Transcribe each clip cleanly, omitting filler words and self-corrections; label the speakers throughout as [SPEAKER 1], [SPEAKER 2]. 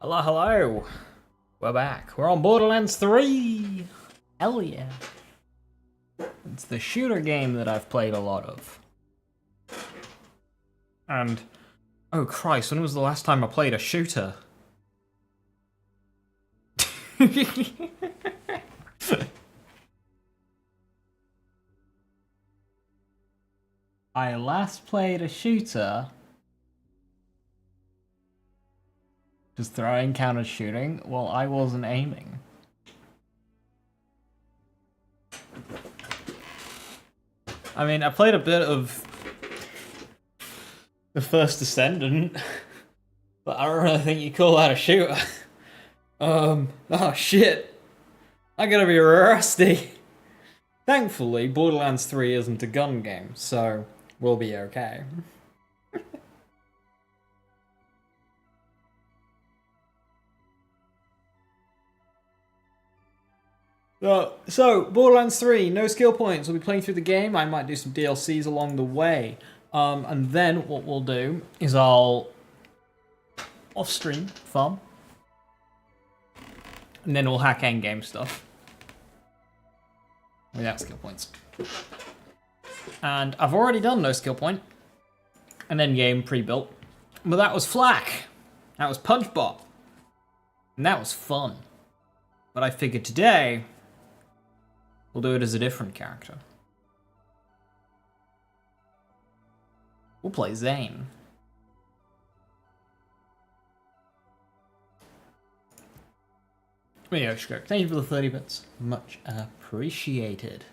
[SPEAKER 1] Hello, hello. We're back. We're on Borderlands 3. Hell yeah. It's the shooter game that I've played a lot of. And, oh Christ, when was the last time I played a shooter? I last played a shooter. Just throwing counter shooting? Well, I wasn't aiming. I mean, I played a bit of the First Descendant, but I don't really think you call that a shooter. Oh shit. I gotta be rusty. Thankfully, Borderlands 3 isn't a gun game, so we'll be okay. So, Borderlands 3, no skill points. We'll be playing through the game. I might do some DLCs along the way. And then what we'll do is I'll off-stream farm. And then we'll hack endgame stuff. Without skill points. And I've already done no skill point. An endgame pre-built. But that was Flak. That was Punchbot. And that was fun. But I figured today, we'll do it as a different character. We'll play Zane. There you go, Shko. Thank you for the 30 bits. Much appreciated.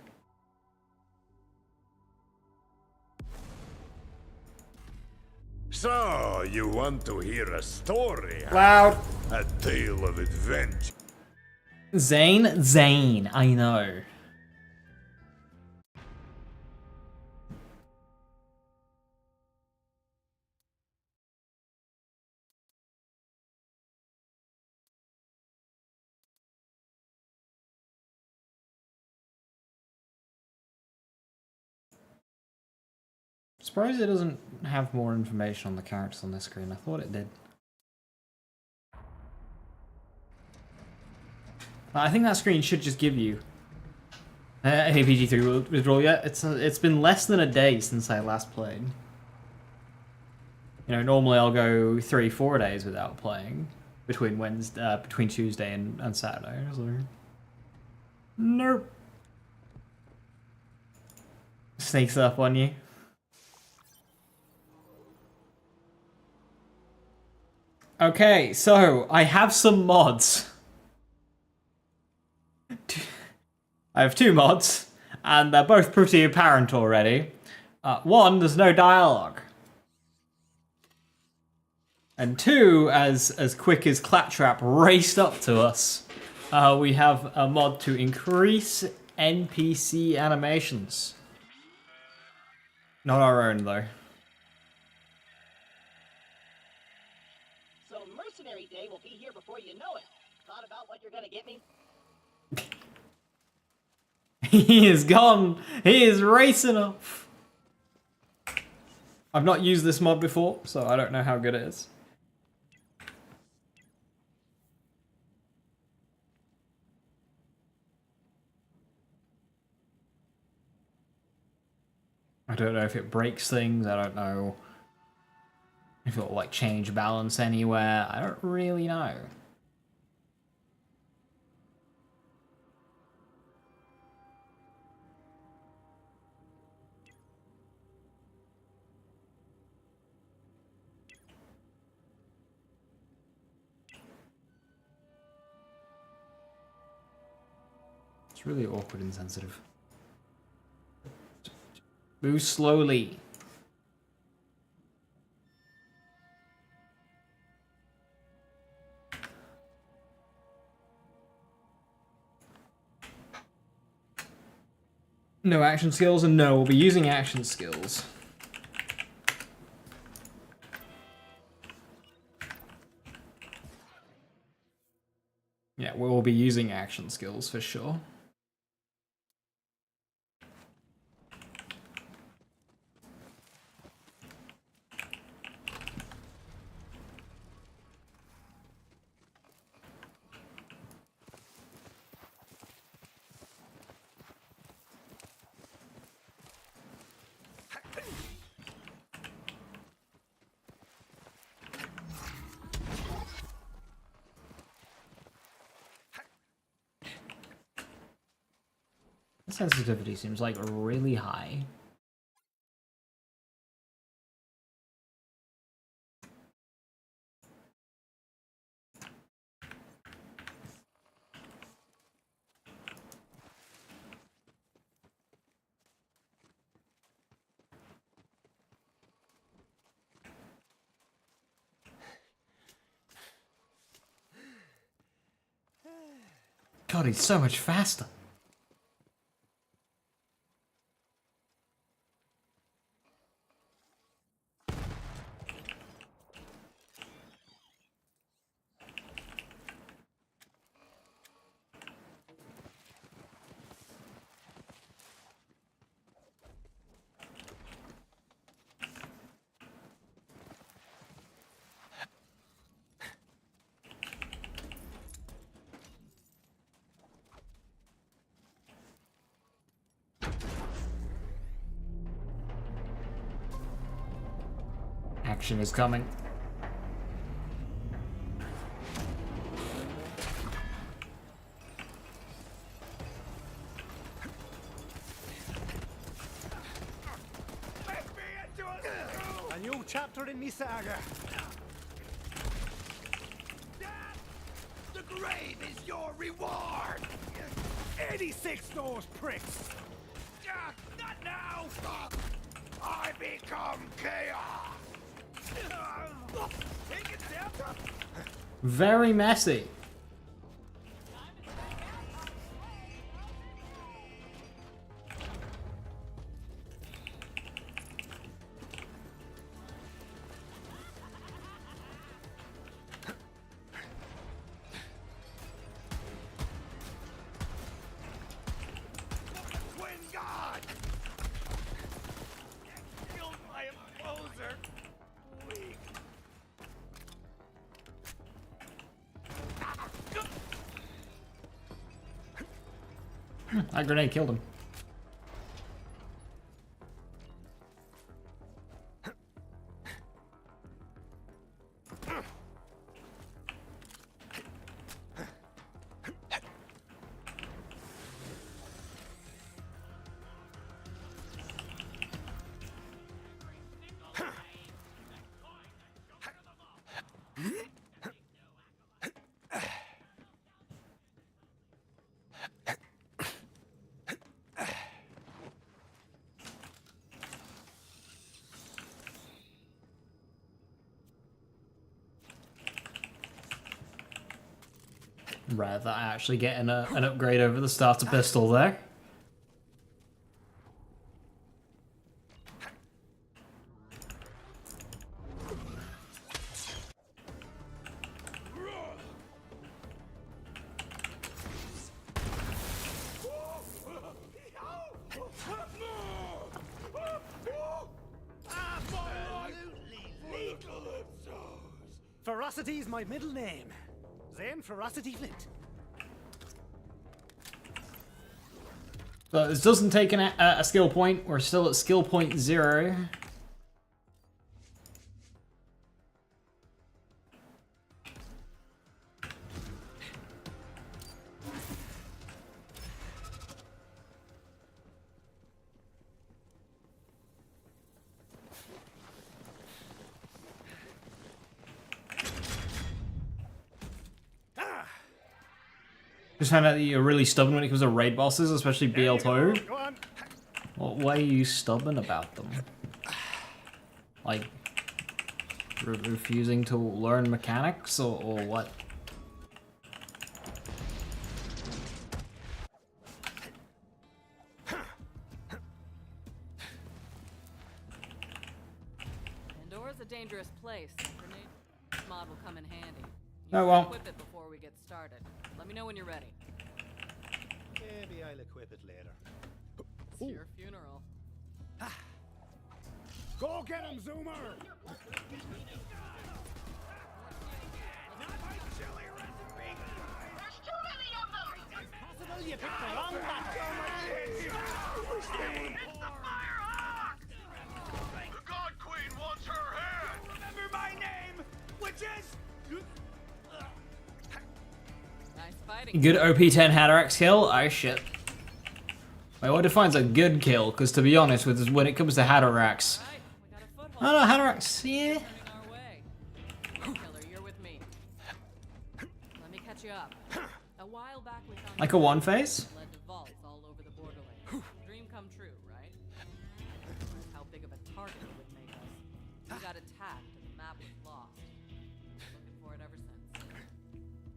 [SPEAKER 2] So, you want to hear a story? Huh?
[SPEAKER 1] Loud.
[SPEAKER 2] A tale of adventure.
[SPEAKER 1] Zane, I know. Surprised it doesn't have more information on the characters on this screen. I thought it did. I think that screen should just give you APG3 withdrawal. Yeah, it's been less than a day since I last played. You know, normally I'll go 3-4 days without playing between between Tuesday and Saturday. So. Nope. Sneaks up on you. Okay, so I have some mods. I have two mods, and they're both pretty apparent already. One, there's no dialogue. And two, as quick as Claptrap raced up to us, we have a mod to increase NPC animations. Not our own, though.
[SPEAKER 3] So Mercenary Day will be here before you know it. Thought about what you're gonna get me?
[SPEAKER 1] He is gone. He is racing off. I've not used this mod before, so I don't know how good it is. I don't know if it breaks things. I don't know if it'll like change balance anywhere. I don't really know. It's really awkward and sensitive. Move slowly. No action skills, and no, we'll be using action skills. Yeah, we'll be using action skills for sure. Sensitivity seems like really high. God, he's so much faster. Action is coming.
[SPEAKER 4] A new chapter in me saga.
[SPEAKER 2] The grave is your reward!
[SPEAKER 4] 86 those pricks!
[SPEAKER 2] Not now! I become chaos! Take it down to...
[SPEAKER 1] Very messy.
[SPEAKER 2] Twin God! Killed my opposer! Weak.
[SPEAKER 1] That grenade killed him. Rather actually getting an upgrade over the starter pistol there.
[SPEAKER 4] Ferocity is my middle name. Then Ferocity Flint.
[SPEAKER 1] But this doesn't take a skill point. We're still at skill point 0. Just found out that you're really stubborn when it comes to raid bosses, especially BL2.
[SPEAKER 4] Go on.
[SPEAKER 1] What way are you stubborn about them? Like, refusing to learn mechanics, or what?
[SPEAKER 5] Pandora's a dangerous place. Grenade mod will come in handy. You
[SPEAKER 1] Oh,
[SPEAKER 5] should
[SPEAKER 1] well.
[SPEAKER 5] equip it before we get started. Let me know when you're ready.
[SPEAKER 4] Maybe I'll equip it later.
[SPEAKER 5] It's your funeral.
[SPEAKER 4] Go get him, Zoomer!
[SPEAKER 3] There's too many of them!
[SPEAKER 4] Possible you picked the wrong battle.
[SPEAKER 3] It's the Firehawk!
[SPEAKER 2] The God Queen wants her head!
[SPEAKER 4] Remember my name, which is...
[SPEAKER 5] Nice fighting.
[SPEAKER 1] Good OP10 Hatterax kill? Oh shit. Wait, what defines a good kill? Because to be honest, when it comes to Hatterax,
[SPEAKER 5] Right, we got a foothold.
[SPEAKER 1] I don't know, Hatterax, yeah.
[SPEAKER 5] Turning our way. Killer, you're with me. Let me catch you up. A while back we found
[SPEAKER 1] Like a one phase?
[SPEAKER 5] led to vaults all over the borderlands. Dream come true, right? That's how big of a target it would make us. We got attacked and the map was lost. Looking for it ever since.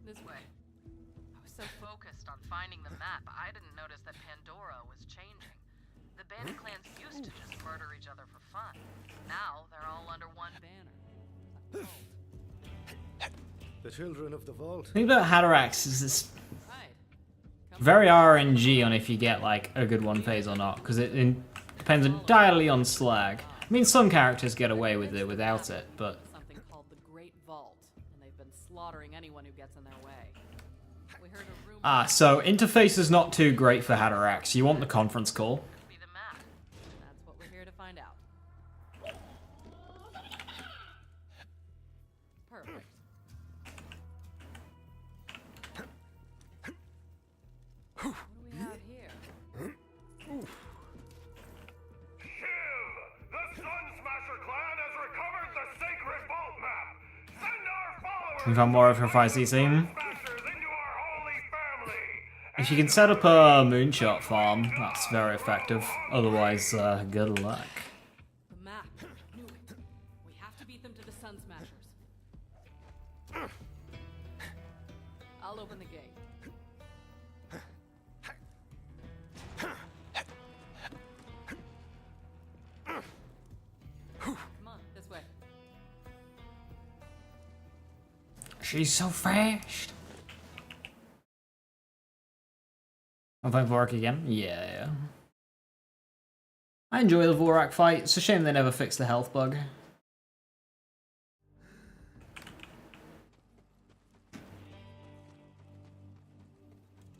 [SPEAKER 5] This way. I was so focused on finding the map, I didn't notice that Pandora was changing. The bandit clans used to just murder each other for fun. Now they're all under one banner. A cult.
[SPEAKER 4] The children of the vault.
[SPEAKER 1] The thing about Hatterax is it's
[SPEAKER 5] Right.
[SPEAKER 1] very RNG on if you get like a good one phase or not, because it depends entirely on Slag. I mean, some characters get away with it without it, but
[SPEAKER 5] Something called the Great Vault, and they've been slaughtering anyone who gets in their way. We heard a rumor.
[SPEAKER 1] so interface is not too great for Hatterax. You want the conference call.
[SPEAKER 5] Be the map. That's what we're here to find out. Perfect. What do we have here?
[SPEAKER 2] Shiv! The Sun Smasher clan has recovered the sacred vault map! Send our followers
[SPEAKER 1] You found more of her 5cc.
[SPEAKER 2] Smashers into our holy family!
[SPEAKER 1] If you can set up a moonshot farm, that's very effective. Otherwise, good luck.
[SPEAKER 5] The map. Knew it. We have to beat them to the Sun Smashers. I'll open the gate. Come on, this way.
[SPEAKER 1] She's so fast. I'm playing Vorak again? Yeah. I enjoy the Vorak fight. It's a shame they never fixed the health bug.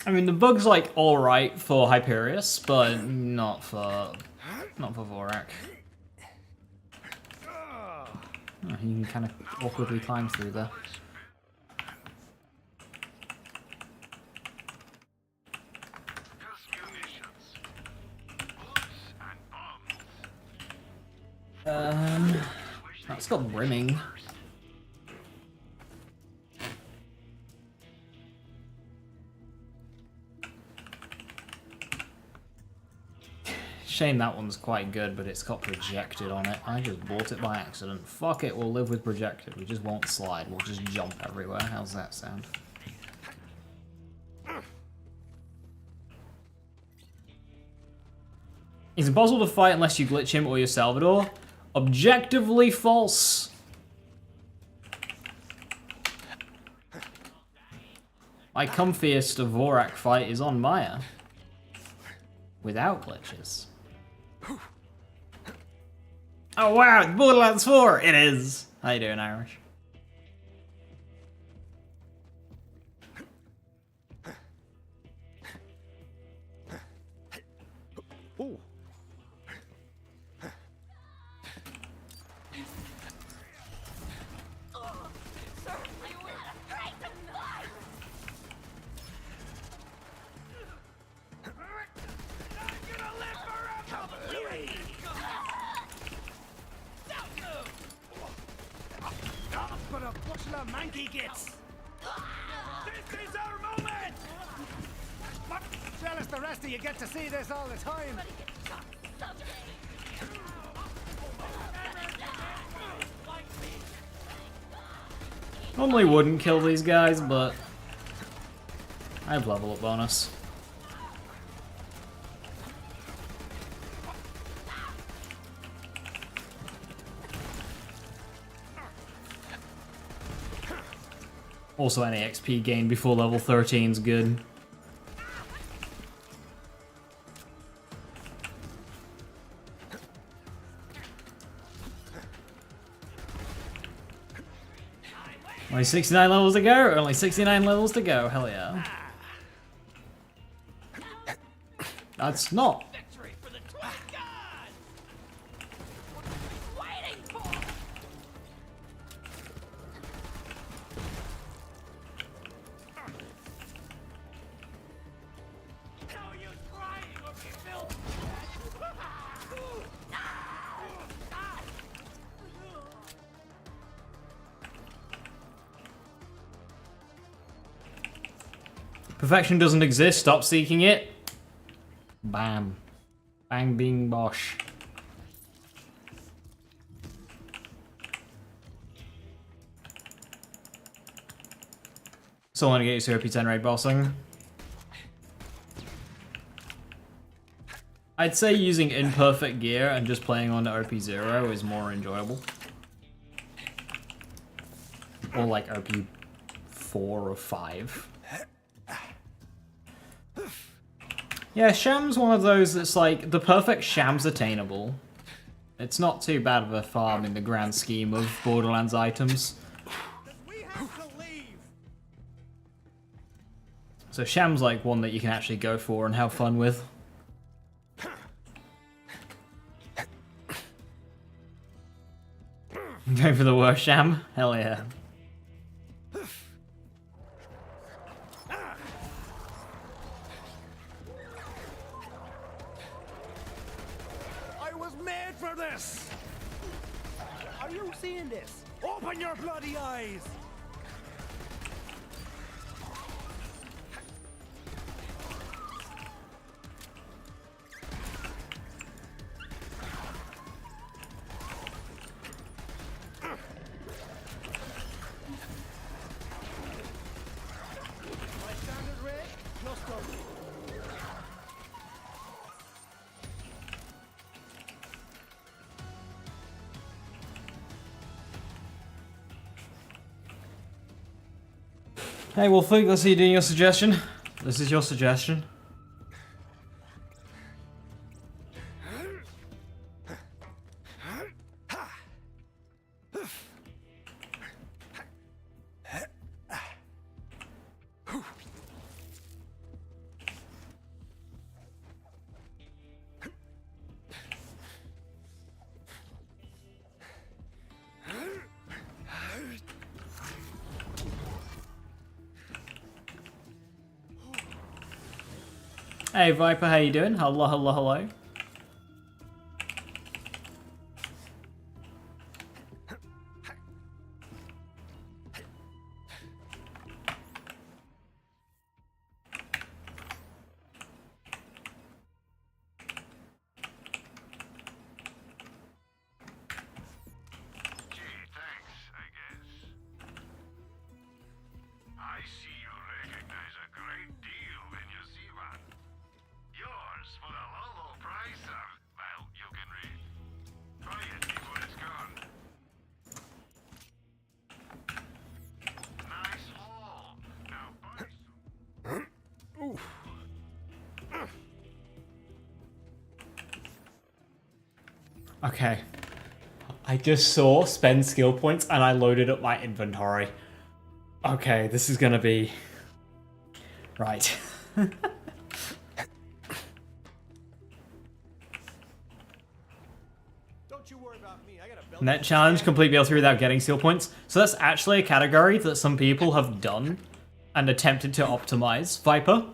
[SPEAKER 1] I mean, the bug's like alright for Hyperius, but not for Vorak. Oh, you can kind of awkwardly climb through there.
[SPEAKER 2] Just munitions. Bullets and bombs.
[SPEAKER 1] That's got brimming. Shame that one's quite good, but it's got projected on it. I just bought it by accident. Fuck it, we'll live with projected. We just won't slide, we'll just jump everywhere. How's that sound? It's impossible to fight unless you glitch him or your Salvador. Objectively false. My comfiest Vorak fight is on Maya. Without glitches. Oh wow, it's Borderlands 4! It is! How you doing, Irish?
[SPEAKER 4] Oh. But a bushel of manky gets. This is our moment! What? Jealous the rest of you get to see this all the time.
[SPEAKER 1] Normally wouldn't kill these guys, but I have level up bonus. Also, any XP gained before level 13 is good. Only 69 levels to go? Only 69 levels to go, hell yeah. That's not.
[SPEAKER 3] Victory for the Twin God! What are we waiting for? No use crying or be filled
[SPEAKER 1] Perfection doesn't exist. Stop seeking it. Bam. Bang, bing, bosh. So I want to get used to OP10 raid bossing. I'd say using imperfect gear and just playing on OP0 is more enjoyable. Or like OP4 or 5. Yeah, Sham's one of those that's like, the perfect Sham's attainable. It's not too bad of a farm in the grand scheme of Borderlands items.
[SPEAKER 4] We have to leave.
[SPEAKER 1] So Sham's like one that you can actually go for and have fun with. Going for the worst Sham? Hell yeah.
[SPEAKER 4] I was made for this. Are you seeing this? Open your bloody eyes. My standard rate, plus double.
[SPEAKER 1] Hey Wolfie, let's see you doing your suggestion. This is your suggestion. Hey Viper, how you doing? Hello, hello, hello.
[SPEAKER 2] Gee, thanks, I guess. I see you recognize a great deal when you see one. Yours for a low, low price, sir. Well, you can read. Buy it before it's gone. Nice haul. Now buy some.
[SPEAKER 1] Okay. I just saw spend skill points and I loaded up my inventory. Okay, this is gonna be... Right.
[SPEAKER 4] Don't you worry about me. I got a belt.
[SPEAKER 1] Net challenge, complete BL3 without getting skill points. So that's actually a category that some people have done and attempted to optimize. Viper.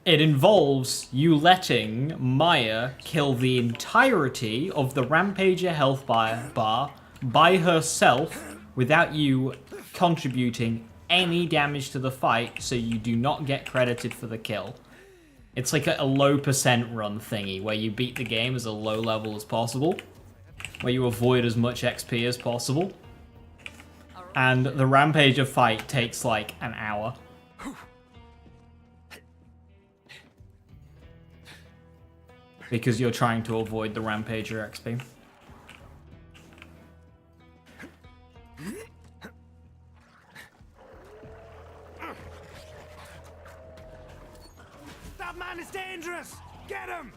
[SPEAKER 1] It involves you letting Maya kill the entirety of the Rampager health bar by herself without you contributing any damage to the fight, so you do not get credited for the kill. It's like a low percent run thingy, where you beat the game as a low level as possible, where you avoid as much XP as possible. And the Rampager fight takes like an hour. Because you're trying to avoid the Rampager XP.
[SPEAKER 4] That man is dangerous. Get him.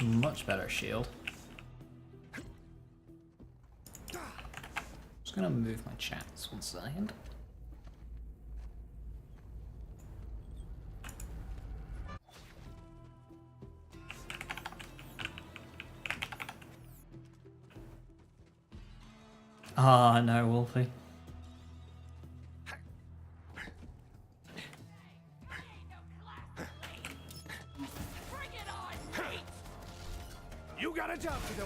[SPEAKER 1] Much better shield. Just gonna move my chats one second. Ah, no, Wolfie.
[SPEAKER 4] got a job to do.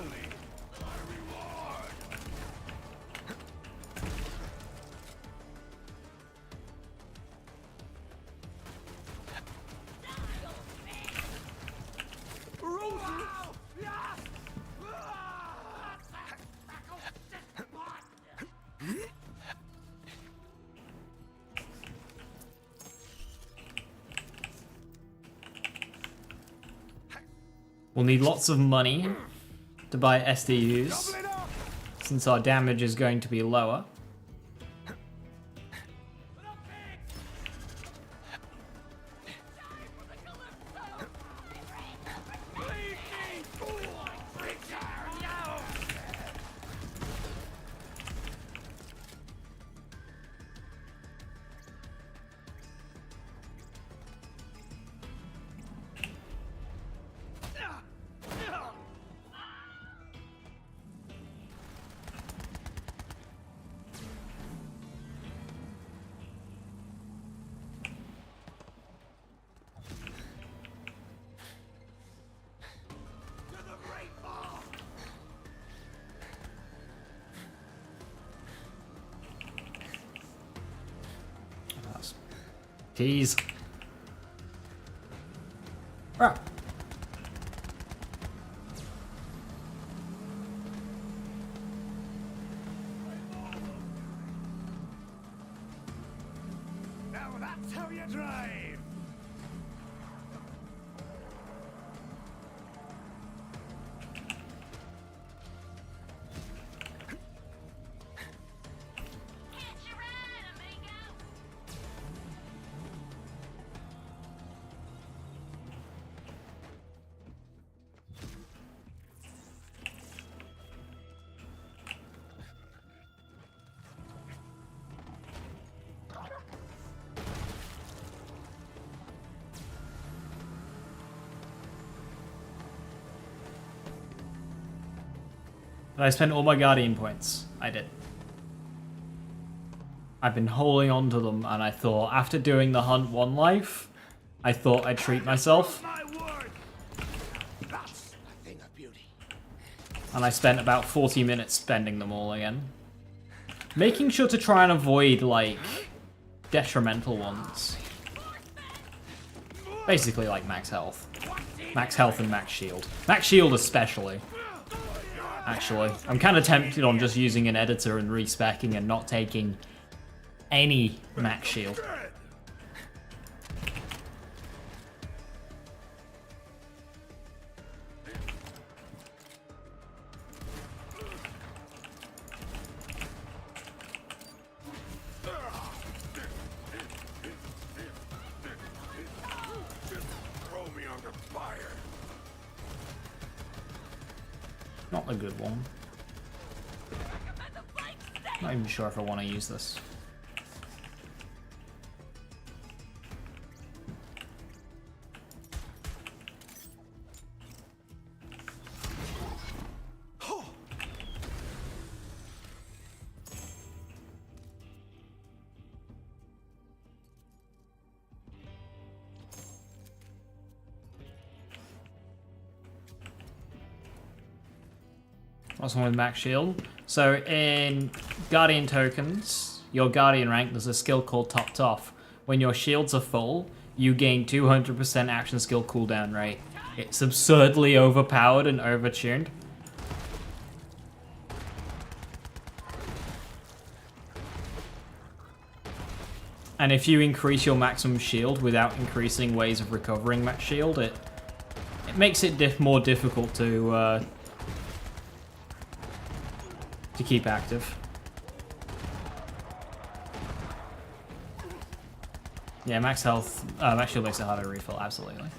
[SPEAKER 1] We'll need lots of money to buy SDUs, since our damage is going to be lower. Keys. Right.
[SPEAKER 4] Now that's how you drive.
[SPEAKER 1] Did I spend all my Guardian points? I did. I've been holding on to them, and I thought, after doing the hunt one life, I thought I'd treat myself.
[SPEAKER 4] My word. That's a thing of beauty.
[SPEAKER 1] And I spent about 40 minutes spending them all again. Making sure to try and avoid, like, detrimental ones. Basically like max health. Max health and max shield. Max shield especially. Actually, I'm kind of tempted on just using an editor and respecking and not taking any max shield.
[SPEAKER 2] Throw me under fire.
[SPEAKER 1] Not a good one. Not even sure if I want to use this. What's one with max shield? So in Guardian tokens, your Guardian rank, there's a skill called Topped Off. When your shields are full, you gain 200% action skill cooldown rate. It's absurdly overpowered and overtuned. And if you increase your maximum shield without increasing ways of recovering max shield, it makes it more difficult to keep active. Yeah, max health, max shield makes it harder to refill, absolutely.
[SPEAKER 4] Wanna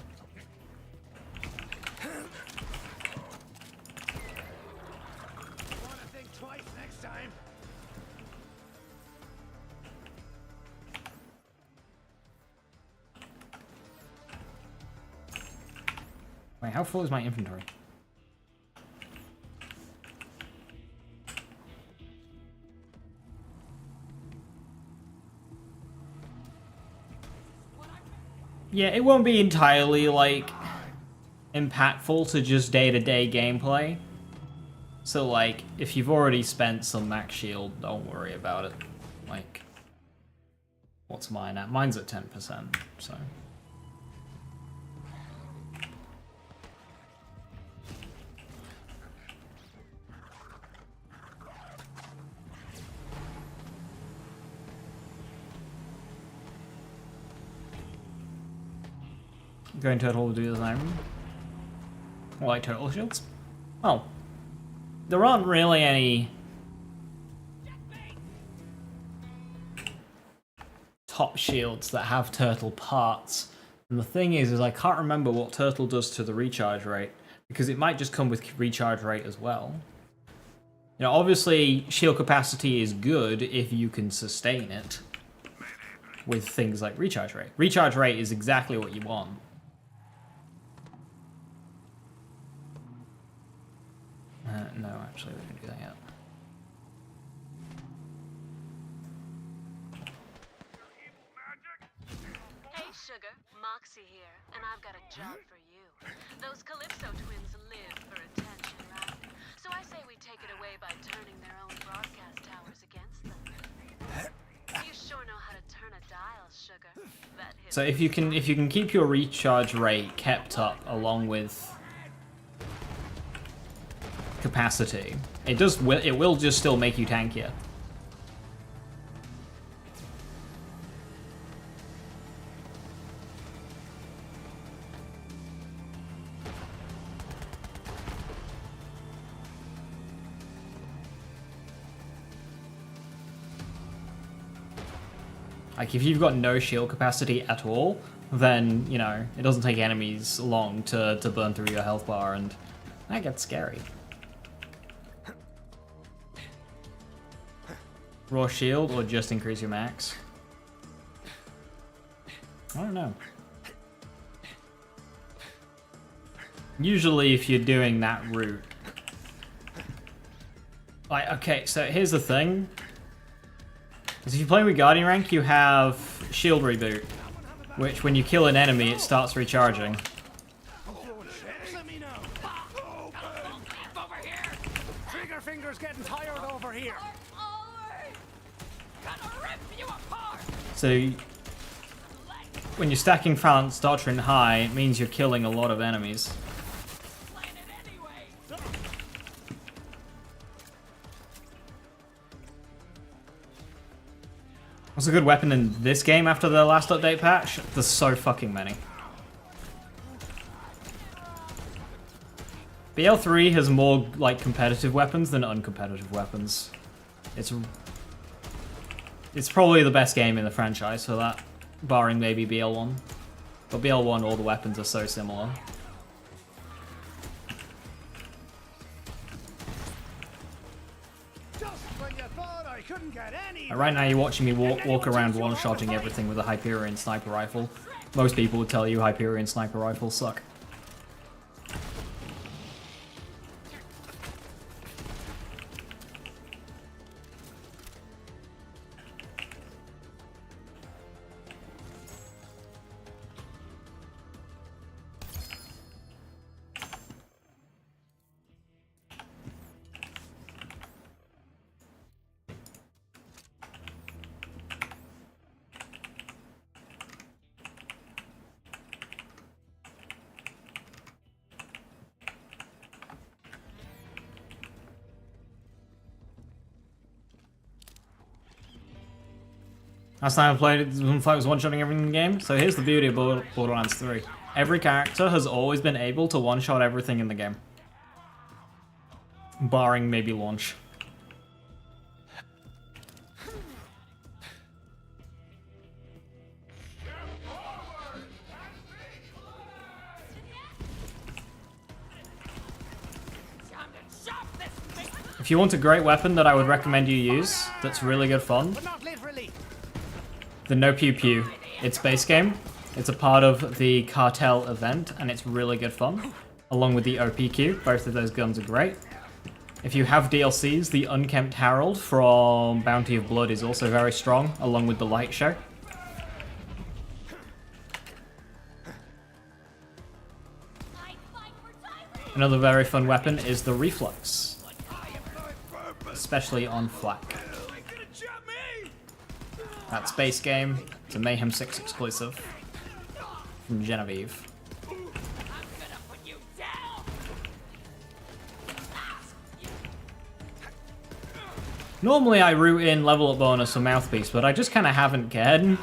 [SPEAKER 4] think twice next time?
[SPEAKER 1] Wait, how full is my inventory? Yeah, it won't be entirely, like, impactful to just day-to-day gameplay. So, like, if you've already spent some max shield, don't worry about it. Like, what's mine at? Mine's at 10%, so... Going turtle will do the same. Like turtle shields? Oh. There aren't really any top shields that have turtle parts. And the thing is I can't remember what turtle does to the recharge rate, because it might just come with recharge rate as well. You know, obviously shield capacity is good if you can sustain it with things like recharge rate. Recharge rate is exactly what you want. No, actually, we can do that yet.
[SPEAKER 6] Hey, Sugar, Moxie here, and I've got a job for you. Those Calypso twins live for attention, right? So I say we take it away by turning their own broadcast towers against them. You sure know how to turn a dial, Sugar. That hits.
[SPEAKER 1] So if you can keep your recharge rate kept up along with capacity, it will just still make you tankier. Like if you've got no shield capacity at all, then you know it doesn't take enemies long to burn through your health bar, and that gets scary. Raw shield or just increase your max? I don't know. Usually if you're doing that route. Like, okay, so here's the thing. Because if you're playing with Guardian rank, you have shield reboot, which when you kill an enemy, it starts recharging.
[SPEAKER 4] Let me know. Over here. Trigger finger's getting tired over here.
[SPEAKER 1] So, when you're stacking Phalanx Doctrine high, it means you're killing a lot of enemies. What's a good weapon in this game after the last update patch? There's so fucking many. BL3 has more, like, competitive weapons than uncompetitive weapons. It's probably the best game in the franchise for that, barring maybe BL1. But BL1, all the weapons are so similar.
[SPEAKER 4] Just when you thought I couldn't get any.
[SPEAKER 1] Right now you're watching me walk around one-shotting everything with a Hyperion sniper rifle. Most people would tell you Hyperion sniper rifles suck. Last time I played it, Moonflight was one-shotting everything in the game. So here's the beauty of Borderlands 3. Every character has always been able to one-shot everything in the game. Barring maybe launch. If you want a great weapon that I would recommend you use, that's really good fun,
[SPEAKER 4] But not literally.
[SPEAKER 1] the No Pew Pew. It's base game. It's a part of the Cartel event, and it's really good fun. Along with the OPQ, both of those guns are great. If you have DLCs, the Unkempt Herald from Bounty of Blood is also very strong, along with the Light Show. Another very fun weapon is the reflux, especially on flak. That's base game. It's a Mayhem 6 exclusive from Genevieve. Normally I root in level up bonus for Mouthpiece, but I just kind of haven't cared.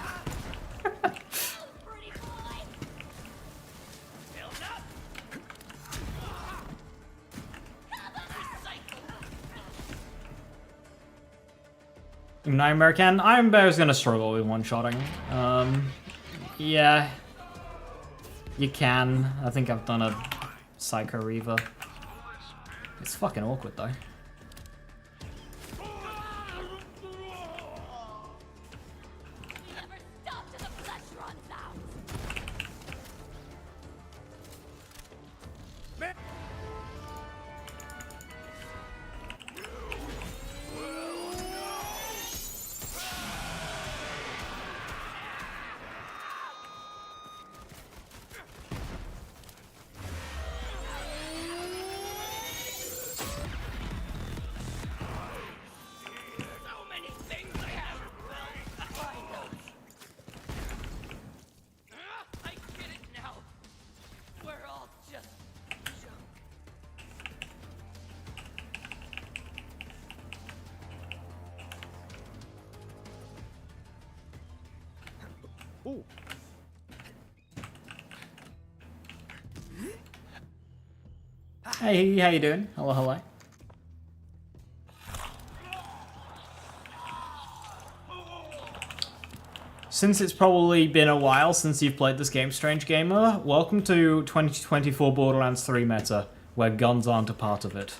[SPEAKER 1] Nightmare can. Iron Bear's gonna struggle with one-shotting. Yeah. You can. I think I've done a Psycho Reaver. It's fucking awkward though.
[SPEAKER 4] Ooh.
[SPEAKER 1] Hey, how you doing? Hello, hello. Since it's probably been a while since you've played this game, Strange Gamer, welcome to 2024 Borderlands 3 meta, where guns aren't a part of it.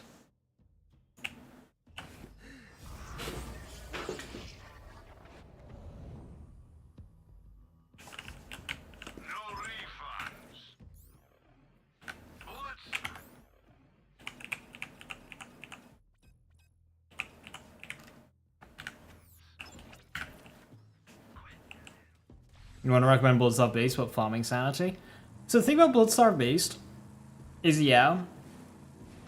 [SPEAKER 1] You want to recommend Bloodstar Beast, but farming sanity? So the thing about Bloodstar Beast is, yeah,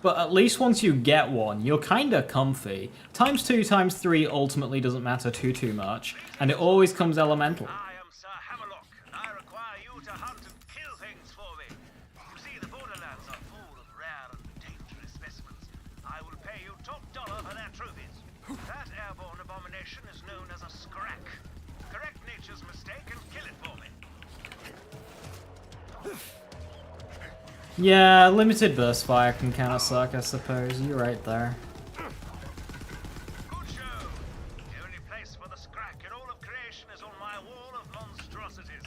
[SPEAKER 1] but at least once you get one, you're kinda comfy. Times 2, times 3 ultimately doesn't matter too much, and it always comes elemental.
[SPEAKER 2] I am Sir Hammerlock, and I require you to hunt and kill things for me. You see, the Borderlands are full of rare and dangerous specimens. I will pay you top dollar for their trophies. That airborne abomination is known as a scrack. Correct nature's mistake and kill it for me.
[SPEAKER 1] Yeah, limited burst fire can kinda suck, I suppose. You're right there.
[SPEAKER 2] Good show. The only place for the scrack in all of creation is on my wall of monstrosities.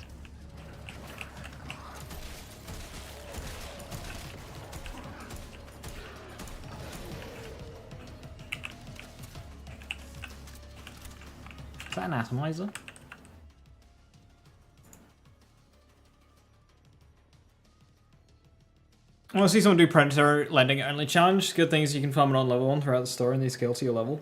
[SPEAKER 1] Is that an atomizer? I want to see someone do Predator Lending Only Challenge. Good things you can farm it on level 1 throughout the story and they scale to your level.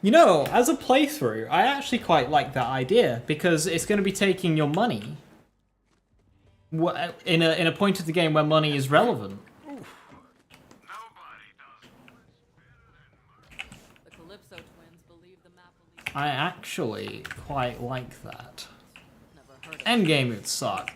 [SPEAKER 1] You know, as a playthrough, I actually quite like that idea because it's going to be taking your money in a point of the game where money is relevant.
[SPEAKER 5] The Calypso twins believe the map will lead.
[SPEAKER 1] I actually quite like that.
[SPEAKER 5] Never heard of
[SPEAKER 1] Endgame would suck.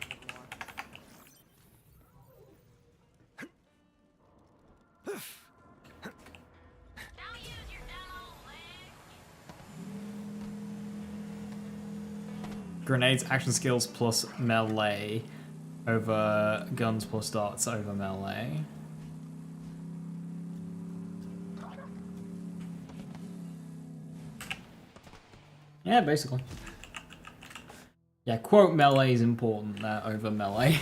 [SPEAKER 1] Grenades, action skills plus melee over guns plus darts over melee. Yeah, basically. Yeah, quote melee is important there over melee.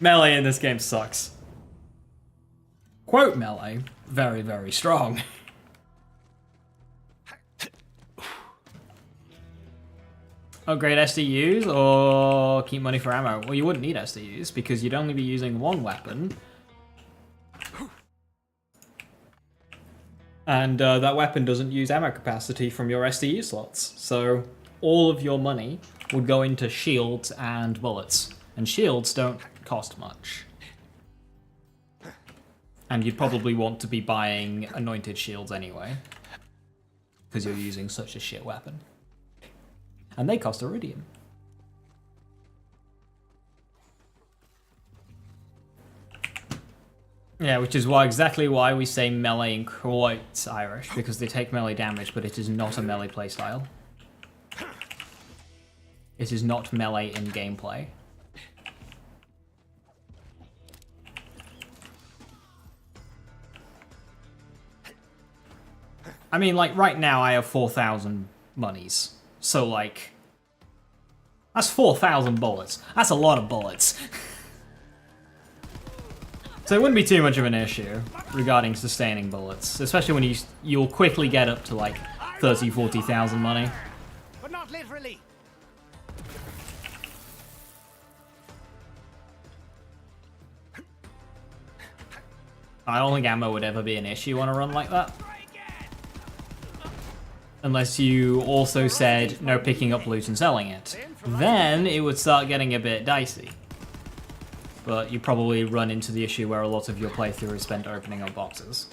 [SPEAKER 1] Melee in this game sucks. Quote melee, very, very strong. Upgrade SDUs or keep money for ammo? Well, you wouldn't need SDUs because you'd only be using one weapon. And that weapon doesn't use ammo capacity from your SDU slots. So all of your money would go into shields and bullets. And shields don't cost much. And you'd probably want to be buying anointed shields anyway, because you're using such a shit weapon. And they cost iridium. Yeah, which is exactly why we say melee in quotes Irish, because they take melee damage, but it is not a melee playstyle. It is not melee in gameplay. I mean, like, right now I have 4,000 monies. So, like, that's 4,000 bullets. That's a lot of bullets. So it wouldn't be too much of an issue regarding sustaining bullets, especially when you'll quickly get up to, like, 30, 40,000 money.
[SPEAKER 4] But not literally.
[SPEAKER 1] I don't think ammo would ever be an issue on a run like that. Unless you also said no picking up loot and selling it. Then it would start getting a bit dicey. But you probably run into the issue where a lot of your playthrough is spent opening up boxes.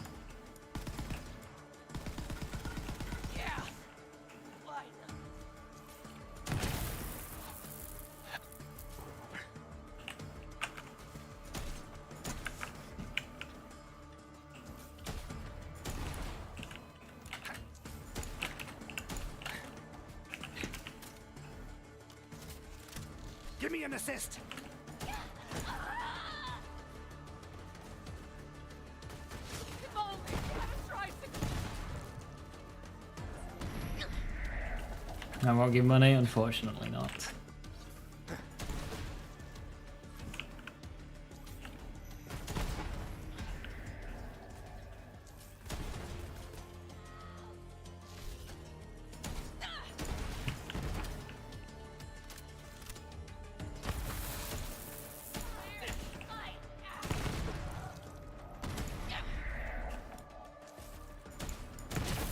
[SPEAKER 4] Give me an assist.
[SPEAKER 1] I won't give money, unfortunately not.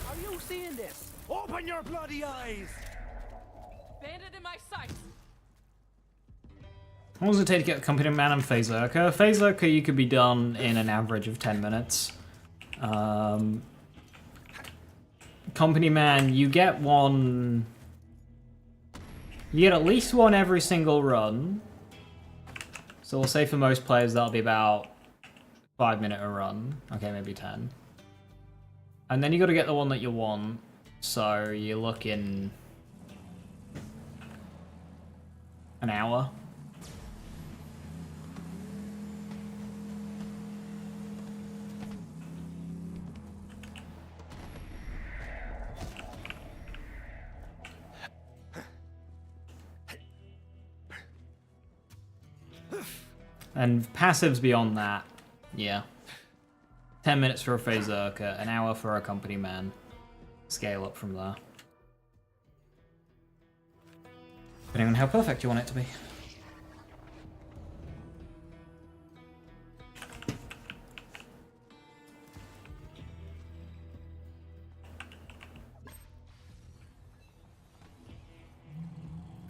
[SPEAKER 4] Are you seeing this? Open your bloody eyes.
[SPEAKER 5] Bandit in my sights.
[SPEAKER 1] How long does it take to get Company Man and Phaserker? Phaserker you could be done in an average of 10 minutes. Company Man, you get one... You get at least one every single run. So we'll say for most players that'll be about 5 minute a run. Okay, maybe 10. And then you got to get the one that you want. So you're looking... an hour. And passives beyond that, yeah. 10 minutes for a Phaserker, an hour for a Company Man. Scale up from there. Depending on how perfect you want it to be.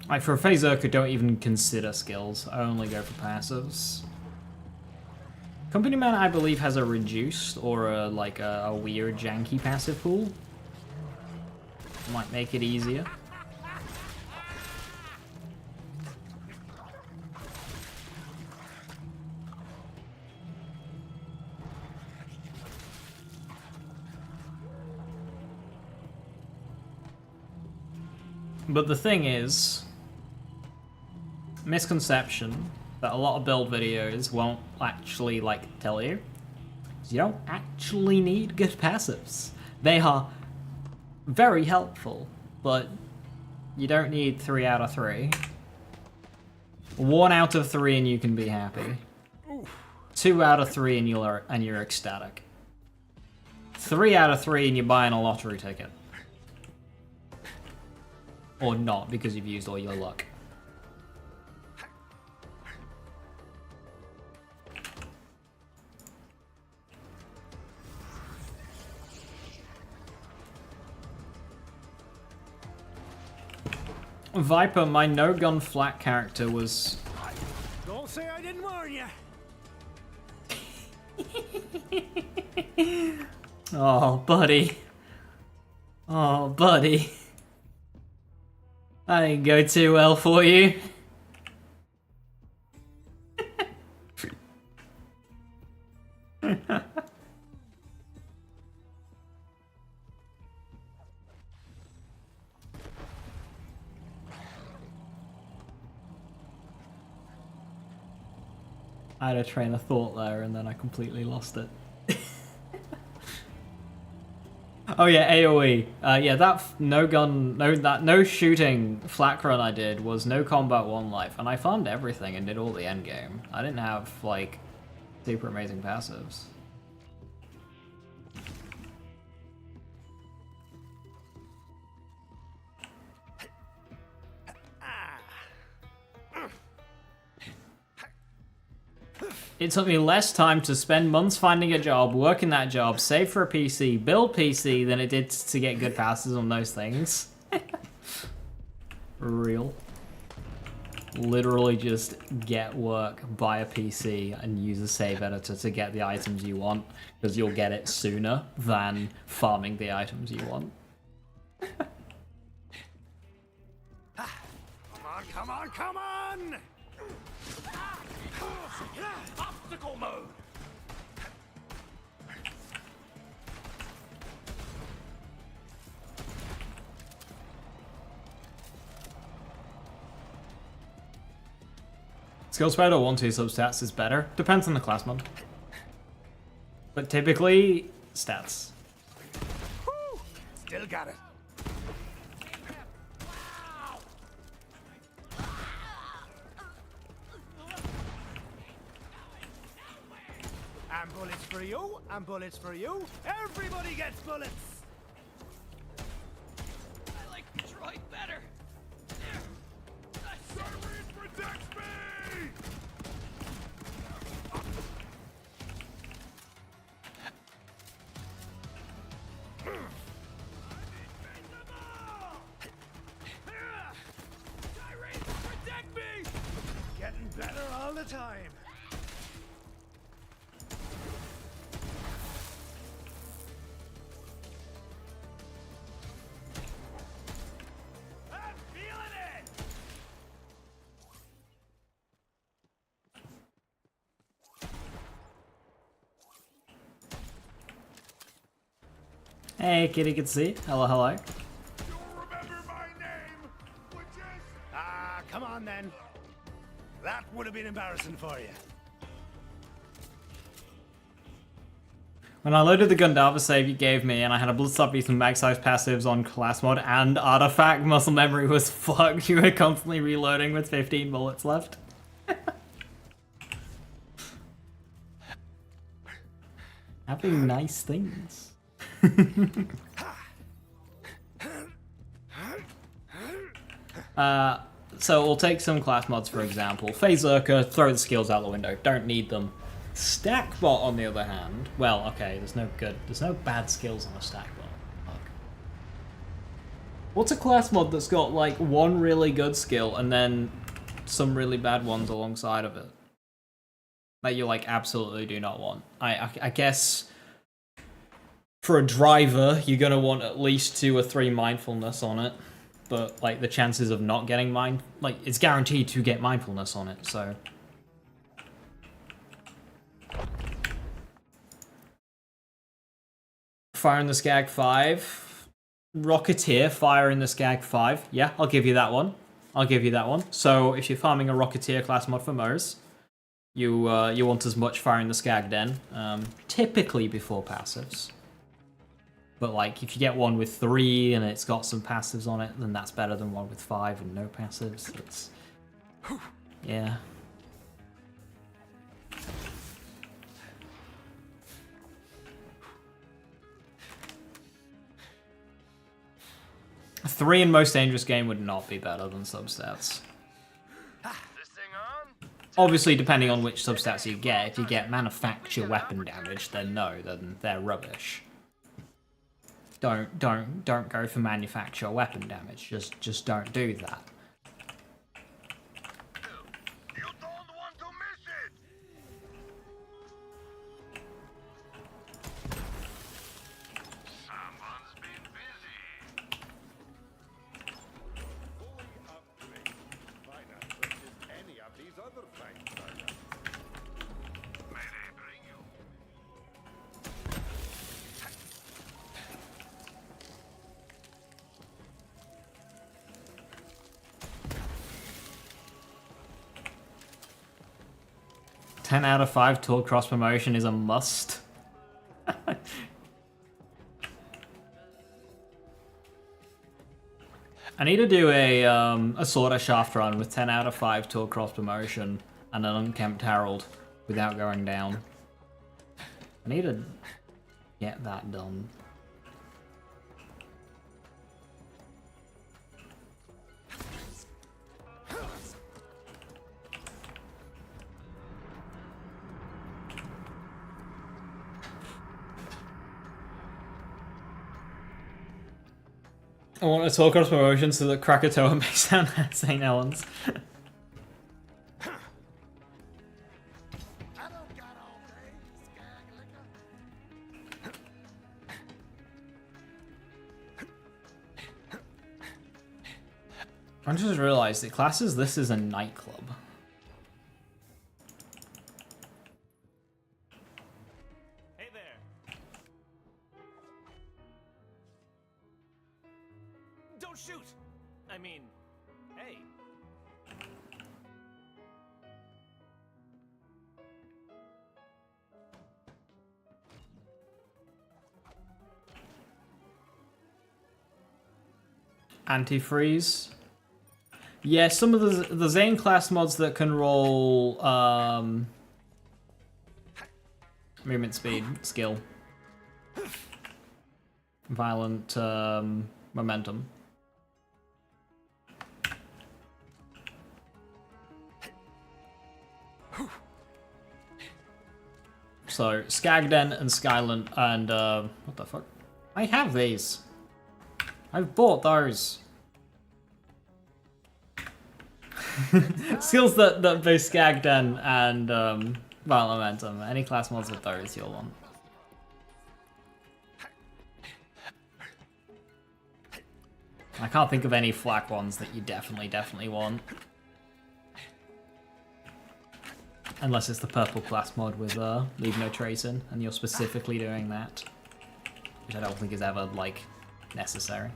[SPEAKER 1] Like, for a Phaserker, don't even consider skills. I only go for passives. Company Man, I believe, has a reduced or a weird janky passive pool. Might make it easier. But the thing is, misconception that a lot of build videos won't actually tell you is you don't actually need good passives. They are very helpful, but you don't need 3 out of 3. 1 out of 3 and you can be happy. 2 out of 3 and you're ecstatic. 3 out of 3 and you're buying a lottery ticket. Or not, because you've used all your luck. Viper, my no-gun flat character was...
[SPEAKER 4] Don't say I didn't. didn't warn you.
[SPEAKER 1] Oh, buddy. Oh, buddy. That didn't go too well for you. I had a train of thought there and then I completely lost it. Oh yeah, AoE. Yeah, that no shooting flak run I did was no combat 1 life, and I farmed everything and did all the end game. I didn't have like super amazing passives. It took me less time to spend months finding a job, working that job, save for a PC, build PC than it did to get good passes on those things. Real. Literally just get work, buy a PC, and use a save editor to get the items you want, because you'll get it sooner than farming the items you want.
[SPEAKER 4] Come on, come on! Obstacle mode!
[SPEAKER 1] Skill spread or 1-2 substats is better. Depends on the class mod. But typically, stats.
[SPEAKER 4] Woo! Still got it. And bullets for you, and bullets for you. Everybody gets bullets!
[SPEAKER 7] I like Detroit better.
[SPEAKER 4] Sirens protects me! Sirens protect me! Getting better all the time. I'm feeling it!
[SPEAKER 1] Hey, kitty can see. Hello, hello.
[SPEAKER 4] You'll remember my name, which is... Ah, come on then. That would have been embarrassing for you.
[SPEAKER 1] When I loaded the Gundava save you gave me and I had a Bloodstop Beast and mag-sized passives on class mod and artifact, muscle memory was fucked. You were constantly reloading with 15 bullets left. Having nice things. So we'll take some class mods for example. Phazerker, throw the skills out the window. Don't need them. Stackbot, on the other hand, well, okay, there's no bad skills on a Stackbot. Fuck. What's a class mod that's got like one really good skill and then some really bad ones alongside of it that you like absolutely do not want? I guess for a driver, you're gonna want at least 2 or 3 mindfulness on it, but like the chances of not getting it's guaranteed to get mindfulness on it, so. Fire in the Skag 5. Rocketeer, Fire in the Skag 5. Yeah, I'll give you that one. I'll give you that one. So if you're farming a Rocketeer class mod for Mers, you want as much Fire in the Skag Den, typically before passives. But like, if you get one with 3 and it's got some passives on it, then that's better than one with 5 and no passives. It's... yeah. A 3 in most dangerous game would not be better than substats.
[SPEAKER 2] This thing on?
[SPEAKER 1] Obviously, depending on which substats you get, if you get manufacture weapon damage, then no, then they're rubbish. Don't go for manufacture weapon damage. Just don't do that.
[SPEAKER 2] You don't want to miss it!
[SPEAKER 1] 10 out of 5 tool cross promotion is a must. I need to do a sort of shaft run with 10 out of 5 tool cross promotion and an unkempt Herald without going down. I need to get that done. I want to talk across promotion so that Krakatoa makes down at St. Helens. I just realized it classes this as a nightclub.
[SPEAKER 2] Hey there. Don't shoot! I mean, hey.
[SPEAKER 1] Antifreeze. Yeah, some of the Zane class mods that can roll movement speed, skill, violent momentum. So Skagden and Skyland and what the fuck? I have these. I've bought those. Skills that boost Skagden and violent momentum. Any class mods with those you'll want. I can't think of any flak ones that you definitely want. Unless it's the purple class mod with Leave No Trace in, and you're specifically doing that. Which I don't think is ever, like, necessary.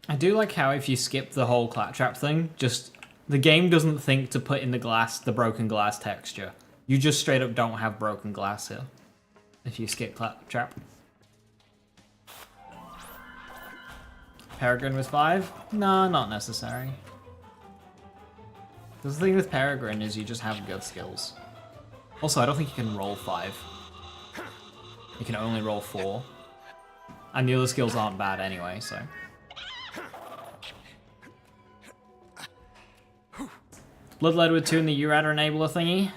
[SPEAKER 1] I do like how if you skip the whole claptrap thing, just the game doesn't think to put in the broken glass texture. You just straight up don't have broken glass here if you skip claptrap. Peregrine with 5? No, not necessary. The thing with Peregrine is you just have good skills. Also, I don't think you can roll 5. You can only roll 4. And the other skills aren't bad anyway, so... Bloodlead with 2 in the Urad enabler thingy?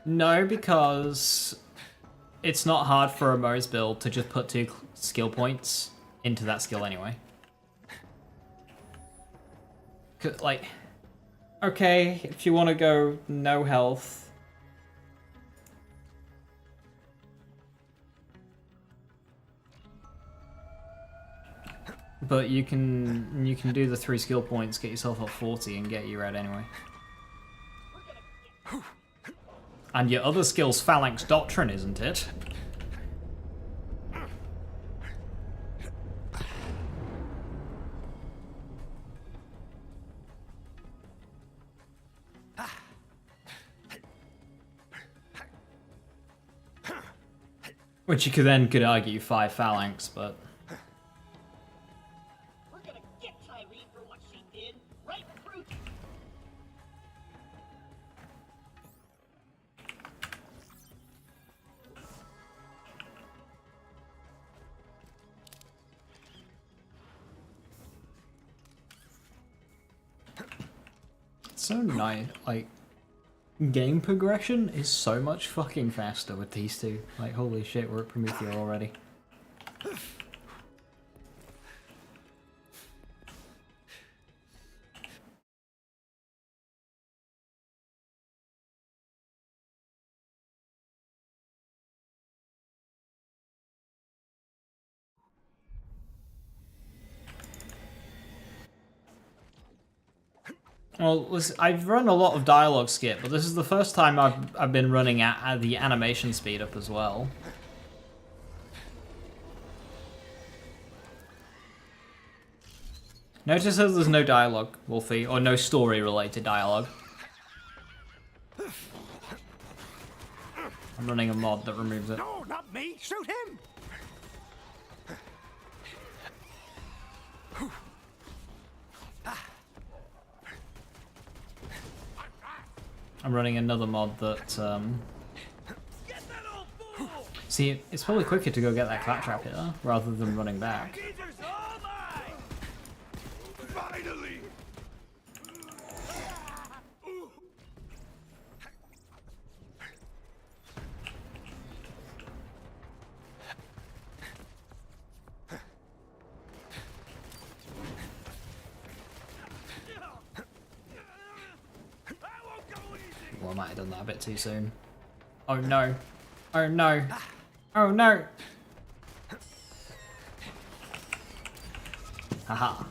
[SPEAKER 1] No, because it's not hard for a Mo's build to just put 2 skill points into that skill anyway. Like, okay, if you want to go no health. But you can do the 3 skill points, get yourself up 40 and get your red anyway. And your other skill's Phalanx Doctrine, isn't it? Which you could argue 5 Phalanx, but... So nice, like, game progression is so much fucking faster with these two. Like, holy shit, we're at Promethea already. Well, listen, I've run a lot of dialogue skip, but this is the first time I've been running at the animation speed up as well. Notice that there's no dialogue, Wolfie, or no story-related dialogue. I'm running a mod that removes it.
[SPEAKER 4] No, not me. Shoot him.
[SPEAKER 1] I'm running another mod that, See, it's probably quicker to go get that claptrap here, rather than running back.
[SPEAKER 4] Finally.
[SPEAKER 1] Well, I might have done that a bit too soon. Oh no. Oh no. Oh no. Haha.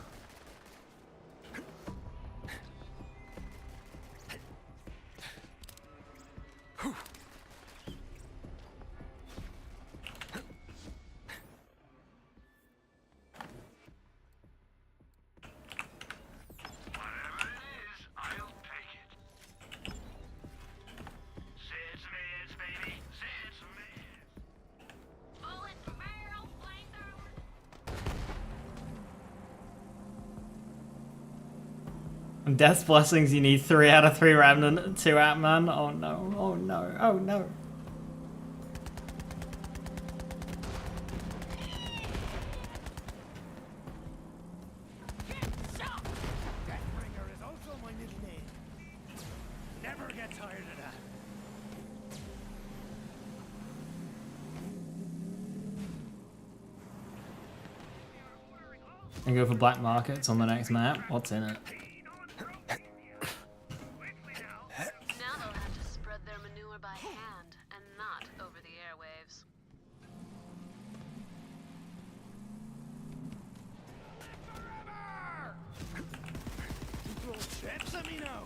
[SPEAKER 1] Death's Blessings, you need 3 out of 3 Remnant, 2 Atman. Oh no, oh no, oh no.
[SPEAKER 4] Deathbringer is also my middle name. Never get tired of that.
[SPEAKER 1] And go for black markets on the next map. What's in it?
[SPEAKER 6] Now they'll have to spread their manure by hand and not over the airwaves.
[SPEAKER 4] Throw chips at me now.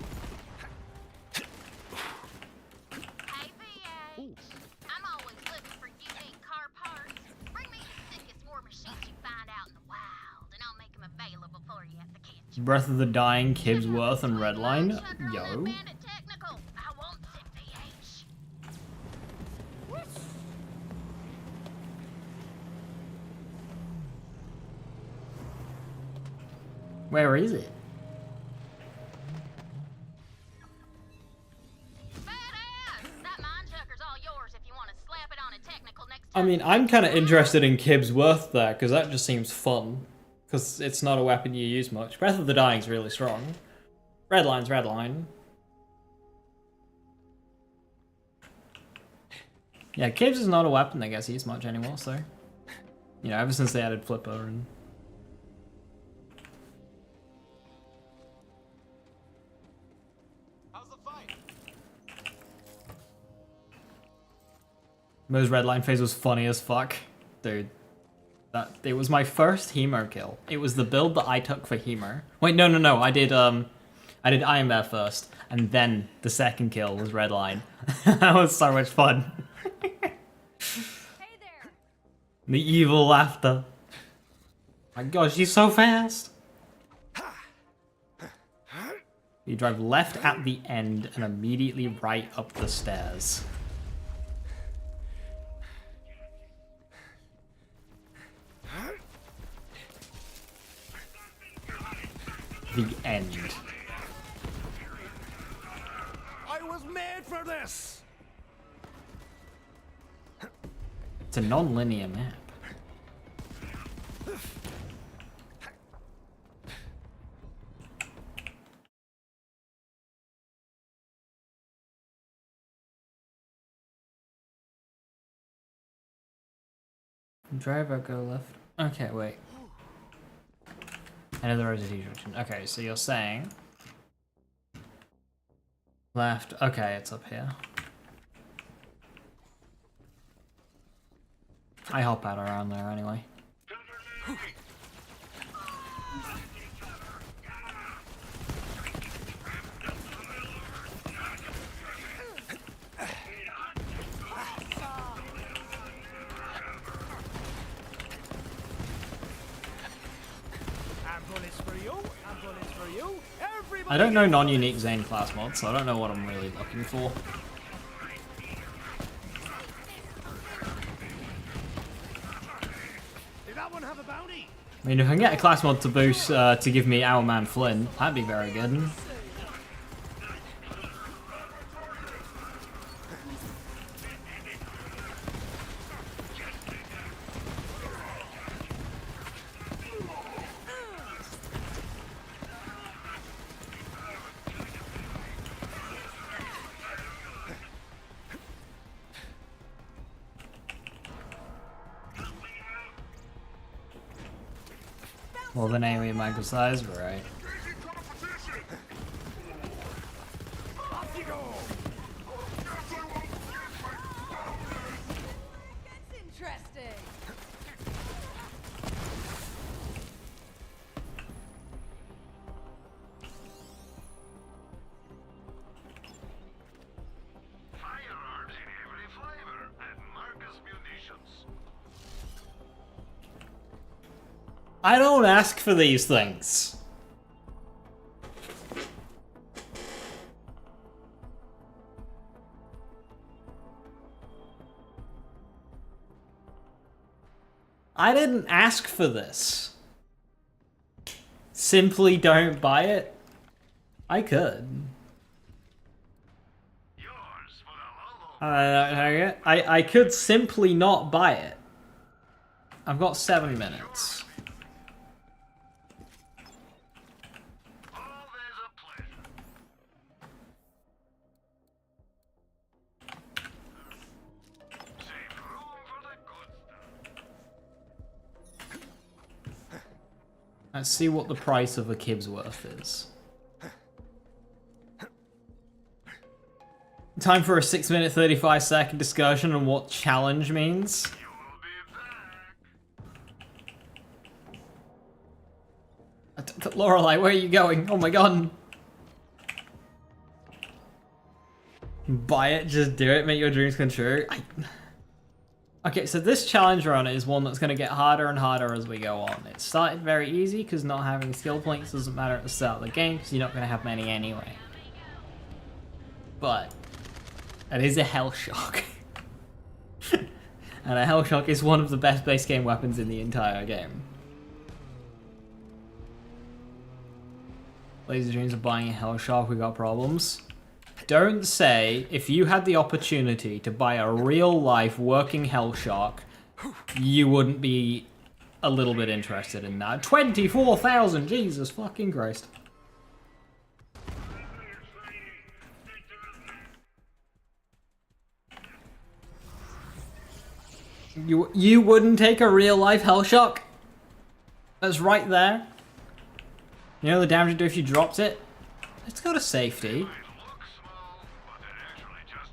[SPEAKER 8] Hey, BH. I'm always looking for unique car parts. Bring me the sickest war machines you find out in the wild, and I'll make them available for you at the kitchen.
[SPEAKER 1] Breath of the Dying, Kibsworth, and Redline. Yo.
[SPEAKER 8] Bandit Technical. I want it, BH.
[SPEAKER 1] Where is it?
[SPEAKER 8] Badass! That mine chucker's all yours if you want to slap it on a technical next
[SPEAKER 1] I
[SPEAKER 8] time.
[SPEAKER 1] mean, I'm kind of interested in Kibsworth there, because that just seems fun. Because it's not a weapon you use much. Breath of the Dying's really strong. Redline's Redline. Yeah, Kibs is not a weapon that gets used much anymore, so... You know, ever since they added Flipper and...
[SPEAKER 2] How's the fight?
[SPEAKER 1] Mo's Redline phase was funny as fuck. Dude. It was my first Hemo kill. It was the build that I took for Hemo. Wait, no. I did Iron Bear first, and then the second kill was Redline. That was so much fun.
[SPEAKER 5] Hey there!
[SPEAKER 1] The evil laughter. My gosh, she's so fast. You drive left at the end and immediately right up the stairs. The end.
[SPEAKER 4] I was made for this.
[SPEAKER 1] It's a non-linear map. Driver, go left. Okay, wait. Another rosity junction. Okay, so you're saying... Left. Okay, it's up here. I hop out around there anyway. I don't know non-unique Zane class mods, so I don't know what I'm really looking for.
[SPEAKER 4] Did that one have a bounty?
[SPEAKER 1] I mean, if I can get a class mod to boost, to give me Our Man Flint, that'd be very good. Well, the name of Michael size, right?
[SPEAKER 4] Off you go!
[SPEAKER 5] That's interesting.
[SPEAKER 2] Firearms in every flavor at Marcus Munitions.
[SPEAKER 1] I don't ask for these things. I didn't ask for this. Simply don't buy it? I could.
[SPEAKER 2] Yours for the low.
[SPEAKER 1] I could simply not buy it. I've got 7 minutes.
[SPEAKER 2] Always a pleasure. Save room for the good stuff.
[SPEAKER 1] Let's see what the price of a Kibsworth is. Time for a 6-minute 35-second discussion on what challenge means.
[SPEAKER 2] You will be back.
[SPEAKER 1] Lorelei, where are you going? Oh my god. Buy it, just do it, make your dreams come true. Okay, so this challenge run is one that's going to get harder and harder as we go on. It started very easy because not having skill points doesn't matter at the start of the game because you're not going to have many anyway. But it is a Hell Shock. And a Hell Shock is one of the best base game weapons in the entire game. Laser dreams of buying a Hell Shock, we got problems. Don't say if you had the opportunity to buy a real life working Hell Shock, you wouldn't be a little bit interested in that. 24,000, Jesus fucking Christ. You wouldn't take a real life Hell Shock? That's right there. You know the damage it'd do if you dropped it? Let's go to safety.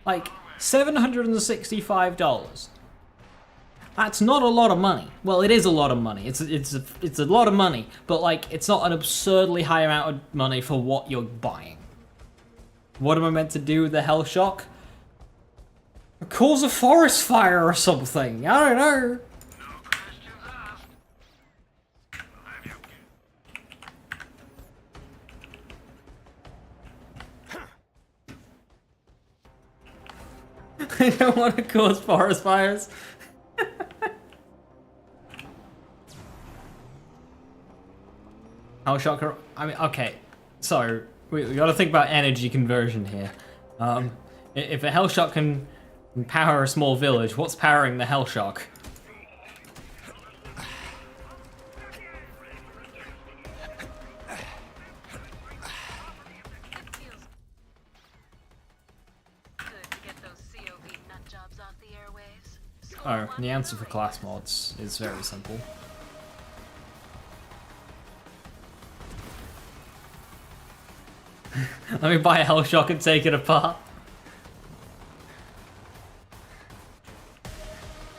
[SPEAKER 1] Like, $765. That's not a lot of money. Well, it is a lot of money. It's a lot of money, but like, it's not an absurdly high amount of money for what you're buying. What am I meant to do with the Hell Shock? Cause a forest fire or something. I don't know. I don't want to cause forest fires. Hell Shock. I mean, okay. So we got to think about energy conversion here. If a Hell Shock can power a small village, what's powering the Hell Shock? Oh, the answer for class mods is very simple. Let me buy a Hell Shock and take it apart.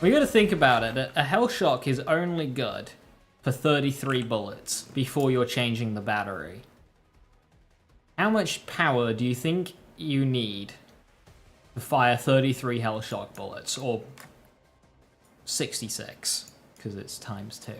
[SPEAKER 1] We gotta think about it. A Hell Shock is only good for 33 bullets before you're changing the battery. How much power do you think you need to fire 33 Hell Shock bullets? Or 66, because it's ×2.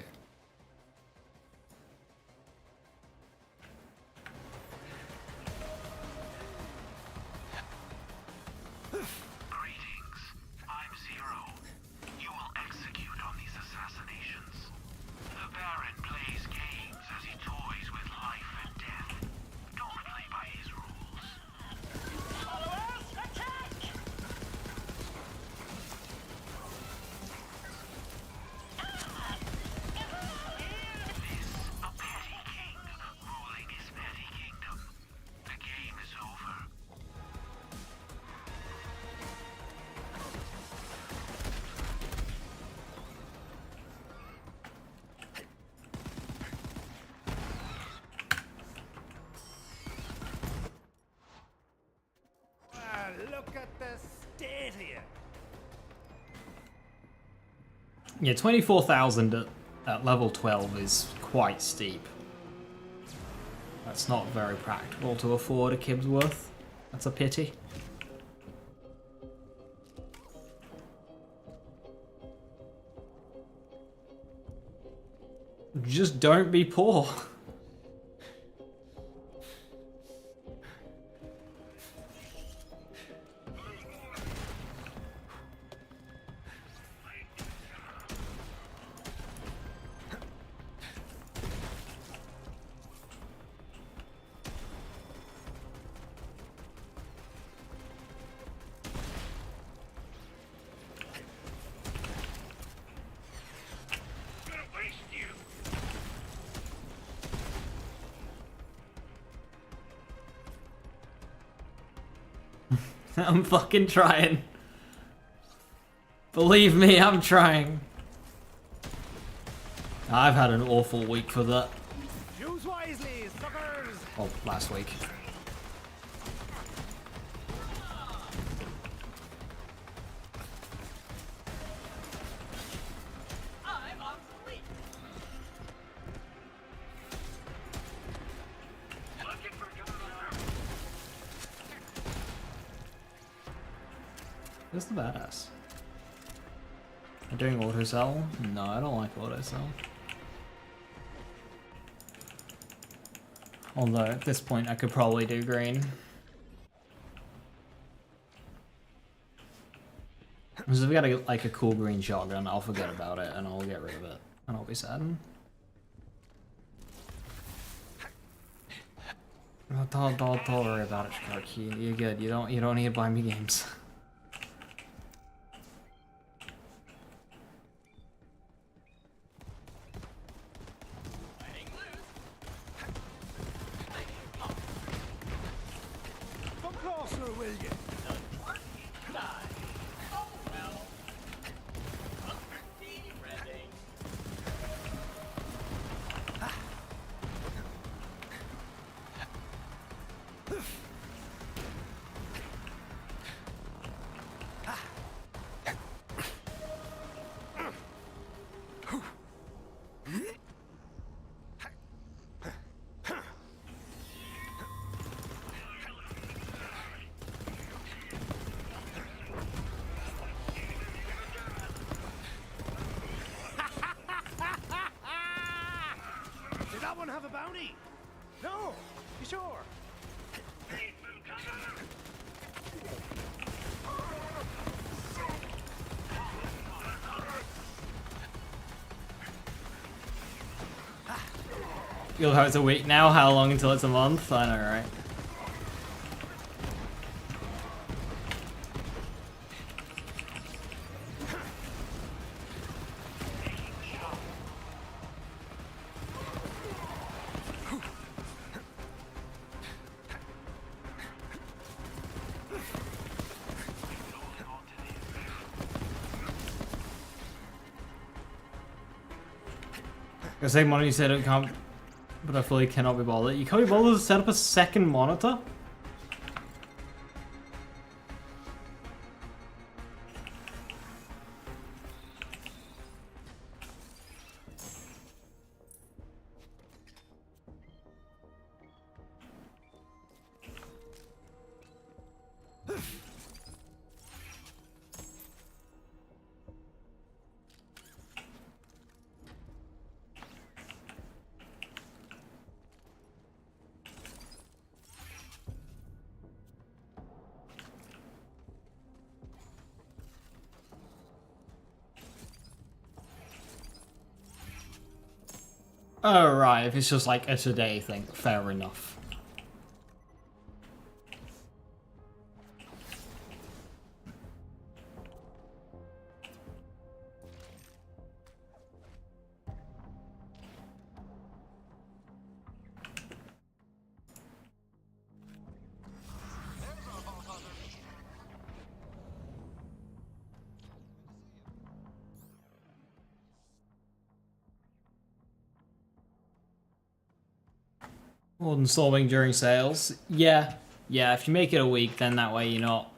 [SPEAKER 4] look at the state of you.
[SPEAKER 1] Yeah, 24,000 at level 12 is quite steep. That's not very practical to afford a Kibsworth. That's a pity. Just don't be poor. I'm fucking trying. Believe me, I'm trying. I've had an awful week for that.
[SPEAKER 4] Choose wisely, suckers.
[SPEAKER 1] Well, last week.
[SPEAKER 7] I'm obsolete. Looking for cover.
[SPEAKER 1] Who's the badass? Am I doing auto sell? No, I don't like auto sell. Although at this point I could probably do green. Because if we got like a cool green shotgun, I'll forget about it and I'll get rid of it. And I'll be sad. Don't worry about it, Sharky. You're good. You don't need to buy me games.
[SPEAKER 4] Come closer, will you? Did that one have a bounty? No. You sure?
[SPEAKER 1] You'll have it's a week now. How long until it's a month? I know, right? I say money you said it can't, but I fully cannot be bothered. You can't be bothered to set up a second monitor? Oh, right, if it's just like a today thing, fair enough. More than solving during sales. Yeah, if you make it a week, then that way you're not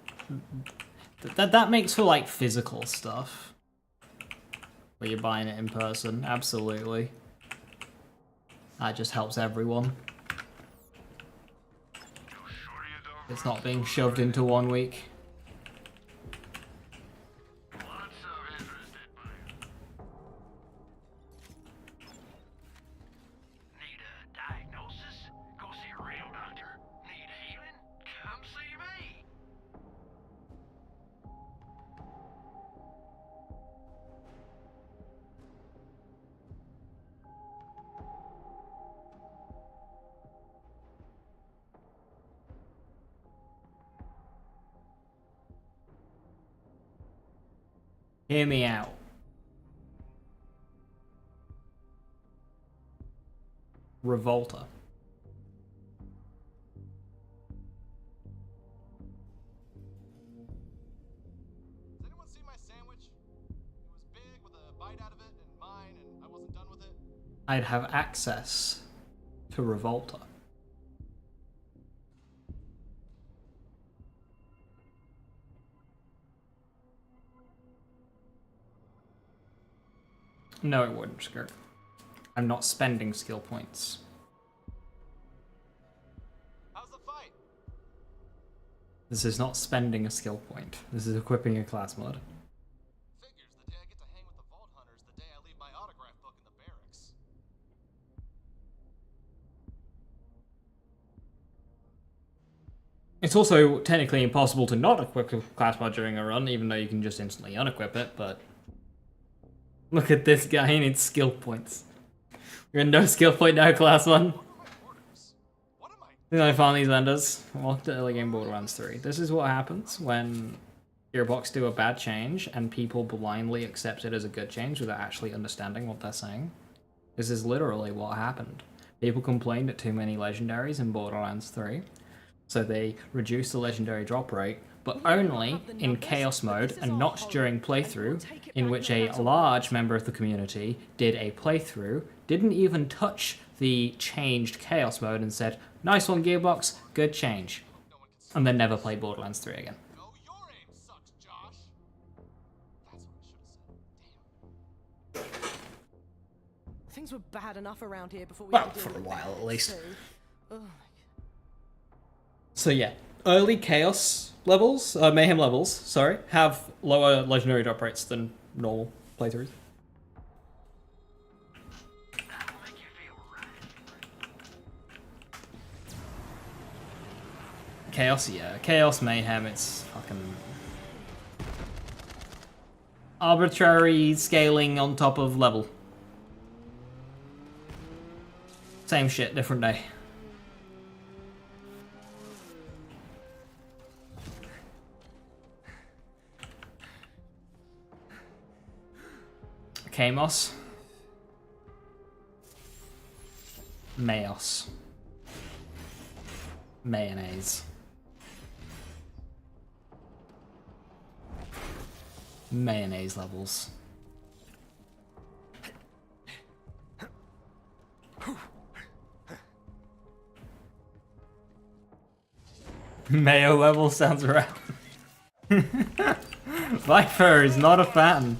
[SPEAKER 1] That makes for like physical stuff. Where you're buying it in person, absolutely. That just helps everyone. It's not being shoved into 1 week. Hear me out. Revolta.
[SPEAKER 9] Does anyone see my sandwich? It was big with a bite out of it and mine, and I wasn't done with it.
[SPEAKER 1] I'd have access to Revolta. No, it wouldn't, Skirt. I'm not spending skill points.
[SPEAKER 9] How's the fight?
[SPEAKER 1] This is not spending a skill point. This is equipping a class mod.
[SPEAKER 9] Figures the day I get to hang with the Vault Hunters, the day I leave my autograph book in the barracks.
[SPEAKER 1] It's also technically impossible to not equip a class mod during a run, even though you can just instantly unequip it, but... Look at this guy, he needs skill points. You're no skill point now, class one. Then I found these vendors. Welcome to early game Borderlands 3. This is what happens when Gearbox do a bad change and people blindly accept it as a good change without actually understanding what they're saying. This is literally what happened. People complained at too many legendaries in Borderlands 3, so they reduced the legendary drop rate, but only in chaos mode and not during playthrough, in which a large member of the community did a playthrough, didn't even touch the changed chaos mode and said, "Nice one, Gearbox, good change," and then never played Borderlands 3 again.
[SPEAKER 9] No, your aim sucks, Josh. That's what I should have said. Damn.
[SPEAKER 10] Things were bad enough around here before we
[SPEAKER 1] Well,
[SPEAKER 10] could deal
[SPEAKER 1] for a
[SPEAKER 10] with
[SPEAKER 1] while
[SPEAKER 10] that,
[SPEAKER 1] at least.
[SPEAKER 10] so- oh.
[SPEAKER 1] So yeah, early chaos levels, mayhem levels, sorry, have lower legendary drop rates than normal playthroughs. Chaos, yeah. Chaos, mayhem, it's fucking... arbitrary scaling on top of level. Same shit, different day. Kamos. Mayos. Mayonnaise. Mayonnaise levels. Mayo level sounds right. Viper is not a fan.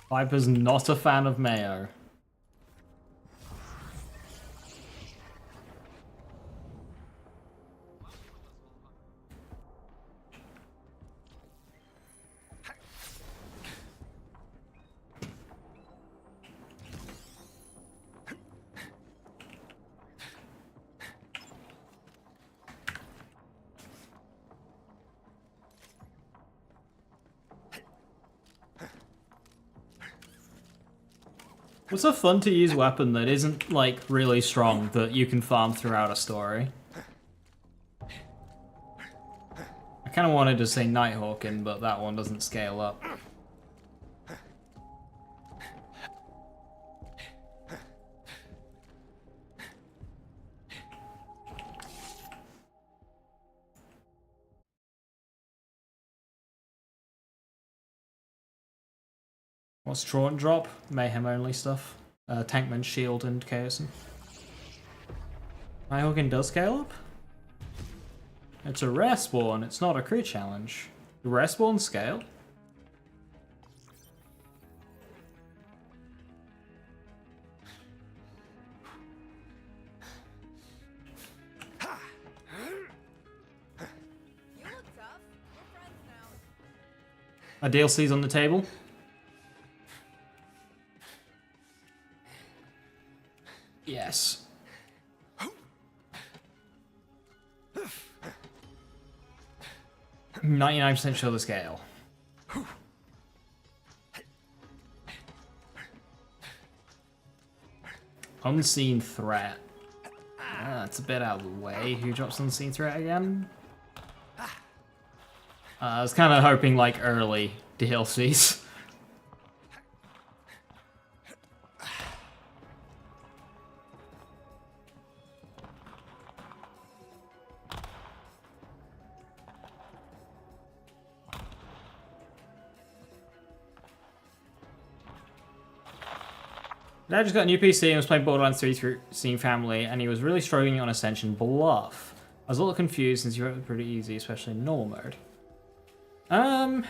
[SPEAKER 1] Viper's not a fan of mayo. What's a fun to use weapon that isn't like really strong that you can farm throughout a story? I kind of wanted to say Nighthawking, but that one doesn't scale up. What's draw and drop? Mayhem only stuff. Tankman, Shield, and Chaosin. Nighthawking does scale up? It's a rare spawn, it's not a crew challenge. Do rare spawns scale?
[SPEAKER 10] You look tough. We're friends now.
[SPEAKER 1] Are DLCs on the table? Yes. 99% sure the scale. Unseen threat. That's a bit out of the way. Who drops unseen threat again? I was kind of hoping like early DLCs. Dad just got a new PC and was playing Borderlands 3 through Steam Family, and he was really struggling on Ascension Bluff. I was a little confused since you wrote it pretty easy, especially in normal mode.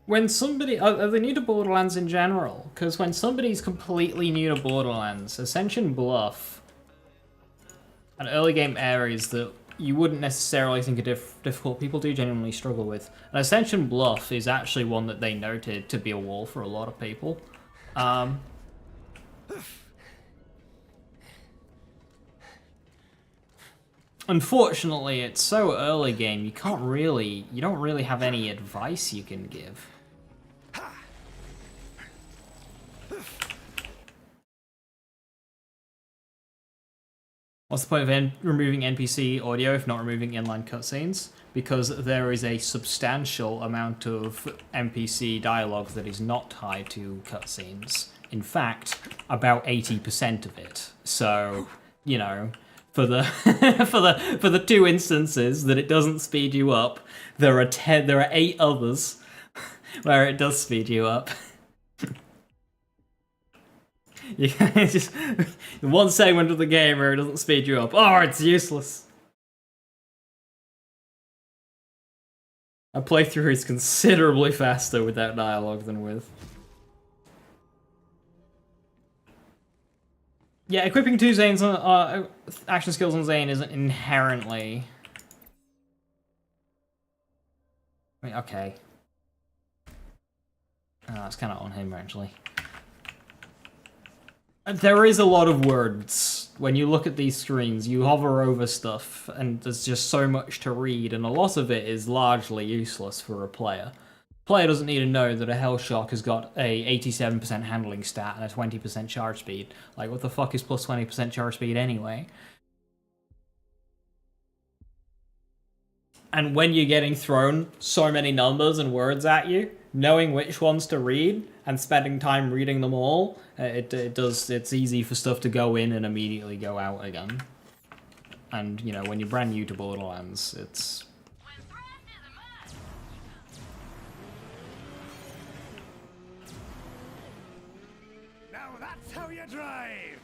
[SPEAKER 1] When somebody... Are they new to Borderlands in general? Because when somebody's completely new to Borderlands, Ascension Bluff, and early game areas that you wouldn't necessarily think are difficult, people do genuinely struggle with. And Ascension Bluff is actually one that they noted to be a wall for a lot of people. Unfortunately, it's so early game, you don't really have any advice you can give. What's the point of removing NPC audio if not removing inline cutscenes? Because there is a substantial amount of NPC dialogue that is not tied to cutscenes. In fact, about 80% of it. So, you know, for the for the 2 instances that it doesn't speed you up, there are 8 others where it does speed you up. You just one segment of the game where it doesn't speed you up. Oh, it's useless. A playthrough is considerably faster without dialogue than with. Yeah, equipping 2 Zane's action skills on Zane isn't inherently... I mean, okay. It's kind of on him, actually. There is a lot of words. When you look at these screens, you hover over stuff, and there's just so much to read, and a lot of it is largely useless for a player. Player doesn't need to know that a Hellshock has got a 87% handling stat and a 20% charge speed. Like, what the fuck is plus 20% charge speed anyway? And when you're getting thrown so many numbers and words at you, knowing which ones to read and spending time reading them all, it's easy for stuff to go in and immediately go out again. And, you know, when you're brand new to Borderlands, it's...
[SPEAKER 4] Now that's how you drive!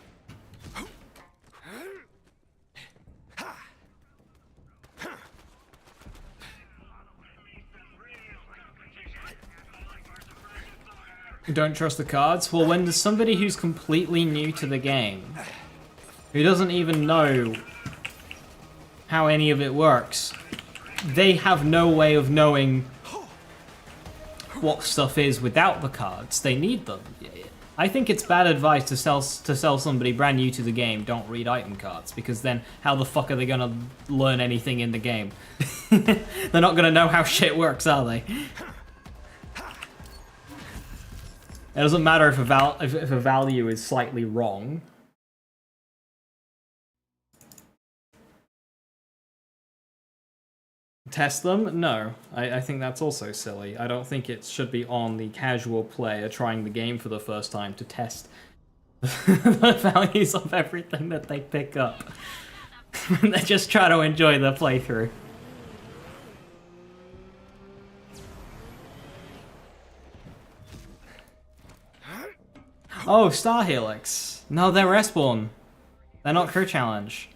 [SPEAKER 1] You don't trust the cards? Well, when there's somebody who's completely new to the game, who doesn't even know how any of it works, they have no way of knowing what stuff is without the cards. They need them. I think it's bad advice to sell somebody brand new to the game, don't read item cards, because then how the fuck are they gonna learn anything in the game? They're not gonna know how shit works, are they? It doesn't matter if a value is slightly wrong. test them? No. I think that's also silly. I don't think it should be on the casual player trying the game for the first time to test the values of everything that they pick up. They just try to enjoy the playthrough. Oh, Star Helix. No, they're Respawn. They're not Crew Challenge.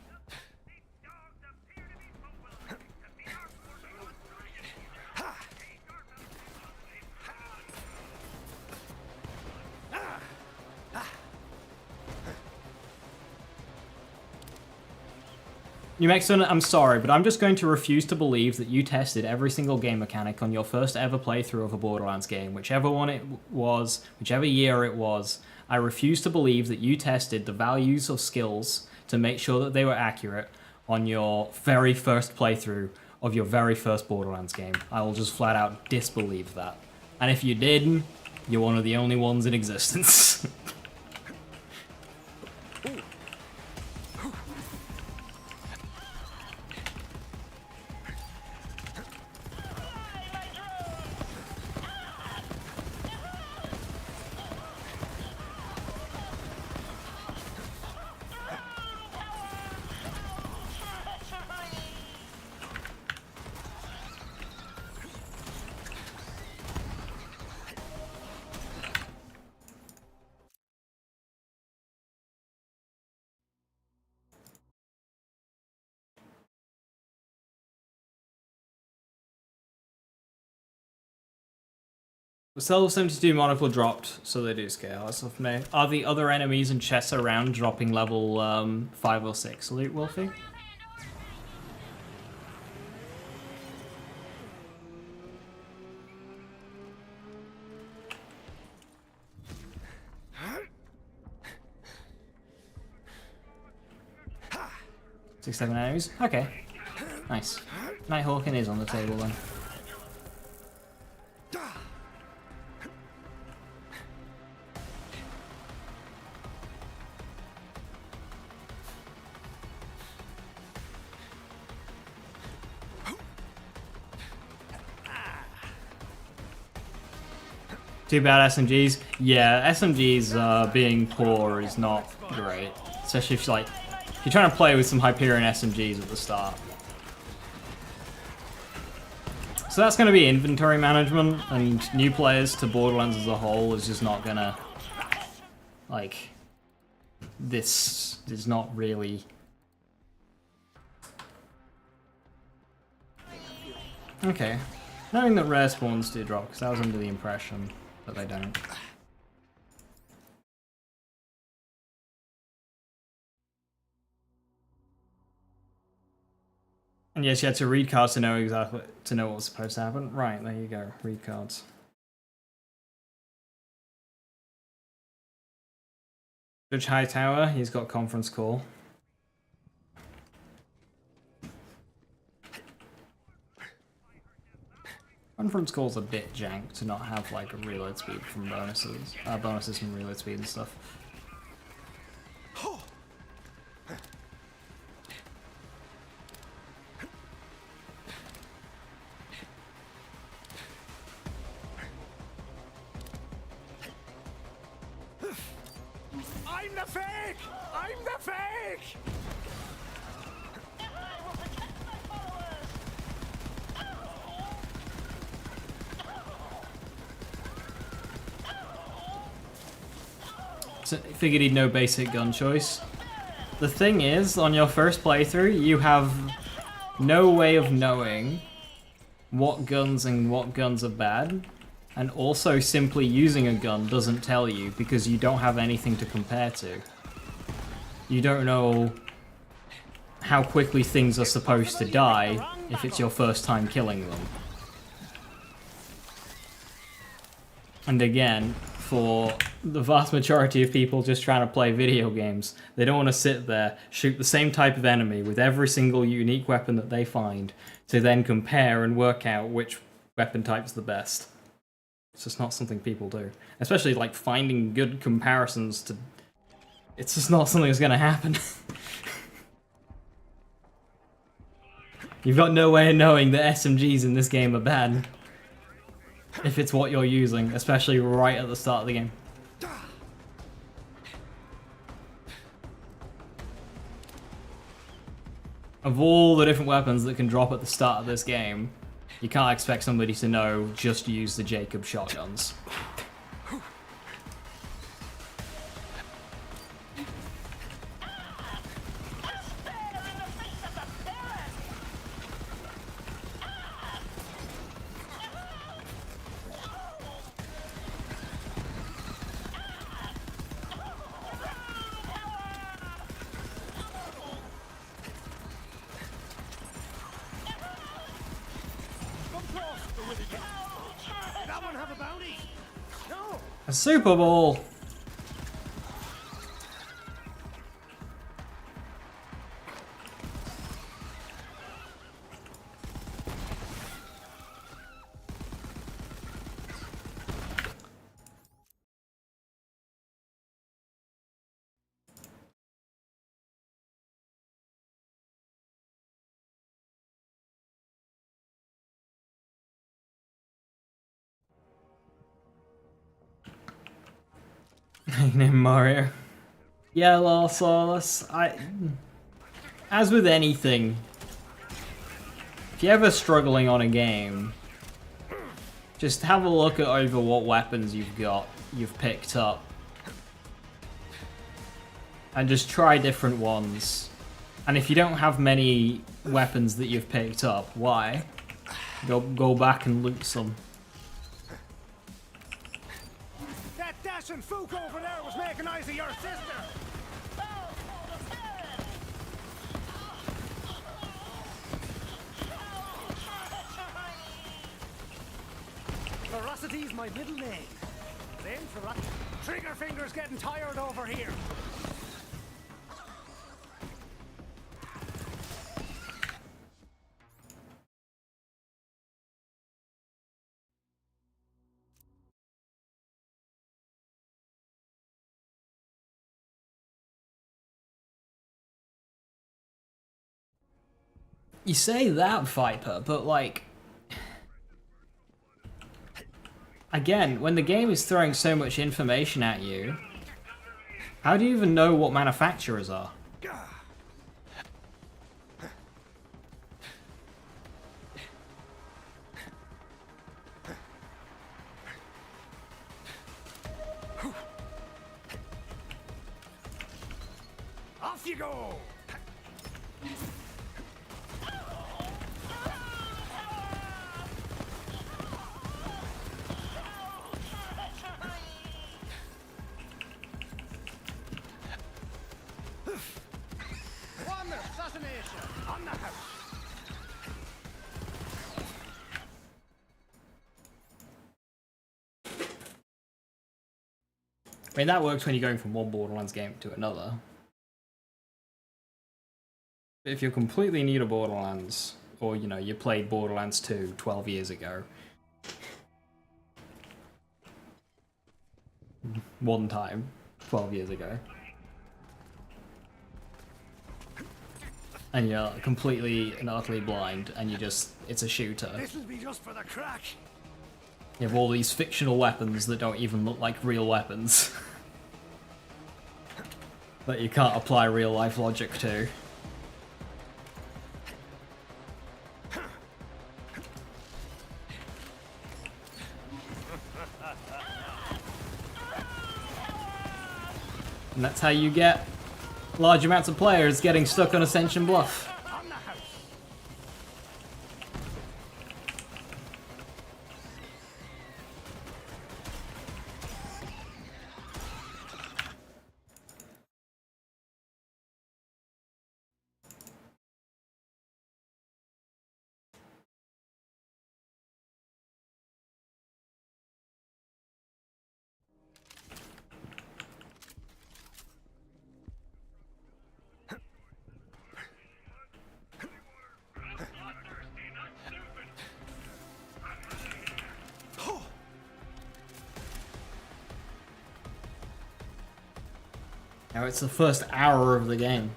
[SPEAKER 1] New Mexican, I'm sorry, but I'm just going to refuse to believe that you tested every single game mechanic on your first ever playthrough of a Borderlands game, whichever one it was, whichever year it was. I refuse to believe that you tested the values of skills to make sure that they were accurate on your very first playthrough of your very first Borderlands game. I will just flat out disbelieve that. And if you did, you're one of the only ones in existence. The Cell 72 monocle dropped, so they do scale. That's off me. Are the other enemies and chests around dropping level 5 or 6, Loot Wolfie? Six, 7 enemies? Okay. Nice. Nighthawking is on the table then. Too bad SMGs? Yeah, SMGs being poor is not great. Especially if you're trying to play with some Hyperion SMGs at the start. So that's going to be inventory management, and new players to Borderlands as a whole is just not gonna... this is not really... Okay. Knowing that rare spawns do drop, because I was under the impression that they don't. And yes, you had to read cards to know what was supposed to happen. Right, there you go. Read cards. Judge Hightower, he's got conference call. Conference call's a bit jank to not have like a reload speed from bonuses from reload speed and stuff.
[SPEAKER 4] I'm the fake! I'm the fake!
[SPEAKER 1] So, figured he'd know basic gun choice. The thing is, on your first playthrough, you have no way of knowing what guns are bad, and also simply using a gun doesn't tell you because you don't have anything to compare to. You don't know how quickly things are supposed to die if it's your first time killing them. And again, for the vast majority of people just trying to play video games, they don't want to sit there, shoot the same type of enemy with every single unique weapon that they find, to then compare and work out which weapon type's the best. It's just not something people do. Especially like finding good comparisons to... It's just not something that's going to happen. You've got no way of knowing that SMGs in this game are bad. If it's what you're using, especially right at the start of the game. Of all the different weapons that can drop at the start of this game, you can't expect somebody to know just use the Jacob shotguns.
[SPEAKER 4] That one have a bounty? No.
[SPEAKER 1] A Super Bowl! Nickname Mario. Yeah, Larsaurus. As with anything, if you're ever struggling on a game, just have a look at over what weapons you've picked up. And just try different ones. And if you don't have many weapons that you've picked up, why? Go back and loot some.
[SPEAKER 4] That dashing fook over there was making eyes at your sister. Ferocity's my middle name. Then Trigger finger's getting tired over here.
[SPEAKER 1] You say that, Viper, but like... Again, when the game is throwing so much information at you, how do you even know what manufacturers are?
[SPEAKER 4] Off you go! On the house.
[SPEAKER 1] I mean, that works when you're going from one Borderlands game to another. If you're completely new to Borderlands, or, you know, you played Borderlands 2 12 years ago, one time, 12 years ago, and you're completely and utterly blind, and it's a shooter.
[SPEAKER 4] This'll be just for the crack.
[SPEAKER 1] You have all these fictional weapons that don't even look like real weapons. That you can't apply real life logic to. And that's how you get large amounts of players getting stuck on Ascension Bluff.
[SPEAKER 4] On the house.
[SPEAKER 1] Now it's the first hour of the game.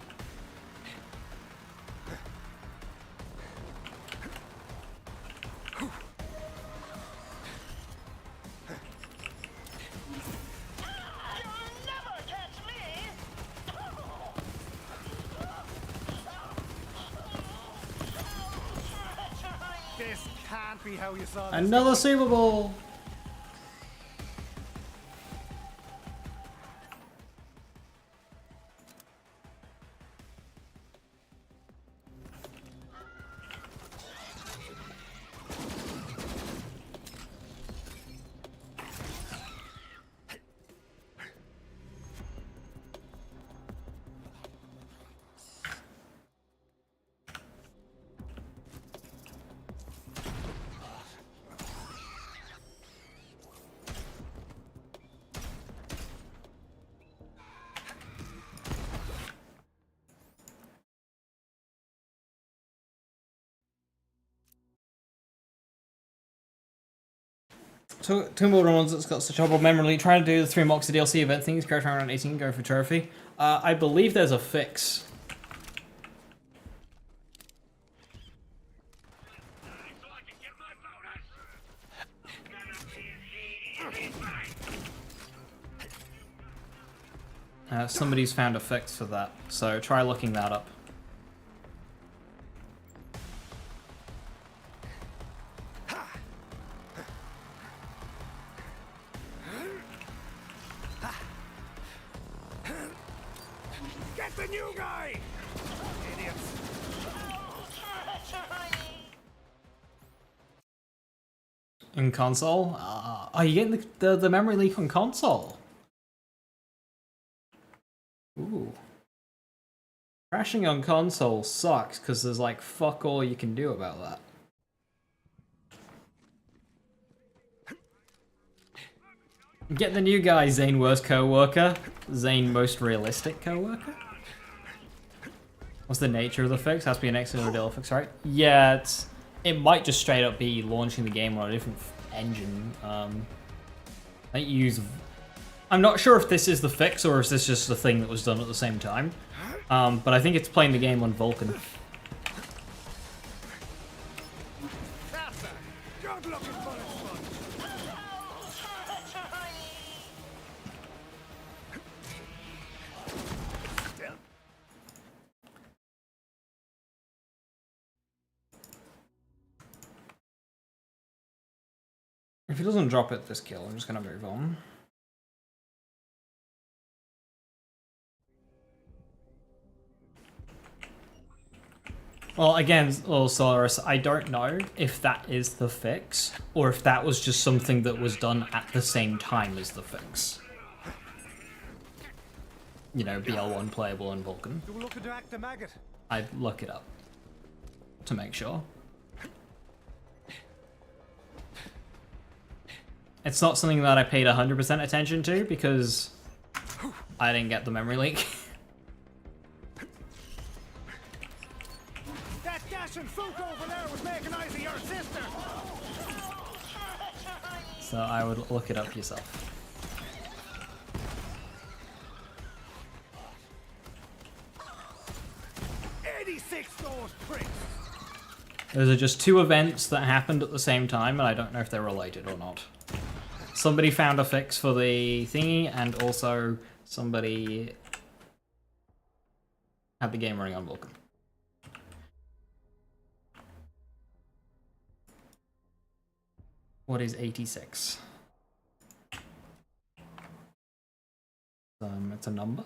[SPEAKER 4] be how you saw this.
[SPEAKER 1] Another Super Bowl! Two more ones that's got such trouble memory. Trying to do the 3 Moxie DLC event things, character around 18, go for trophy. I believe there's a fix. Somebody's found a fix for that, so try looking that up.
[SPEAKER 4] Get the new guy! Idiots.
[SPEAKER 1] In console? Are you getting the memory leak on console? Ooh. Crashing on console sucks, because there's like fuck all you can do about that. Get the new guy, Zane worst co-worker. Zane most realistic co-worker? What's the nature of the fix? Has to be an external fix, right? Yeah, it might just straight up be launching the game on a different engine. I'm not sure if this is the fix or is this just the thing that was done at the same time. But I think it's playing the game on Vulkan.
[SPEAKER 4] That's a good-looking bullet sponge. Still.
[SPEAKER 1] If he doesn't drop it this kill, I'm just gonna move on. Well, again, Solaris, I don't know if that is the fix, or if that was just something that was done at the same time as the fix. You know, BL1 playable in Vulkan.
[SPEAKER 4] Do we look to act the maggot?
[SPEAKER 1] I'd look it up to make sure. It's not something that I paid 100% attention to because I didn't get the memory leak.
[SPEAKER 4] That dashing fook over there was making eyes at your sister.
[SPEAKER 1] So I would look it up yourself.
[SPEAKER 4] Those pricks.
[SPEAKER 1] Those are just 2 events that happened at the same time, and I don't know if they're related or not. Somebody found a fix for the thingy, and also somebody had the game running on Vulkan. What is 86? It's a number.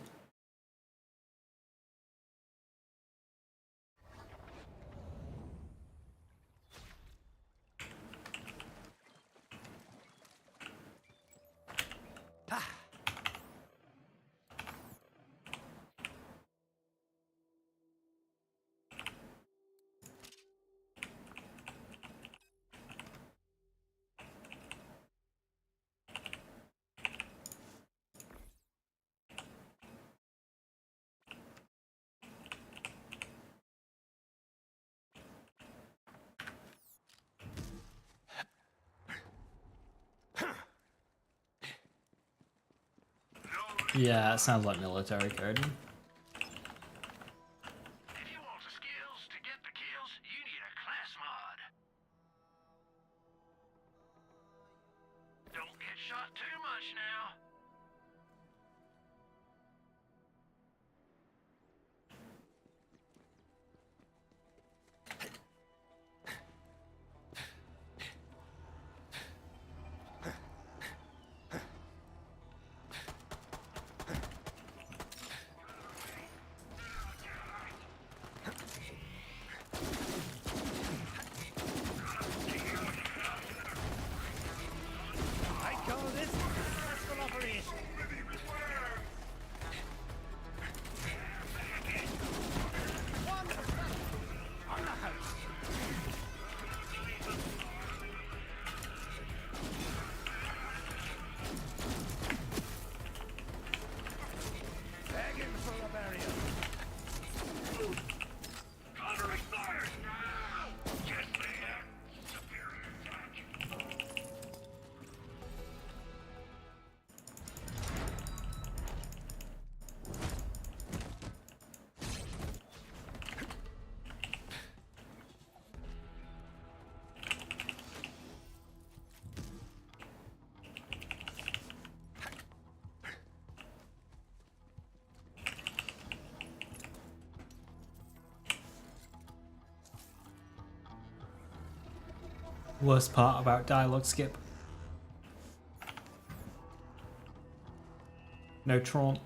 [SPEAKER 1] Yeah, it sounds like military code.
[SPEAKER 2] If you want the skills to get the kills, you need a class mod. Don't get shot too much now.
[SPEAKER 1] Worst part about dialogue skip. No Tron.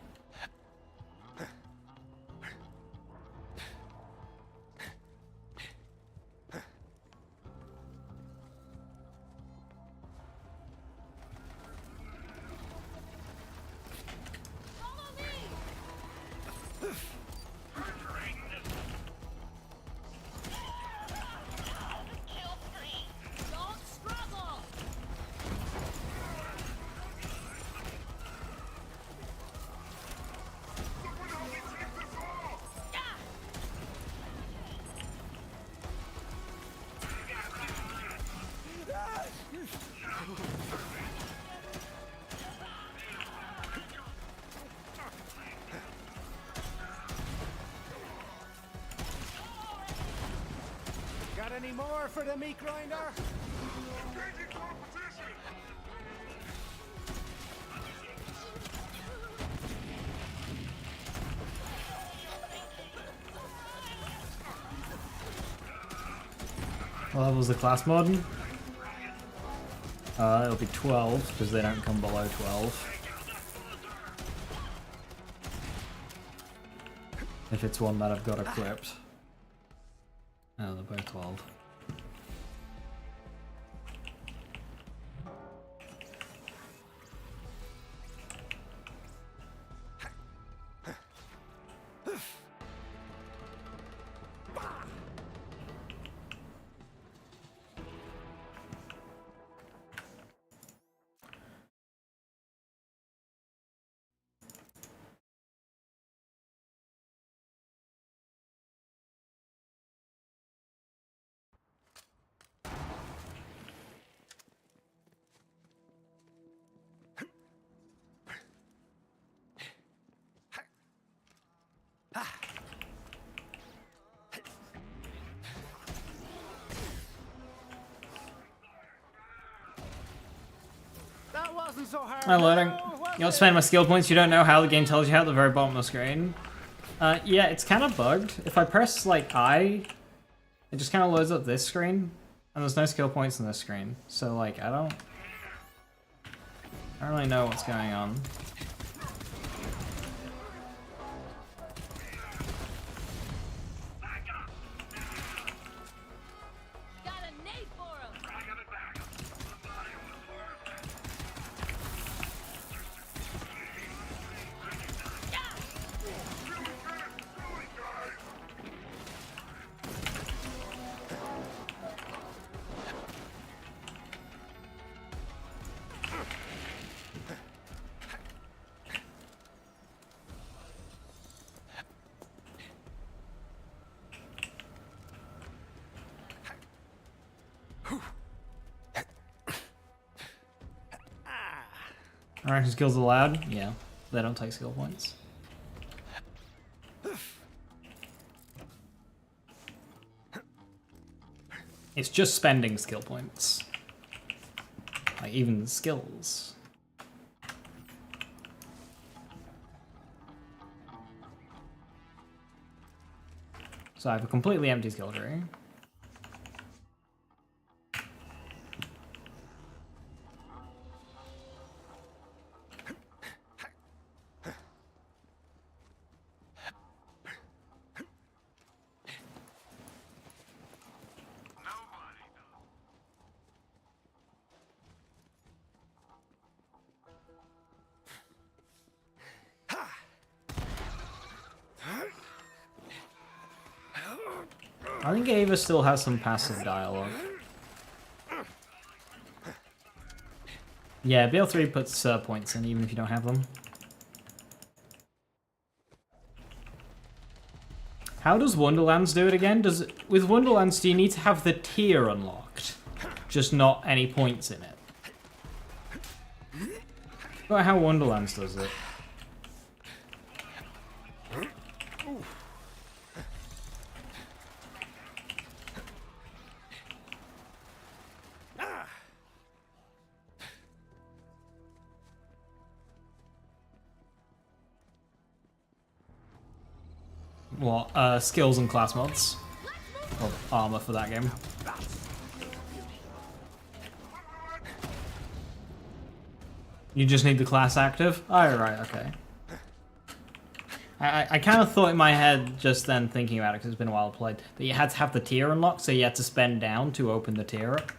[SPEAKER 4] Got any more for the meat grinder?
[SPEAKER 1] What level's the class mod? It'll be 12 because they don't come below 12. If it's one that I've got equipped. Oh, they're both 12.
[SPEAKER 4] That wasn't so hard.
[SPEAKER 1] I'm loading.
[SPEAKER 4] now, was
[SPEAKER 1] You'll
[SPEAKER 4] it?
[SPEAKER 1] spend my skill points. You don't know how the game tells you how at the very bottom of the screen. Yeah, it's kind of bugged. If I press like I, it just kind of loads up this screen, and there's no skill points in this screen. So like I don't really know what's going on.
[SPEAKER 8] Got a nade for him.
[SPEAKER 1] Alright, skills allowed? Yeah, they don't take skill points. It's just spending skill points. Like, even skills. So I have a completely empty skill tree. I think Ava still has some passive dialogue. Yeah, BL3 puts points in even if you don't have them. How does Wonderlands do it again? With Wonderlands, do you need to have the tier unlocked? Just not any points in it? Look at how Wonderlands does it. What, skills and class mods? Or armor for that game. You just need the class active? Oh, right, okay. I kind of thought in my head just then thinking about it, because it's been a while I played, that you had to have the tier unlocked, so you had to spend down to open the tier up.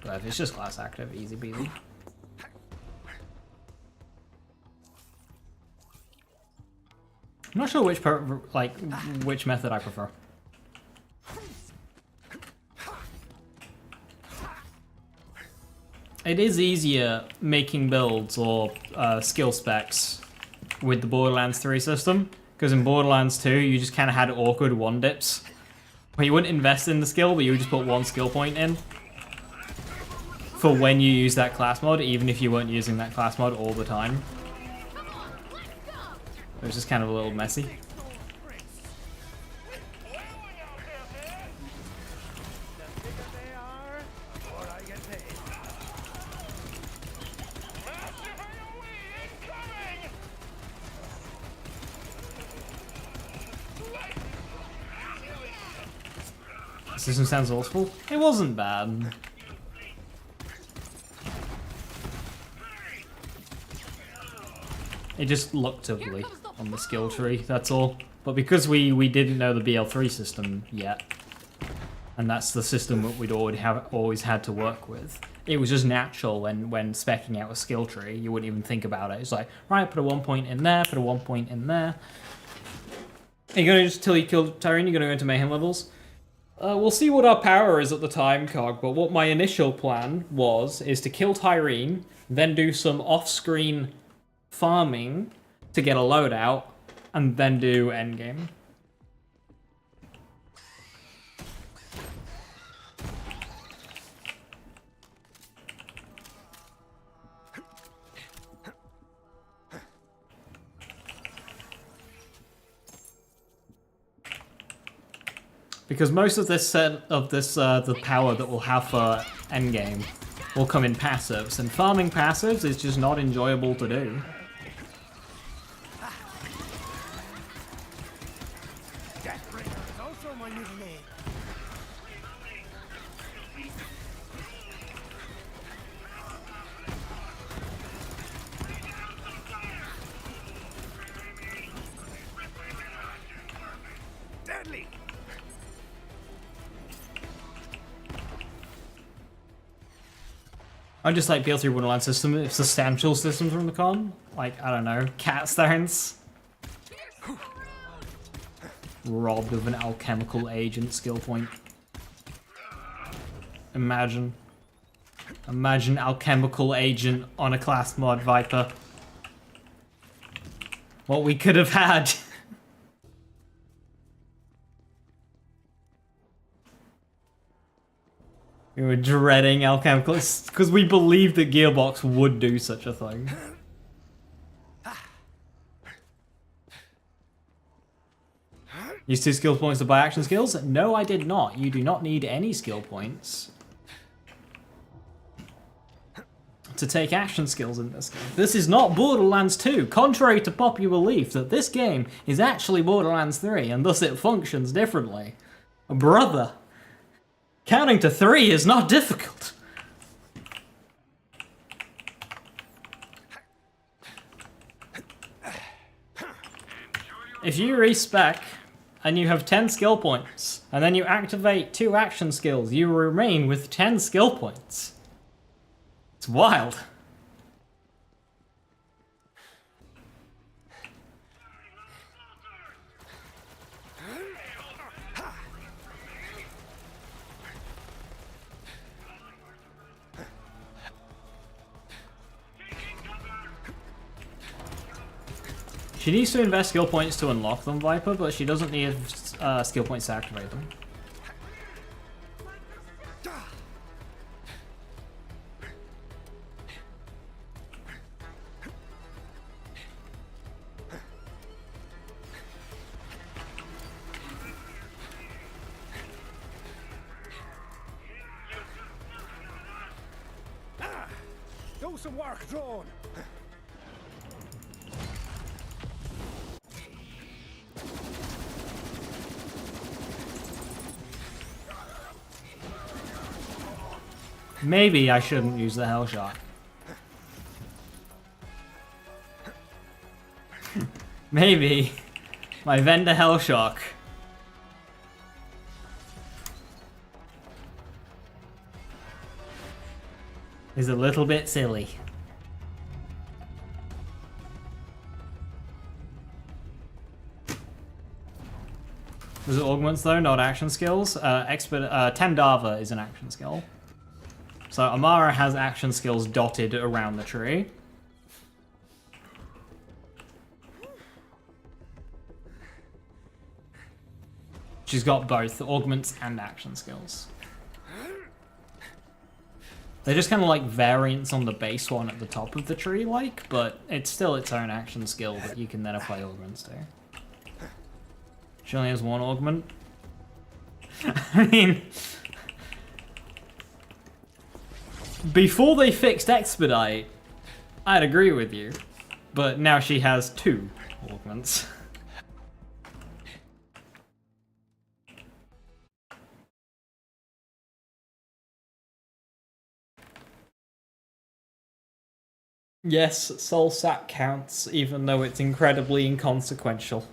[SPEAKER 1] But if it's just class active, easy peasy. I'm not sure which method I prefer. It is easier making builds or skill specs with the Borderlands 3 system, because in Borderlands 2 you just kind of had awkward one dips, where you wouldn't invest in the skill, but you would just put one skill point in for when you use that class mod, even if you weren't using that class mod all the time. It was just kind of a little messy. The system sounds awful. It wasn't bad. It just looked ugly on the skill tree, that's all. But because we didn't know the BL3 system yet, and that's the system that we'd always had to work with, it was just natural when speccing out a skill tree, you wouldn't even think about it. It's like, right, put a 1 point in there, put a 1 point in there. You're gonna just, till you kill Tyrene, you're gonna go into Mayhem levels. We'll see what our power is at the time, Cog, but what my initial plan is to kill Tyrene, then do some off-screen farming to get a loadout, and then do endgame. Because most of this the power that we'll have for endgame will come in passives, and farming passives is just not enjoyable to do. I just like BL3 Wonderland system, it's substantial systems from the con. Like, I don't know, cat stones. Robbed of an alchemical agent skill point. Imagine. Imagine alchemical agent on a class mod Viper. What we could have had. We were dreading alchemical, because we believed that Gearbox would do such a thing. Use 2 skill points to buy action skills? No, I did not. You do not need any skill points to take action skills in this game. This is not Borderlands 2, contrary to popular belief that this game is actually Borderlands 3, and thus it functions differently. Brother. Counting to 3 is not difficult. If you respec and you have 10 skill points, and then you activate 2 action skills, you remain with 10 skill points. It's wild. She needs to invest skill points to unlock them, Viper, but she doesn't need skill points to activate them.
[SPEAKER 4] Do some work, drone.
[SPEAKER 1] Maybe I shouldn't use the hell shot. Maybe my vendor Hellshock is a little bit silly. Was it augments though, not action skills? Tandava is an action skill. So Amara has action skills dotted around the tree. She's got both augments and action skills. They're just kind of like variants on the base one at the top of the tree, like, but it's still its own action skill that you can then apply augments to. She only has one augment. I mean, before they fixed Expedite, I'd agree with you, but now she has 2 augments. Yes, Soul Sap counts, even though it's incredibly inconsequential.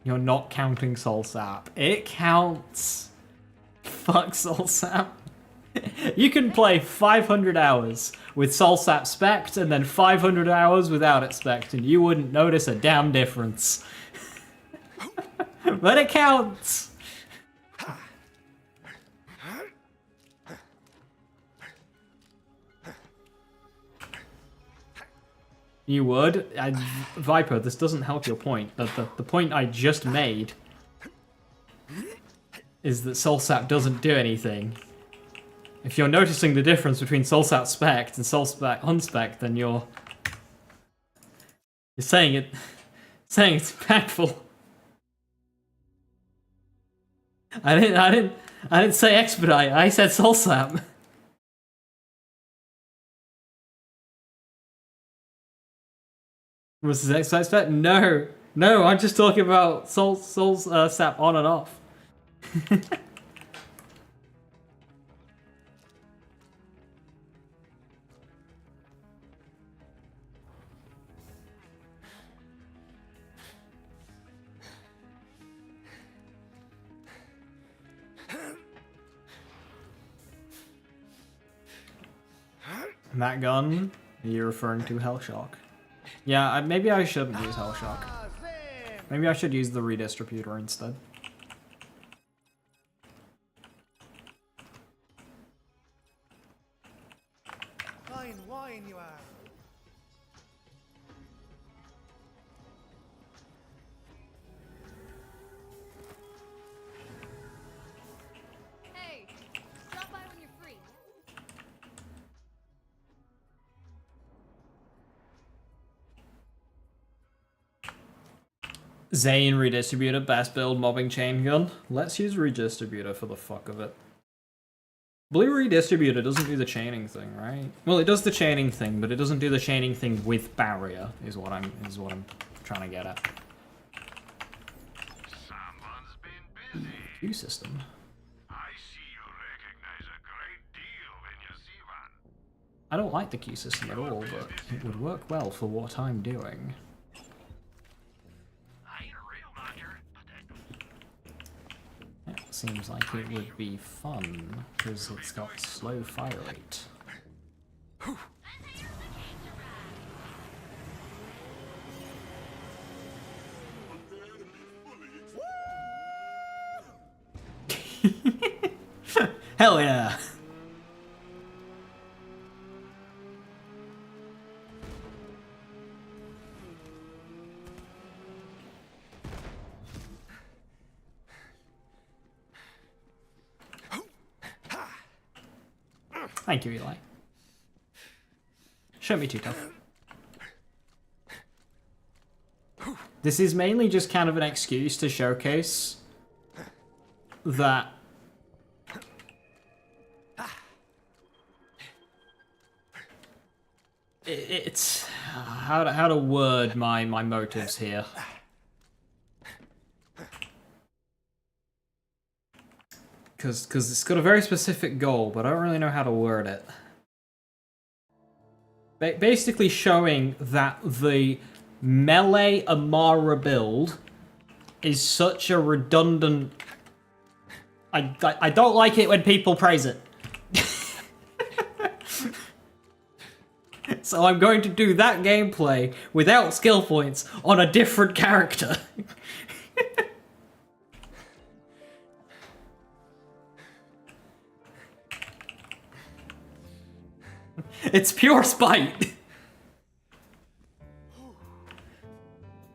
[SPEAKER 1] You're not counting Soul Sap. It counts. Fuck Soul Sap. You can play 500 hours with Soul Sap spec'd and then 500 hours without it spec'd and you wouldn't notice a damn difference. But it counts. You would? Viper, this doesn't help your point. The point I just made is that Soul Sap doesn't do anything. If you're noticing the difference between Soul Sap spec'd and Soul Sap unspec'd, then you're saying it's impactful. I didn't say Expedite, I said Soul Sap. Was this Expedite? No, I'm just talking about Soul Sap on and off. That gun, you're referring to Hellshock. Yeah, maybe I shouldn't use Hellshock. Maybe I should use the redistributor instead.
[SPEAKER 4] Fine wine you are.
[SPEAKER 10] Hey, drop by when you're free.
[SPEAKER 1] Zane redistributor, best build mobbing chain gun. Let's use redistributor for the fuck of it. Blue redistributor doesn't do the chaining thing, right? Well, it does the chaining thing, but it doesn't do the chaining thing with barrier. Is what I'm trying to get at.
[SPEAKER 2] Someone's been busy.
[SPEAKER 1] Q system.
[SPEAKER 2] I see you recognize a great deal when you see one.
[SPEAKER 1] I don't like the Q system at all, but it would work well for what I'm doing.
[SPEAKER 2] I ain't a real knocker, but
[SPEAKER 1] It seems like it would be fun, because it's got slow fire rate. Hell yeah! Thank you, Eli. Shouldn't be too tough. This is mainly just kind of an excuse to showcase that it's how to word my motives here. Because it's got a very specific goal, but I don't really know how to word it. Basically showing that the melee Amara build is such a redundant... I don't like it when people praise it. So I'm going to do that gameplay without skill points on a different character. It's pure spite.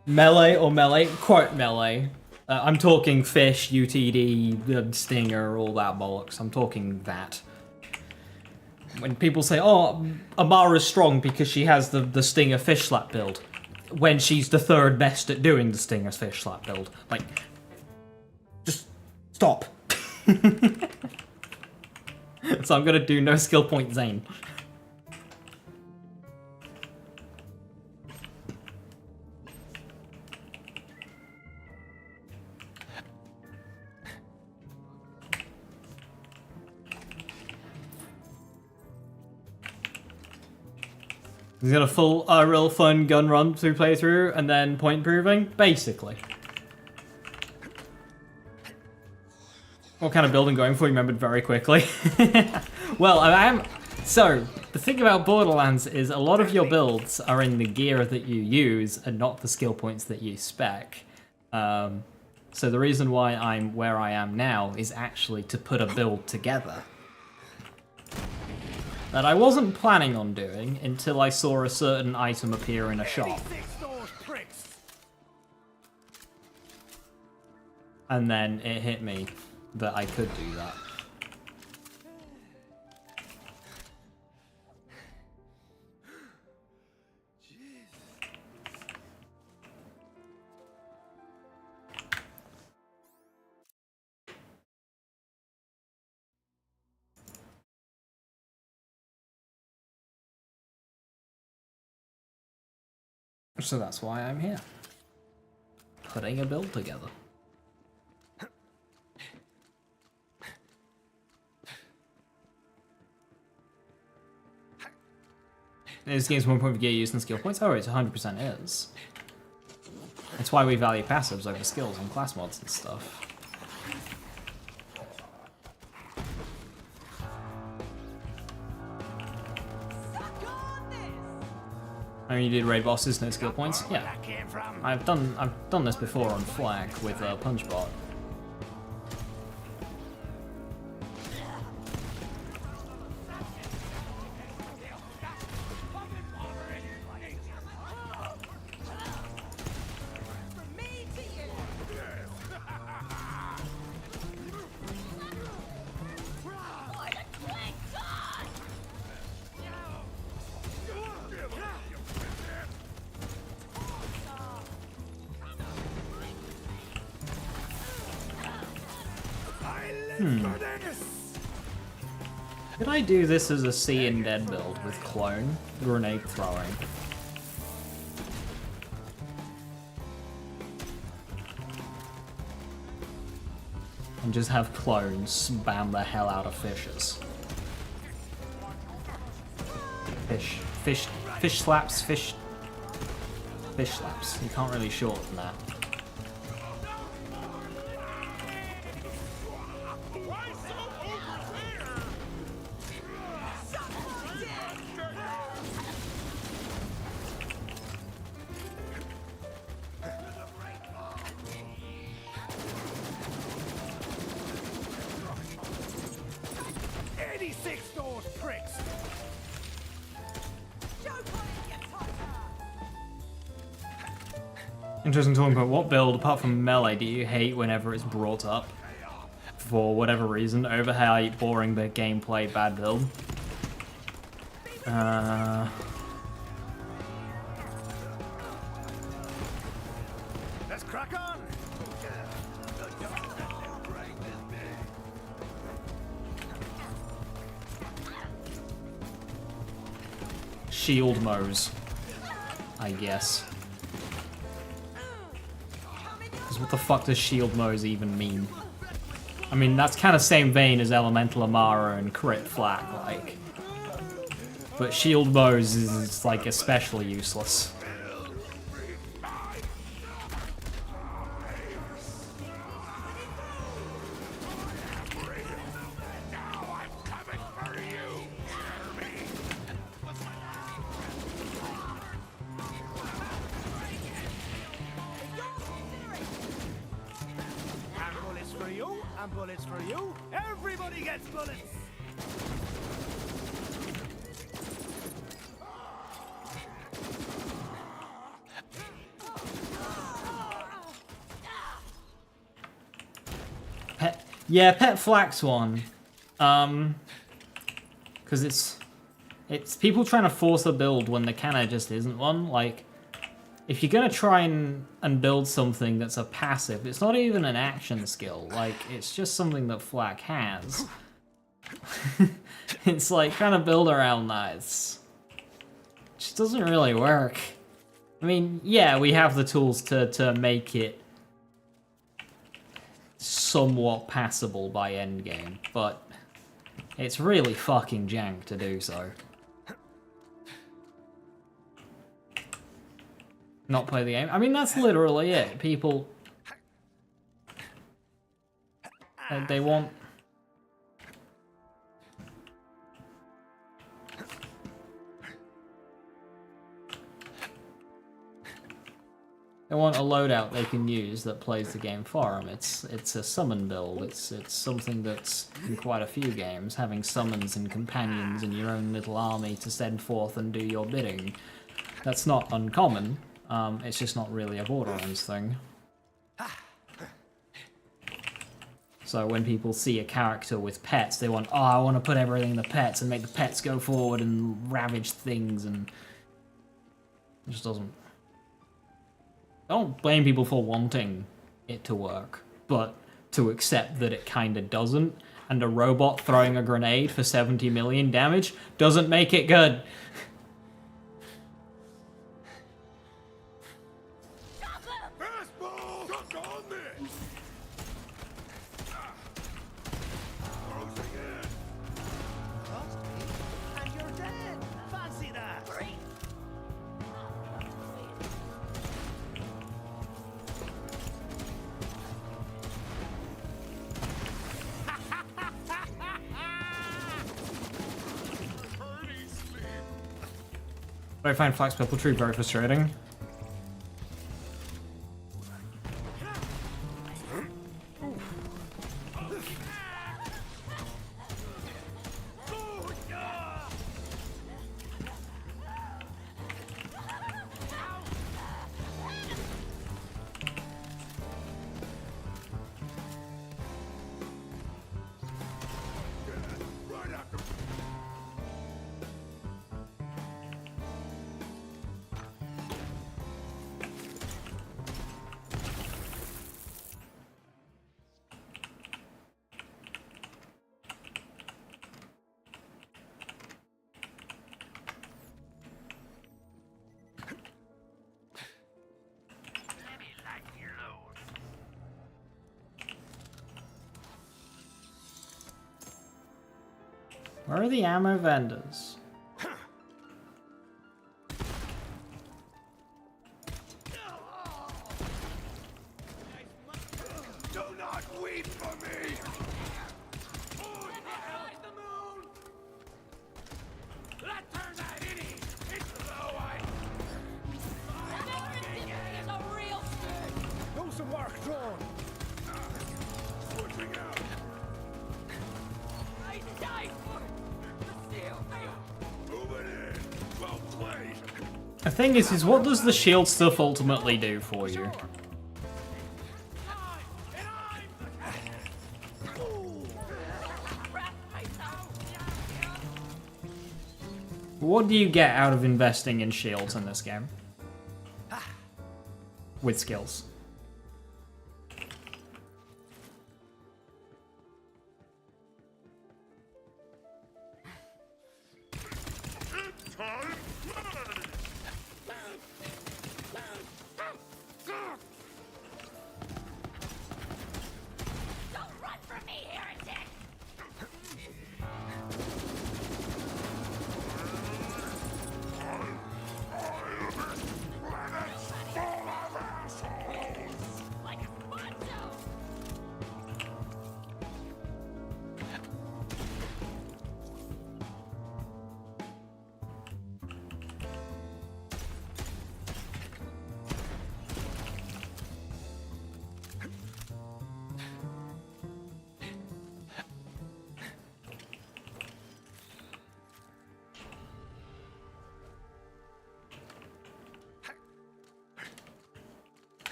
[SPEAKER 1] Melee or melee? Quote melee. I'm talking fish, UTD, stinger, all that bollocks. I'm talking that. When people say, oh, Amara's strong because she has the stinger fish slap build, when she's the third best at doing the stinger fish slap build. Like, just stop. So I'm gonna do no skill point Zane. He's got a full, real fun gun run through playthrough and then point proving, basically. What kind of building going for? You remembered very quickly. Well, I am. So the thing about Borderlands is a lot of your builds are in the gear that you use and not the skill points that you spec. So the reason why I'm where I am now is actually to put a build together that I wasn't planning on doing until I saw a certain item appear in a shop. And then it hit me that I could do that. So that's why I'm here. Putting a build together. This game's 1 point for gear use and skill points. Oh, it 100% is. That's why we value passives over skills and class mods and stuff. I mean, you did raid bosses, no skill points. Yeah, I've done this before on Flak with Punchbot. Could I do this as a C and dead build with clone, grenade throwing? And just have clones spam the hell out of fishes. Fish slaps, fish slaps. You can't really shorten that. Interesting talking about what build, apart from melee, do you hate whenever it's brought up? For whatever reason, overhype, boring, but gameplay, bad build.
[SPEAKER 4] Let's crack on.
[SPEAKER 1] Shield Mose, I guess. What the fuck does shield Mose even mean? I mean, that's kind of same vein as Elemental Amara and Crit Flak, like. But shield bows is like especially useless.
[SPEAKER 4] And bullets for you, and bullets for you. Everybody gets bullets.
[SPEAKER 1] Yeah, Pet Flak's one. Because it's people trying to force a build when there kinda just isn't one. Like, if you're gonna try and build something that's a passive, it's not even an action skill. Like, it's just something that Flak has. It's like trying to build around that. It just doesn't really work. I mean, yeah, we have the tools to make it somewhat passable by endgame, but it's really fucking jank to do so. Not play the game. I mean, that's literally it. People... They want... They want a loadout they can use that plays the game for them. It's a summon build. It's something that's in quite a few games, having summons and companions and your own little army to send forth and do your bidding. That's not uncommon. It's just not really a Borderlands thing. So when people see a character with pets, they want, oh, I want to put everything in the pets and make the pets go forward and ravage things, and it just doesn't. I don't blame people for wanting it to work, but to accept that it kinda doesn't, and a robot throwing a grenade for 70 million damage doesn't make it good.
[SPEAKER 4] Fastball! Duck on this! Closing in! Trust me, and you're dead! Fancy that! Great!
[SPEAKER 1] I find Flax Purple Tree very frustrating. Where are the ammo vendors?
[SPEAKER 4] Do not weep for me! Oh, the moon! That turned out itty! It's low
[SPEAKER 10] Is a real stick.
[SPEAKER 4] Do some work, John! Switching out!
[SPEAKER 10] I die for the seal thing.
[SPEAKER 4] Moving in! Well played!
[SPEAKER 1] The thing is what does the shield stuff ultimately do for you? What do you get out of investing in shields in this game? With skills.
[SPEAKER 10] Don't run from me.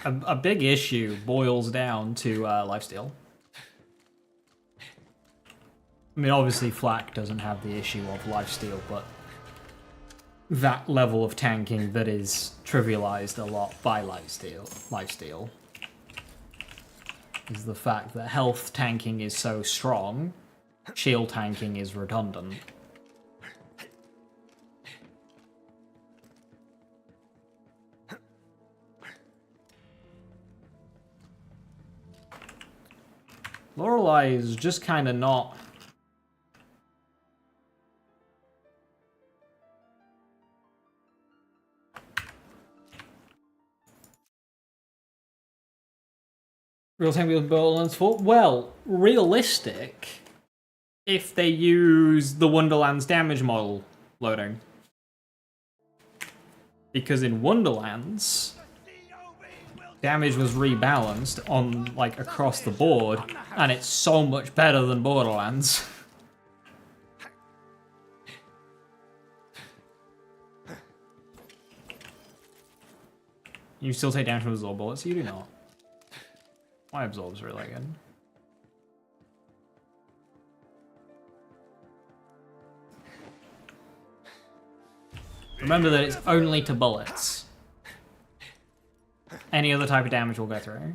[SPEAKER 1] a big issue boils down to lifesteal. I mean, obviously Flak doesn't have the issue of lifesteal, but that level of tanking that is trivialized a lot by lifesteal is the fact that health tanking is so strong, shield tanking is redundant. Lorelei is just kind of not... Real time with Borderlands 4? Well, realistic if they use the Wonderlands damage model loading. Because in Wonderlands, damage was rebalanced on, like, across the board, and it's so much better than Borderlands. You still take damage from absorb bullets? You do not. My absorb's really good. Remember that it's only to bullets. Any other type of damage will go through.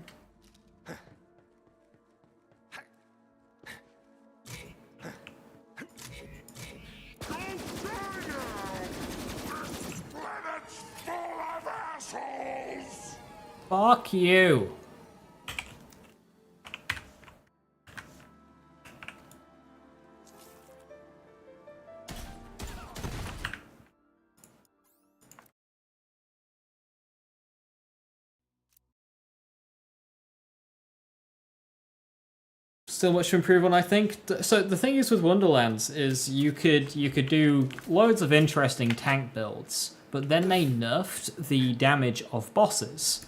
[SPEAKER 1] Fuck you. Still much to improve on, I think. So the thing is with Wonderlands is you could do loads of interesting tank builds, but then they nerfed the damage of bosses.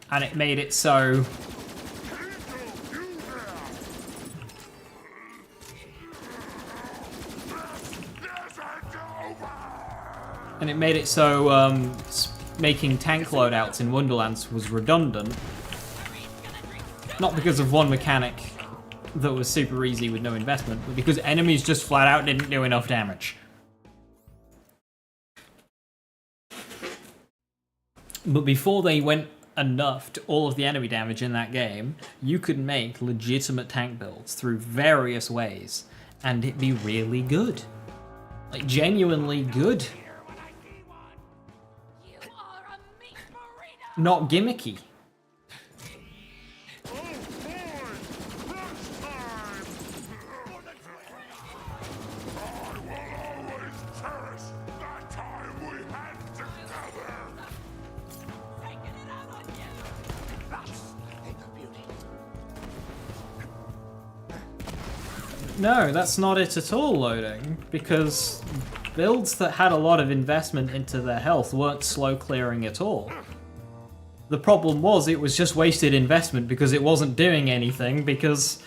[SPEAKER 1] And it made it so... And it made it so making tank loadouts in Wonderlands was redundant. Not because of one mechanic that was super easy with no investment, but because enemies just flat out didn't do enough damage. But before they went and nerfed all of the enemy damage in that game, you could make legitimate tank builds through various ways, and it'd be really good. Like, genuinely good. Not gimmicky. No, that's not it at all, loading, because builds that had a lot of investment into their health weren't slow clearing at all. The problem was it was just wasted investment because it wasn't doing anything because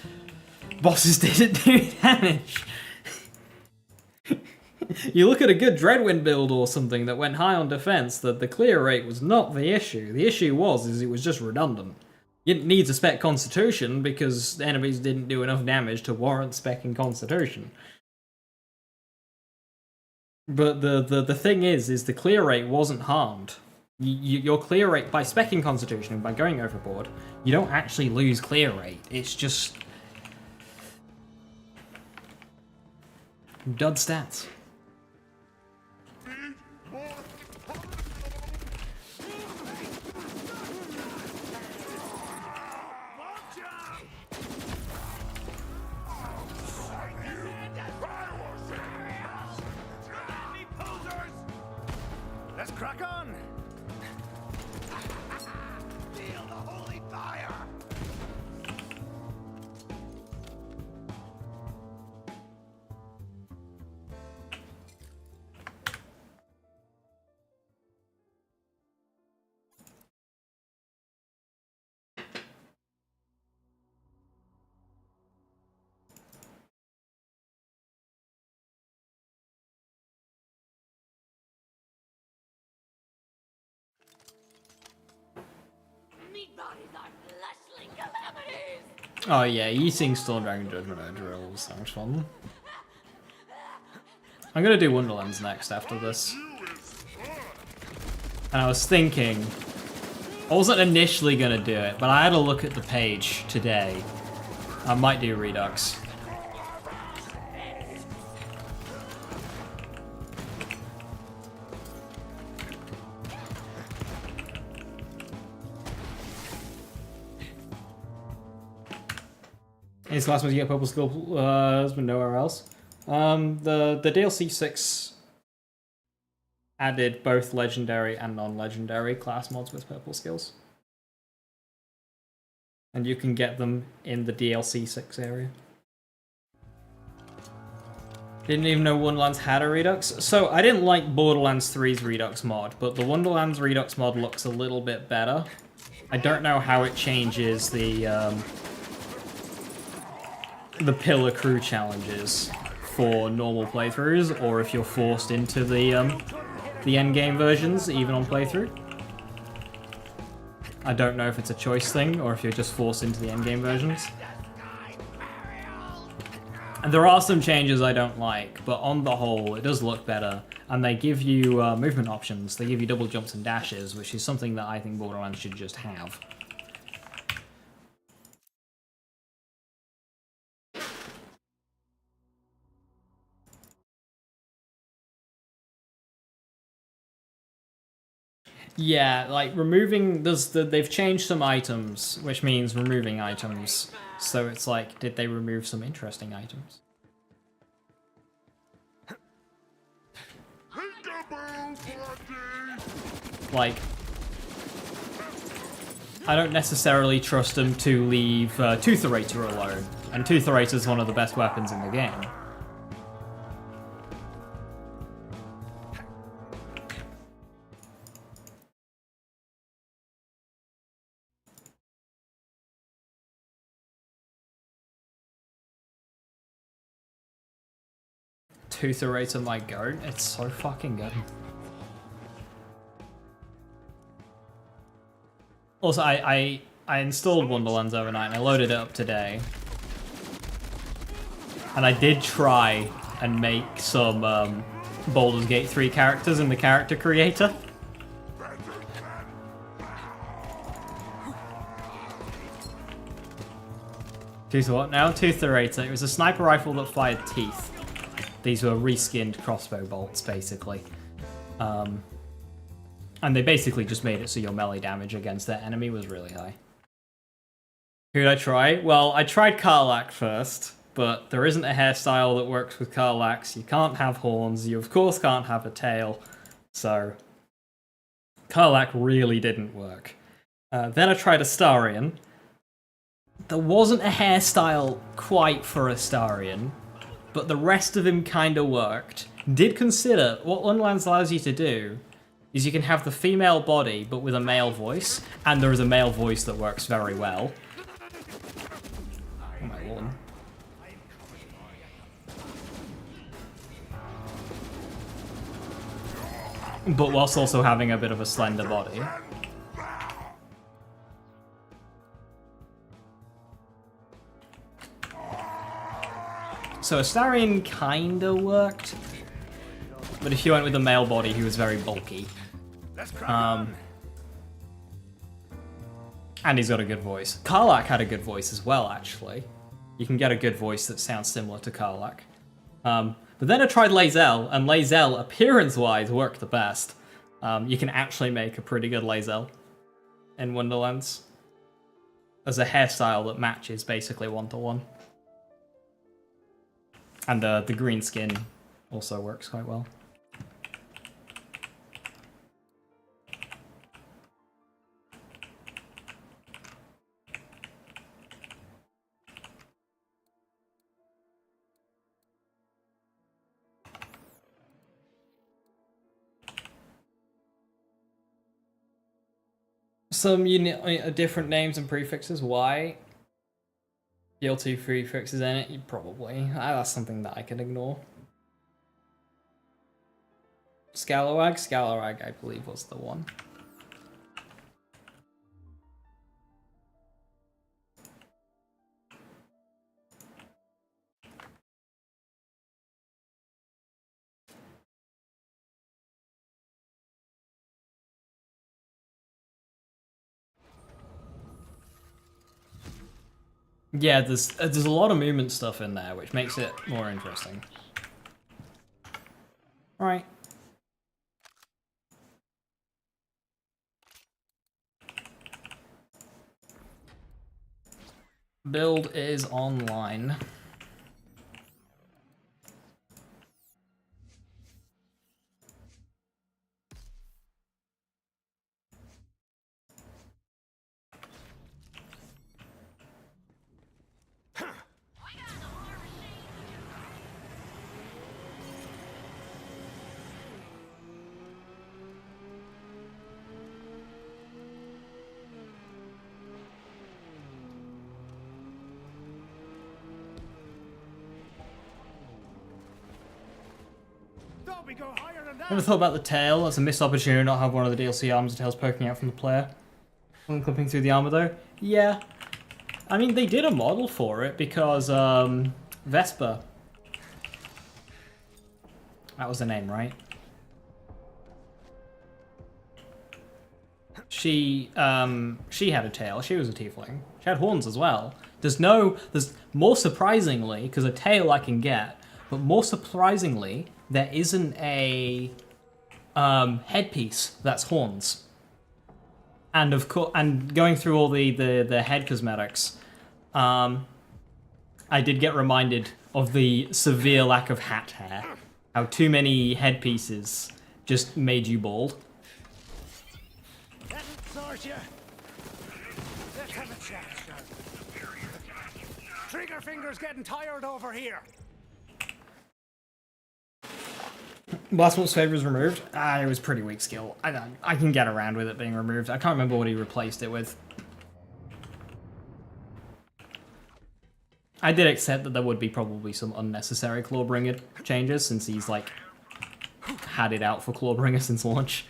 [SPEAKER 1] bosses didn't do damage. You look at a good Dreadwind build or something that went high on defense, that the clear rate was not the issue. The issue was it was just redundant. You didn't need to spec Constitution because enemies didn't do enough damage to warrant specking Constitution. But the thing is the clear rate wasn't harmed. Your clear rate, by specking Constitution and by going overboard, you don't actually lose clear rate. It's just... dud stats.
[SPEAKER 4] Let's crack on! Feel the holy fire!
[SPEAKER 10] bodies are fleshly calamities!
[SPEAKER 1] Oh yeah, eating Storm Dragon Judgment Drill was so much fun. I'm gonna do Wonderlands next after this. And I was thinking, I wasn't initially gonna do it, but I had a look at the page today. I might do Redux. In this last one, you get purple skill, but nowhere else. The DLC 6 added both legendary and non-legendary class mods with purple skills. And you can get them in the DLC 6 area. Didn't even know Wonderlands had a Redux. So I didn't like Borderlands 3's Redux mod, but the Wonderlands Redux mod looks a little bit better. I don't know how it changes the Pillar Crew challenges for normal playthroughs, or if you're forced into the endgame versions, even on playthrough. I don't know if it's a choice thing, or if you're just forced into the endgame versions. And there are some changes I don't like, but on the whole, it does look better. And they give you movement options. They give you double jumps and dashes, which is something that I think Borderlands should just have. Yeah, like removing they've changed some items, which means removing items. So it's like, did they remove some interesting items? Like, I don't necessarily trust them to leave Tootherator alone, and Tootherator is one of the best weapons in the game. Tootherator, my goat, it's so fucking good. Also, I installed Wonderlands overnight and I loaded it up today. And I did try and make some Baldur's Gate 3 characters in the character creator. Tooth what now? Tootherator. It was a sniper rifle that fired teeth. These were reskinned crossbow bolts, basically. And they basically just made it so your melee damage against their enemy was really high. Who did I try? Well, I tried Karlach first, but there isn't a hairstyle that works with Karlach's. You can't have horns. You, of course, can't have a tail. So, Karlach really didn't work. Then I tried Astarion. There wasn't a hairstyle quite for Astarion, but the rest of him kind of worked. Did consider, what Wonderlands allows you to do is you can have the female body, but with a male voice, and there is a male voice that works very well. Oh my lord. But whilst also having a bit of a slender body. So Astarion kinda worked, but if you went with a male body, he was very bulky. And he's got a good voice. Karlach had a good voice as well, actually. You can get a good voice that sounds similar to Karlach. But then I tried Lae'zel, and Lae'zel, appearance-wise, worked the best. You can actually make a pretty good Lae'zel in Wonderlands. As a hairstyle that matches basically one-to-one. And the green skin also works quite well. Some different names and prefixes. Why? BL2 prefixes in it? Probably. That's something that I can ignore. Scalawag? Scalawag, I believe, was the one. Yeah, there's a lot of movement stuff in there, which makes it more interesting. All right. Build is online.
[SPEAKER 4] Don't we go higher than that?
[SPEAKER 1] Never thought about the tail. That's a missed opportunity to not have one of the DLC arms and tails poking out from the player. When clipping through the armor though. Yeah. I mean, they did a model for it because, Vespa. That was the name, right? She had a tail. She was a tiefling. She had horns as well. There's more surprisingly, because a tail I can get, but more surprisingly, there isn't a headpiece that's horns. And of course, and going through all the head cosmetics, I did get reminded of the severe lack of hat hair. How too many headpieces just made you bald.
[SPEAKER 4] That'll sort you. Let's have a chat, Scout. Trigger finger's getting tired over here.
[SPEAKER 1] Last month's favor was removed. It was pretty weak skill. I can get around with it being removed. I can't remember what he replaced it with. I did accept that there would be probably some unnecessary Clawbringer changes since he's like had it out for Clawbringer since launch.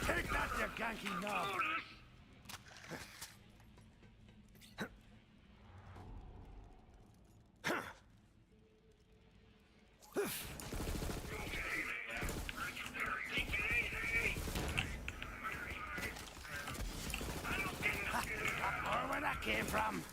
[SPEAKER 4] Take that, you ganky knob. Or where that came from.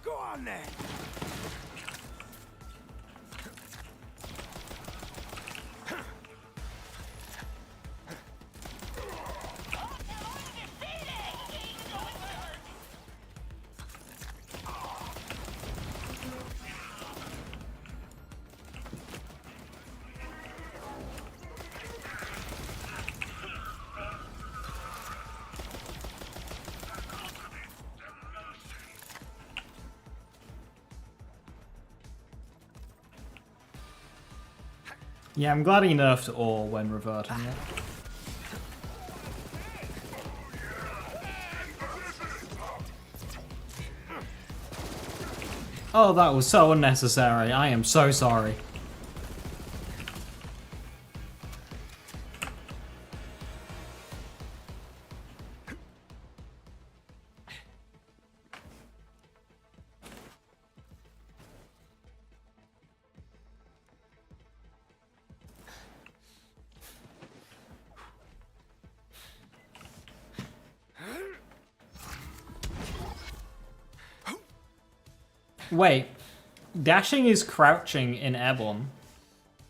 [SPEAKER 4] Go on then.
[SPEAKER 1] Yeah, I'm glad he nerfed all when reverting it. Oh, that was so unnecessary. I am so sorry. Wait, dashing is crouching in Airborne.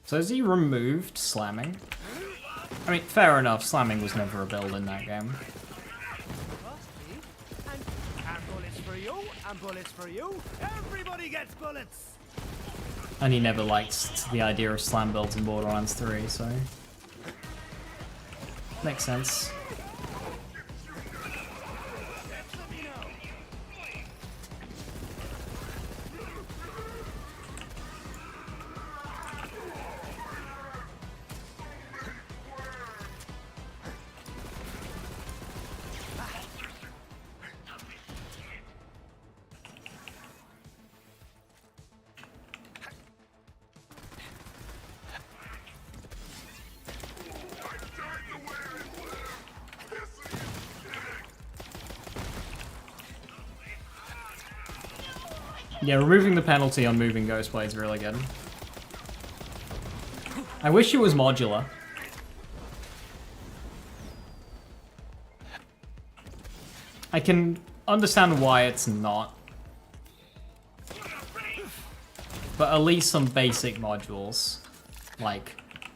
[SPEAKER 1] So has he removed slamming? I mean, fair enough, slamming was never a build in that game.
[SPEAKER 4] And bullets for you, and bullets for you. Everybody gets bullets.
[SPEAKER 1] And he never liked the idea of slam builds in Borderlands 3, so... Makes sense. Yeah, removing the penalty on moving Ghost Blade is really good. I wish it was modular. I can understand why it's not. But at least some basic modules. Like,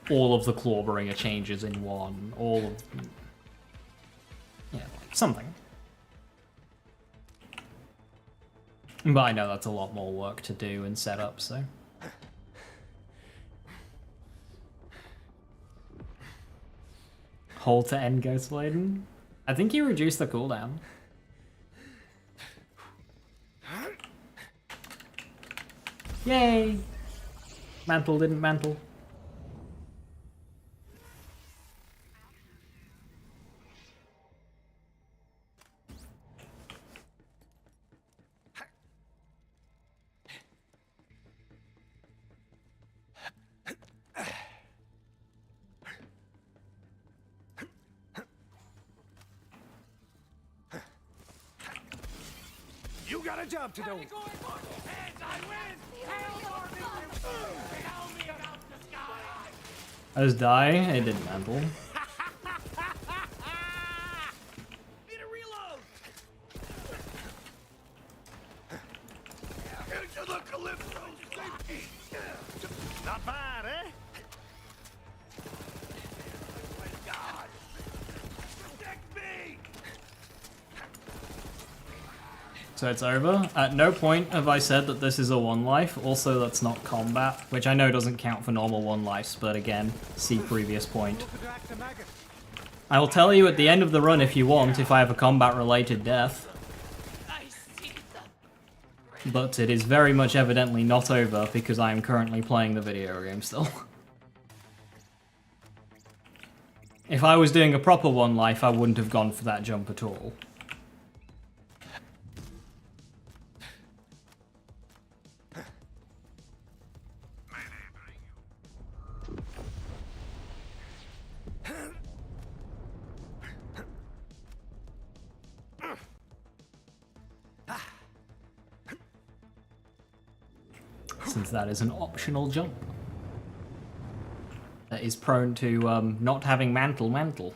[SPEAKER 1] all of the Clawbringer changes in one. All of... Yeah, something. But I know that's a lot more work to do and set up, so... Hold to end Ghostbladen? I think you reduced the cooldown. Yay! Mantle didn't mantle.
[SPEAKER 4] You got a job to do.
[SPEAKER 7] Hands, I win! Hell, tell me about the sky!
[SPEAKER 1] I just die? It didn't mantle.
[SPEAKER 4] Need a reload. Into the Calypso safety. Not bad, eh? God. Protect me.
[SPEAKER 1] So it's over. At no point have I said that this is a one life. Also, that's not combat, which I know doesn't count for normal one lives, but again, see previous point. I will tell you at the end of the run if you want, if I have a combat-related death. But it is very much evidently not over because I am currently playing the video game still. If I was doing a proper one life, I wouldn't have gone for that jump at all. Since that is an optional jump. That is prone to not having mantle.
[SPEAKER 4] Go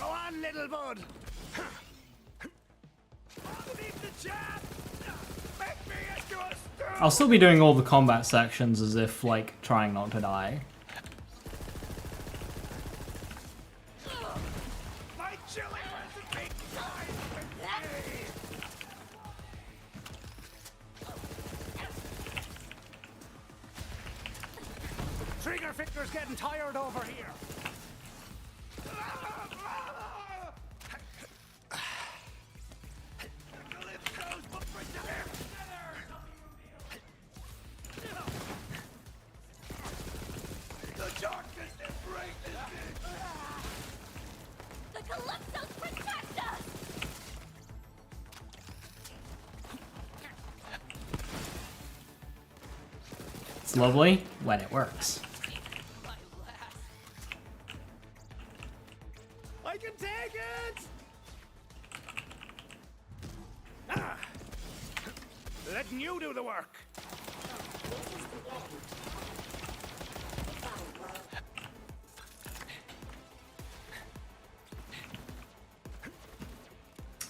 [SPEAKER 4] on, little bud. Underneath the jab. Make me into a stew.
[SPEAKER 1] I'll still be doing all the combat sections as if, like, trying not to die.
[SPEAKER 4] My chili recipe dies with me. Trigger Victor's getting tired over here. Calypso's but for the darkness embraces me.
[SPEAKER 8] The Calypsos protect us!
[SPEAKER 1] It's lovely when it works.
[SPEAKER 4] I can take it! Ah. Letting you do the work.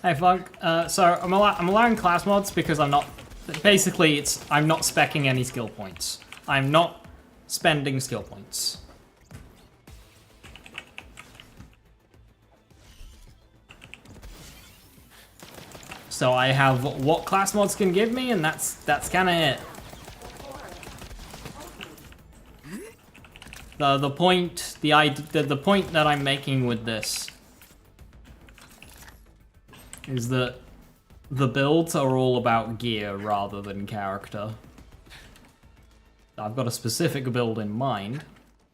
[SPEAKER 1] Hey Funk, so I'm allowing class mods because I'm not... Basically, I'm not speccing any skill points. I'm not spending skill points. So I have what class mods can give me, and that's kind of it. The point that I'm making with this is that the builds are all about gear rather than character. I've got a specific build in mind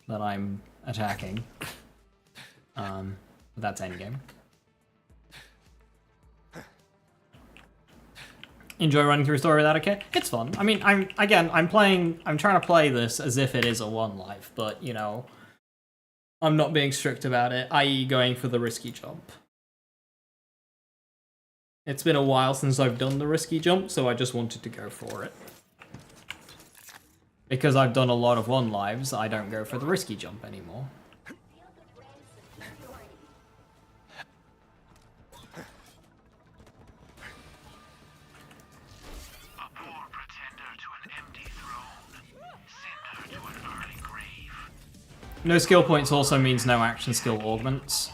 [SPEAKER 1] that I'm attacking. But that's endgame. Enjoy running through a story without a kit? It's fun. I mean, I'm trying to play this as if it is a one life, but you know, I'm not being strict about it, i.e. going for the risky jump. It's been a while since I've done the risky jump, so I just wanted to go for it. Because I've done a lot of one lives, I don't go for the risky jump anymore. No skill points also means no action skill augments.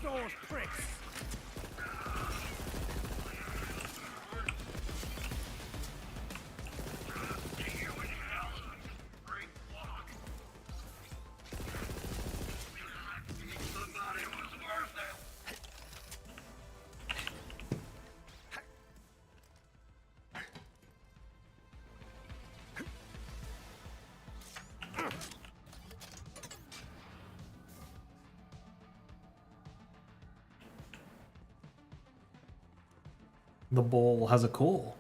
[SPEAKER 4] Those pricks!
[SPEAKER 1] The ball has a core.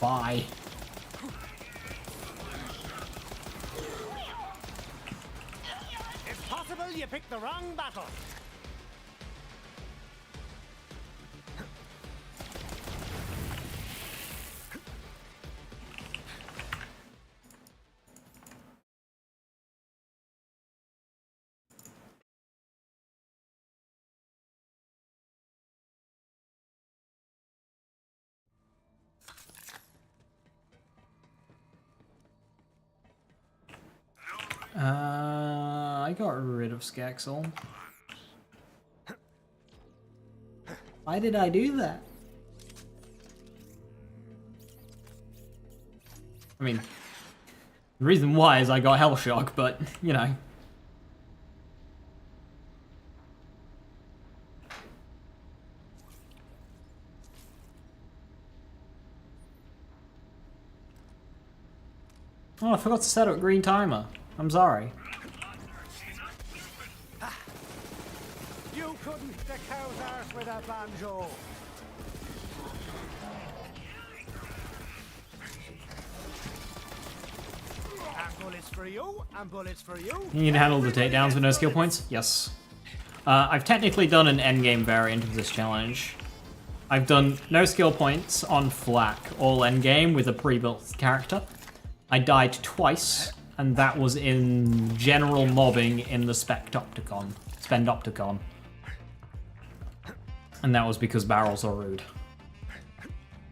[SPEAKER 1] Bye.
[SPEAKER 4] It's possible you picked the wrong battle.
[SPEAKER 1] I got rid of Skexel. Why did I do that? I mean, the reason why is I got Hellshock, but, you know. Oh, I forgot to set up green timer. I'm sorry.
[SPEAKER 4] You couldn't hit the cow's arse with a banjo. And bullets for you, and bullets for you.
[SPEAKER 1] You can handle the takedowns with no skill points? Yes. I've technically done an endgame variant of this challenge. I've done no skill points on Flak, all endgame with a pre-built character. I died twice, and that was in general mobbing in the Spendopticon. And that was because barrels are rude.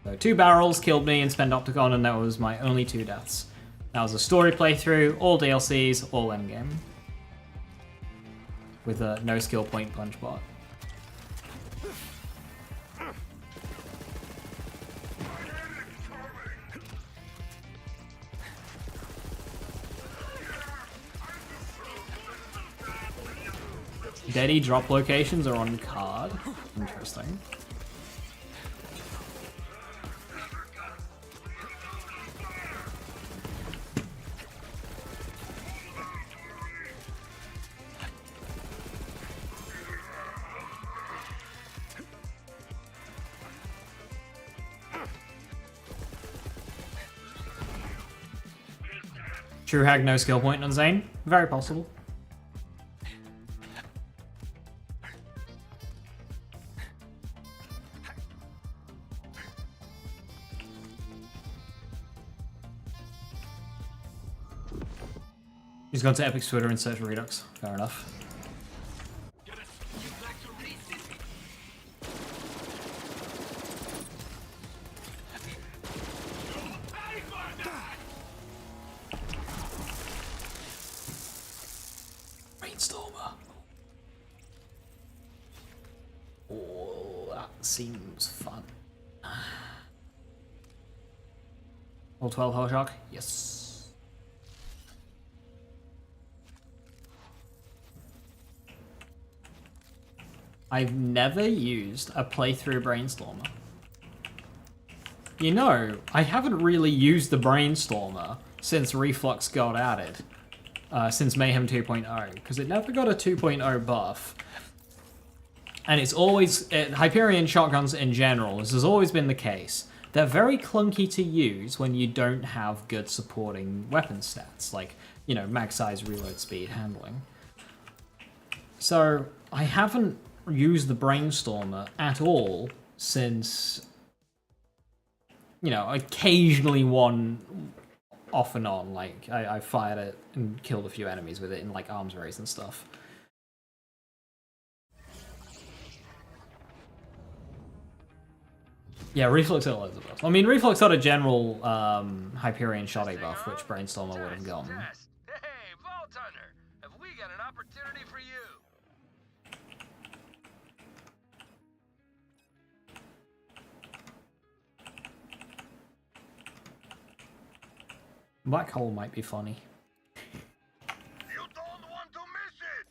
[SPEAKER 1] So 2 barrels killed me in Spendopticon, and that was my only 2 deaths. That was a story playthrough, all DLCs, all endgame. With a no skill point punch bot. Deady drop locations are on card. Interesting. True Hag no skill point on Zane? Very possible. He's gone to Epic's Twitter in search of Redux. Fair enough. Brainstormer. Oh, that seems fun. All 12 Hell Shock? Yes. I've never used a playthrough Brainstormer. You know, I haven't really used the Brainstormer since Reflux got added. Since Mayhem 2.0, because it never got a 2.0 buff. And it's always... Hyperion shotguns in general, this has always been the case. They're very clunky to use when you don't have good supporting weapon stats, like, you know, mag size, reload speed, handling. So, I haven't used the Brainstormer at all since, you know, occasionally one off and on, like, I fired it and killed a few enemies with it in, like, arms race and stuff. Yeah, Reflux got loads of buffs. I mean, Reflux got a general Hyperion shotty buff, which Brainstormer would have gotten.
[SPEAKER 2] Hey, Vault Hunter, have we got an opportunity for you?
[SPEAKER 1] Black Hole might be funny.
[SPEAKER 2] You don't want to miss it!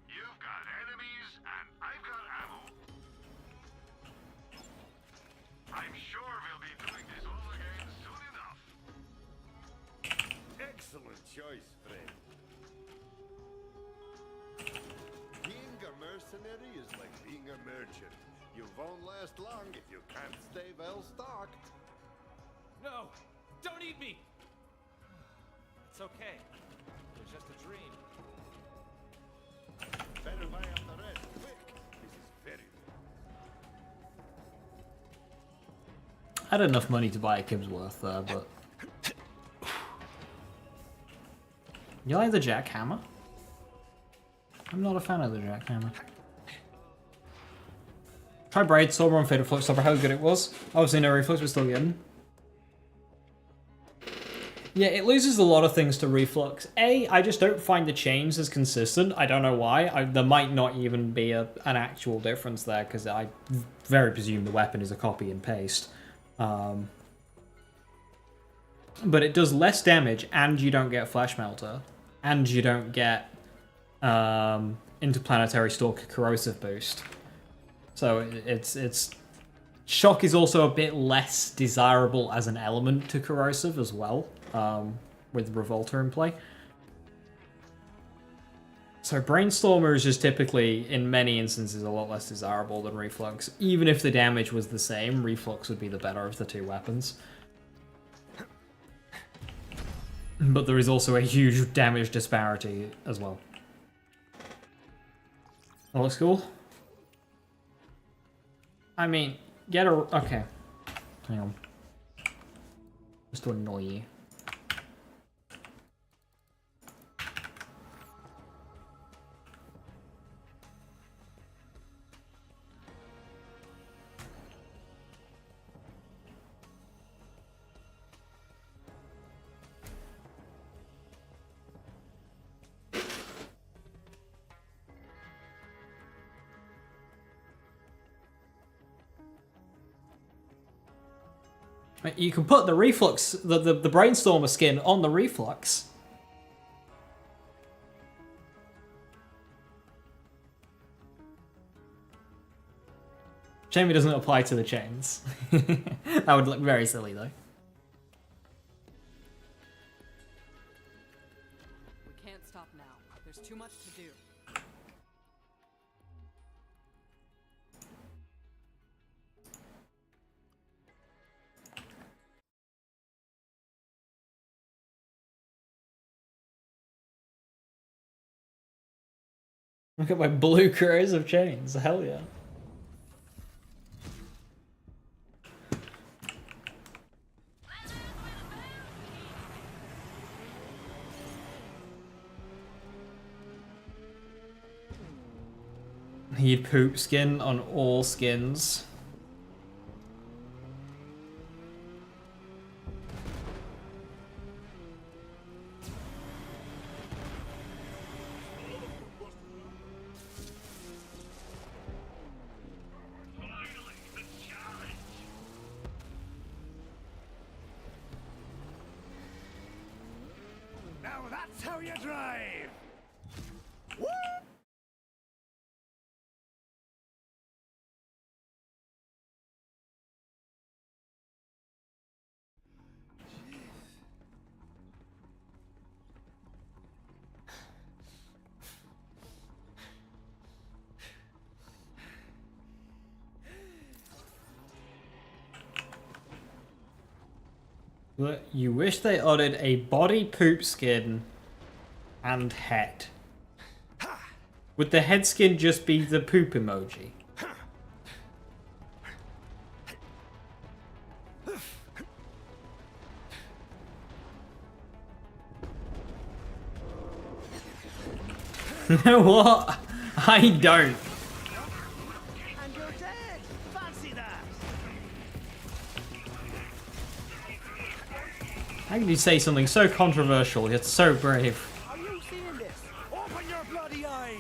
[SPEAKER 2] You've got enemies, and I've got ammo. I'm sure we'll be doing this all again soon enough.
[SPEAKER 11] Excellent choice, friend. Being a mercenary is like being a merchant. You won't last long if you can't stay well stocked.
[SPEAKER 7] No! Don't eat me! It's okay. It was just a dream.
[SPEAKER 11] Better buy up the rest, quick. This is very
[SPEAKER 1] I had enough money to buy a Kibsworth there, but... You like the jackhammer? I'm not a fan of the jackhammer. Try Brainstormer on Fatal Flux, how good it was. Obviously no Reflux, but still good. Yeah, it loses a lot of things to Reflux. I just don't find the chains as consistent. I don't know why. There might not even be an actual difference there, because I very presume the weapon is a copy and paste. But it does less damage, and you don't get Flesh Melter. And you don't get Interplanetary Stalker Corrosive Boost. So it's shock is also a bit less desirable as an element to corrosive as well, with Revolter in play. So Brainstormer is just typically, in many instances, a lot less desirable than Reflux. Even if the damage was the same, Reflux would be the better of the two weapons. But there is also a huge damage disparity as well. That looks cool. I mean, get a... Okay. Hang on. Just to annoy you. You can put the Reflux, the Brainstormer skin on the Reflux. Shame it doesn't apply to the chains. That would look very silly though.
[SPEAKER 5] We can't stop now. There's too much to do.
[SPEAKER 1] Look at my blue crows of chains. Hell yeah. Need poop skin on all skins.
[SPEAKER 4] Now that's how you drive!
[SPEAKER 1] You wish they added a body poop skin and head. Would the head skin just be the poop emoji? You know what? I don't.
[SPEAKER 4] And you're dead! Fancy that!
[SPEAKER 1] How can you say something so controversial yet so brave?
[SPEAKER 4] Are you seeing this? Open your bloody eyes!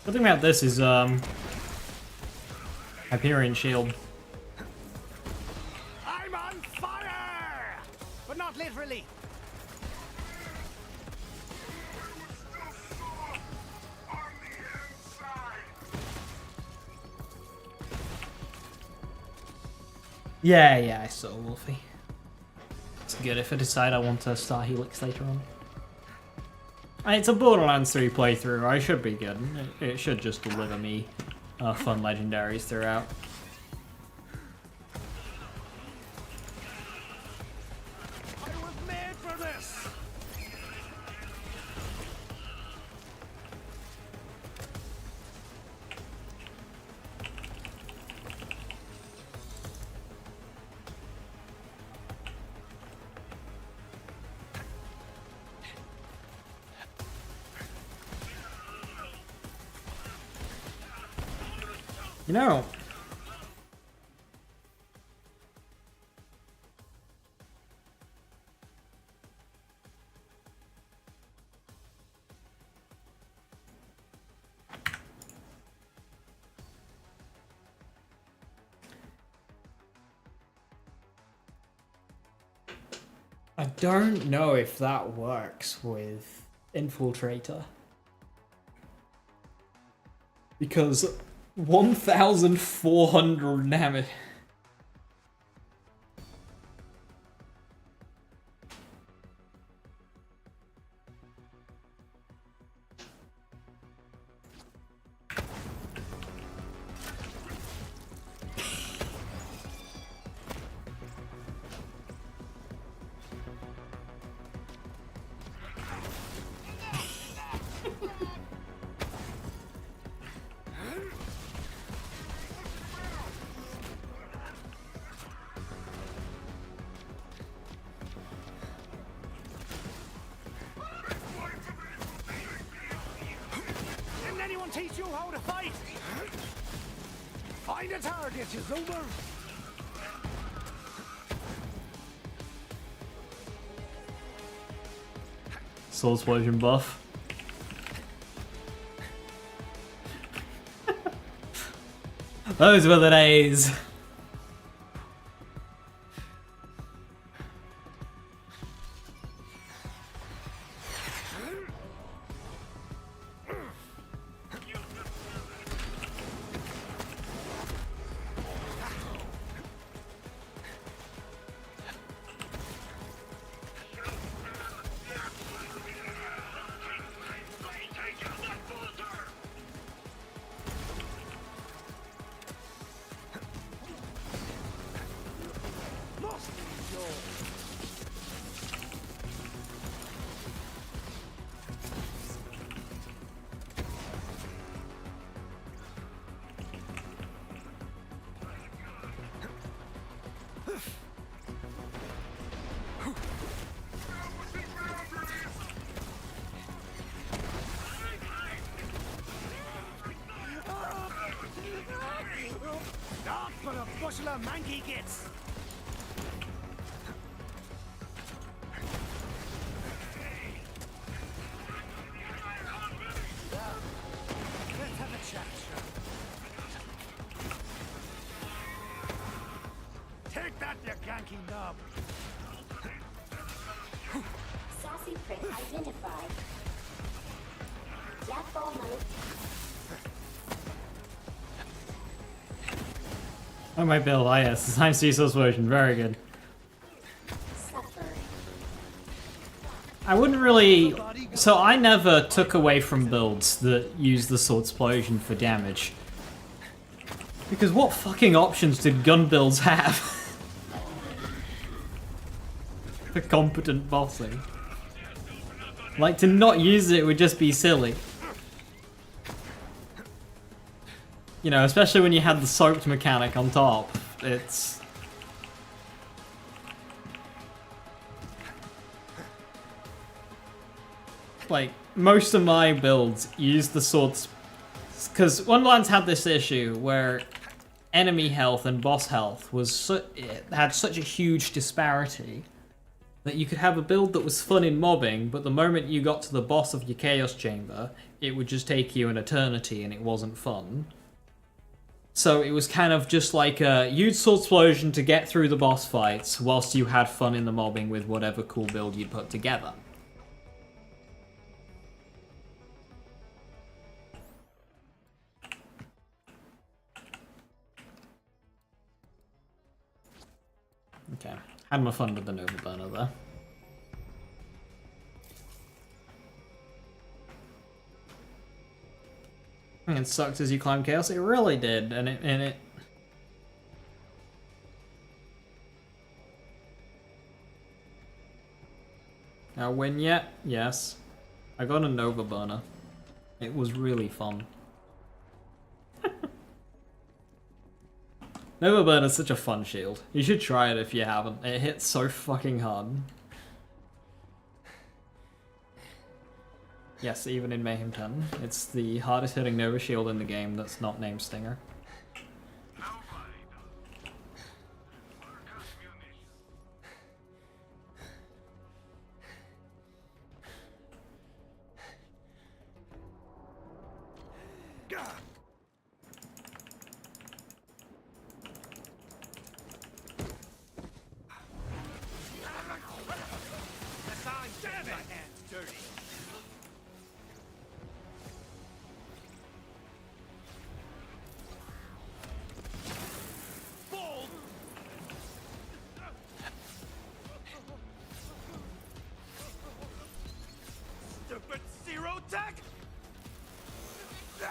[SPEAKER 1] The thing about this is, Hyperion Shield.
[SPEAKER 4] I'm on fire! But not literally.
[SPEAKER 1] Yeah, I saw Wolfie. It's good if I decide I want to start Helix later on. It's a Borderlands 3 playthrough, I should be good. It should just deliver me fun legendaries throughout.
[SPEAKER 4] I was made for this!
[SPEAKER 1] You know, I don't know if that works with Infiltrator. Because 1,400 damage.
[SPEAKER 4] teach you how to fight! Find a target, you zoomer!
[SPEAKER 1] Soul explosion buff. Those were the days.
[SPEAKER 4] Not for a bushel of manky gits! Let's have a chat, sure. Take that, you ganky knob!
[SPEAKER 12] Sassy prick identified. Jackball mode.
[SPEAKER 1] Oh my build, ah yes, the time Cecil's version, very good. I wouldn't really... So I never took away from builds that use the sword explosion for damage. Because what fucking options did gun builds have? For competent bossing. Like, to not use it would just be silly. You know, especially when you had the soaked mechanic on top. It's... like, most of my builds use the swords... Because Wonderlands had this issue where enemy health and boss health was it had such a huge disparity that you could have a build that was fun in mobbing, but the moment you got to the boss of your Chaos Chamber, it would just take you an eternity and it wasn't fun. So it was kind of just like a huge sword explosion to get through the boss fights whilst you had fun in the mobbing with whatever cool build you'd put together. Okay, had my fun with the Nova Burner there. It sucked as you climb chaos. It really did, and it. Now win yet? Yes. I got a Nova Burner. It was really fun. Nova Burner is such a fun shield. You should try it if you haven't. It hits so fucking hard. Yes, even in Mayhem 10. It's the hardest hitting Nova shield in the game that's not named Stinger.
[SPEAKER 4] Stupid zero tech! No!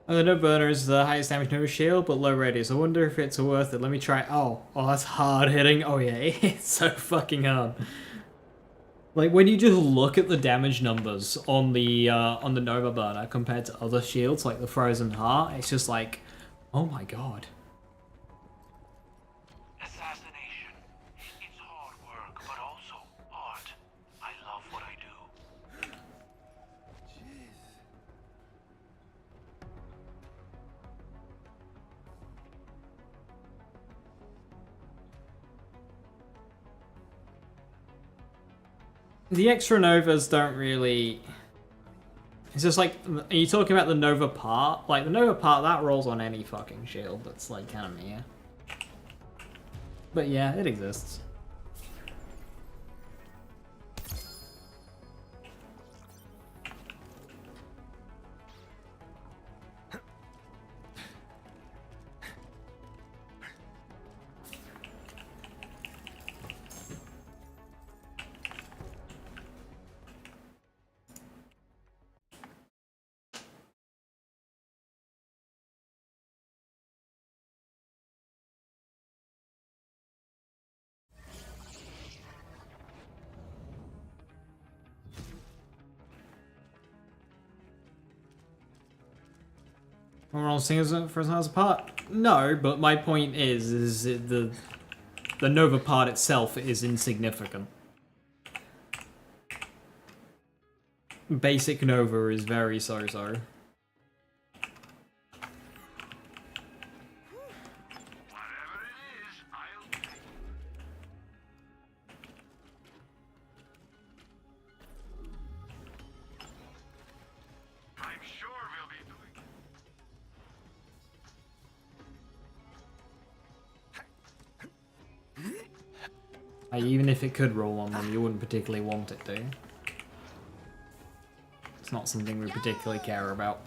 [SPEAKER 1] Oh, the Nova Burner is the highest damage Nova shield, but low radius. I wonder if it's worth it. Let me try. Oh, that's hard hitting. Oh yeah, it's so fucking hard. Like when you just look at the damage numbers on the Nova Burner compared to other shields like the Frozen Heart, it's just like, oh my god. The extra Novas don't really... It's just like, are you talking about the Nova part? Like, the Nova part, that rolls on any fucking shield that's like kind of meh. But yeah, it exists. Overall singers for as part? No, but my point is the Nova part itself is insignificant. Basic Nova is very so-so. Even if it could roll on them, you wouldn't particularly want it to. It's not something we particularly care about.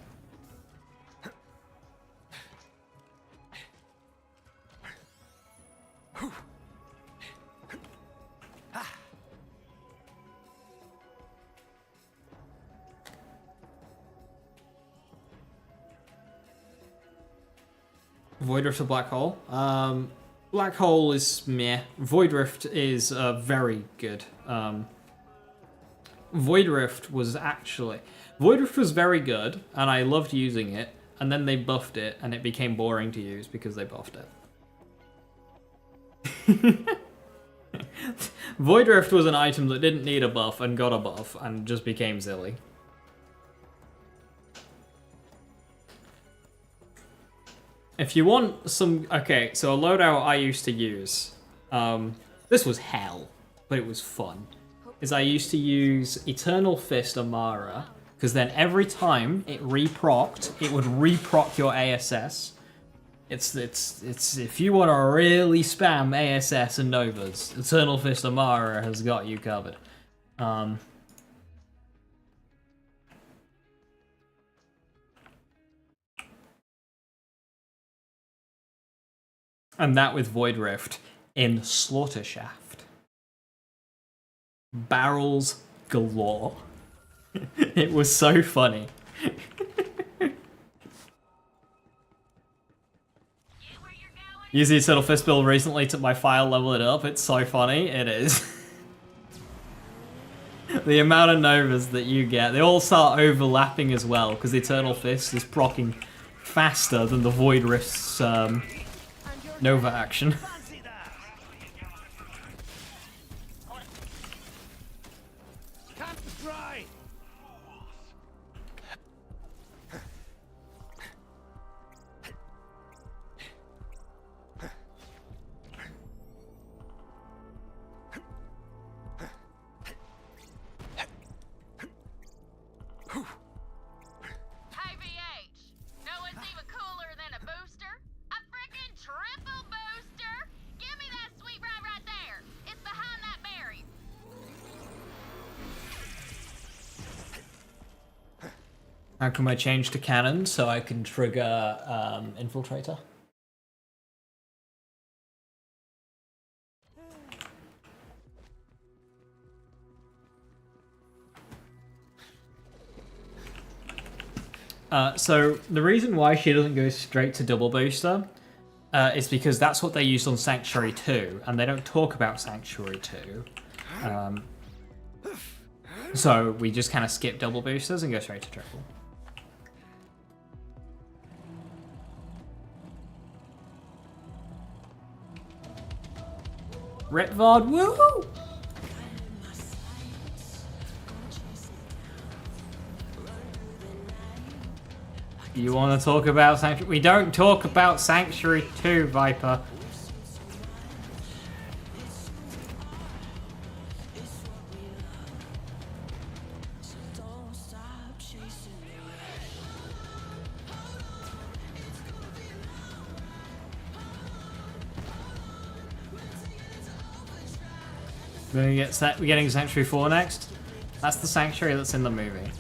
[SPEAKER 1] Void Rift or Black Hole? Black Hole is meh. Void Rift is very good. Void Rift was very good, and I loved using it, and then they buffed it, and it became boring to use because they buffed it. Void Rift was an item that didn't need a buff and got a buff, and just became silly. If you want some... Okay, so a loadout I used to use... this was hell, but it was fun. Is I used to use Eternal Fist Amara, because then every time it reprocced, it would reproc your ASS. It's if you want to really spam ASS and Novas, Eternal Fist Amara has got you covered. And that with Void Rift in Slaughter Shaft. Barrels galore. It was so funny. Used the Eternal Fist build recently, took my file, level it up. It's so funny. It is. The amount of Novas that you get, they all start overlapping as well, because the Eternal Fist is proccing faster than the Void Rift's Nova action. How come I change to cannon so I can trigger Infiltrator? So the reason why she doesn't go straight to double booster is because that's what they used on Sanctuary 2, and they don't talk about Sanctuary 2. So we just kind of skip double boosters and go straight to triple. Ritvard, woohoo! You want to talk about Sanctuary? We don't talk about Sanctuary 2, Viper. We're getting Sanctuary 4 next. That's the Sanctuary that's in the movie.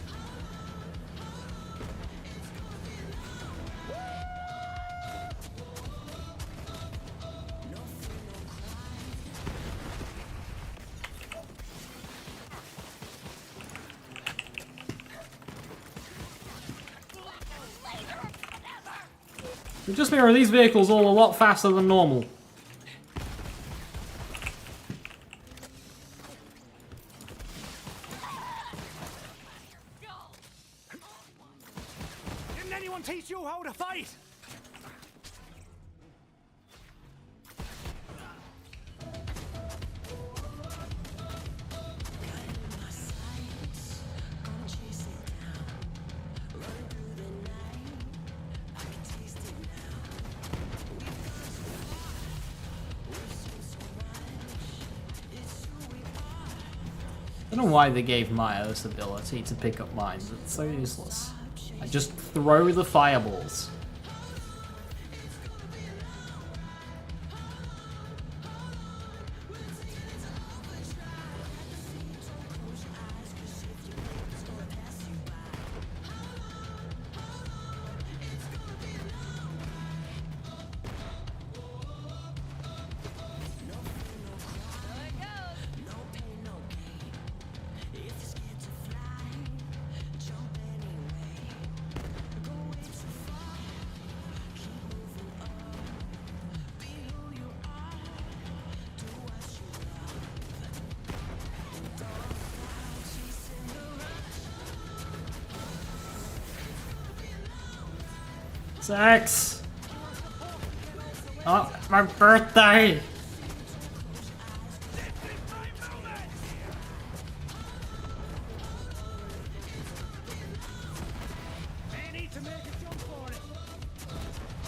[SPEAKER 1] It just means are these vehicles all a lot faster than normal.
[SPEAKER 4] Didn't anyone teach you how to fight?
[SPEAKER 1] I don't know why they gave Maya this ability to pick up mines. It's so useless. I just throw the fireballs. Sex! Oh, my birthday!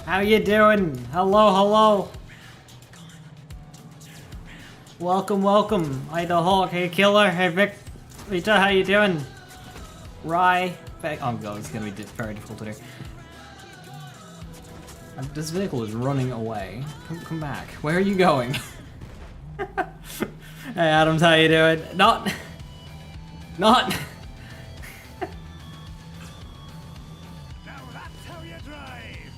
[SPEAKER 1] How you doing? Hello, hello. Welcome, welcome. Hey, the Hawk. Hey, Killer. Hey, Vic. Rita, how you doing? Rye. Oh god, it's gonna be very difficult to do. This vehicle is running away. Come back. Where are you going? Hey, Adams, how you doing? Not.
[SPEAKER 4] Now that's how you drive.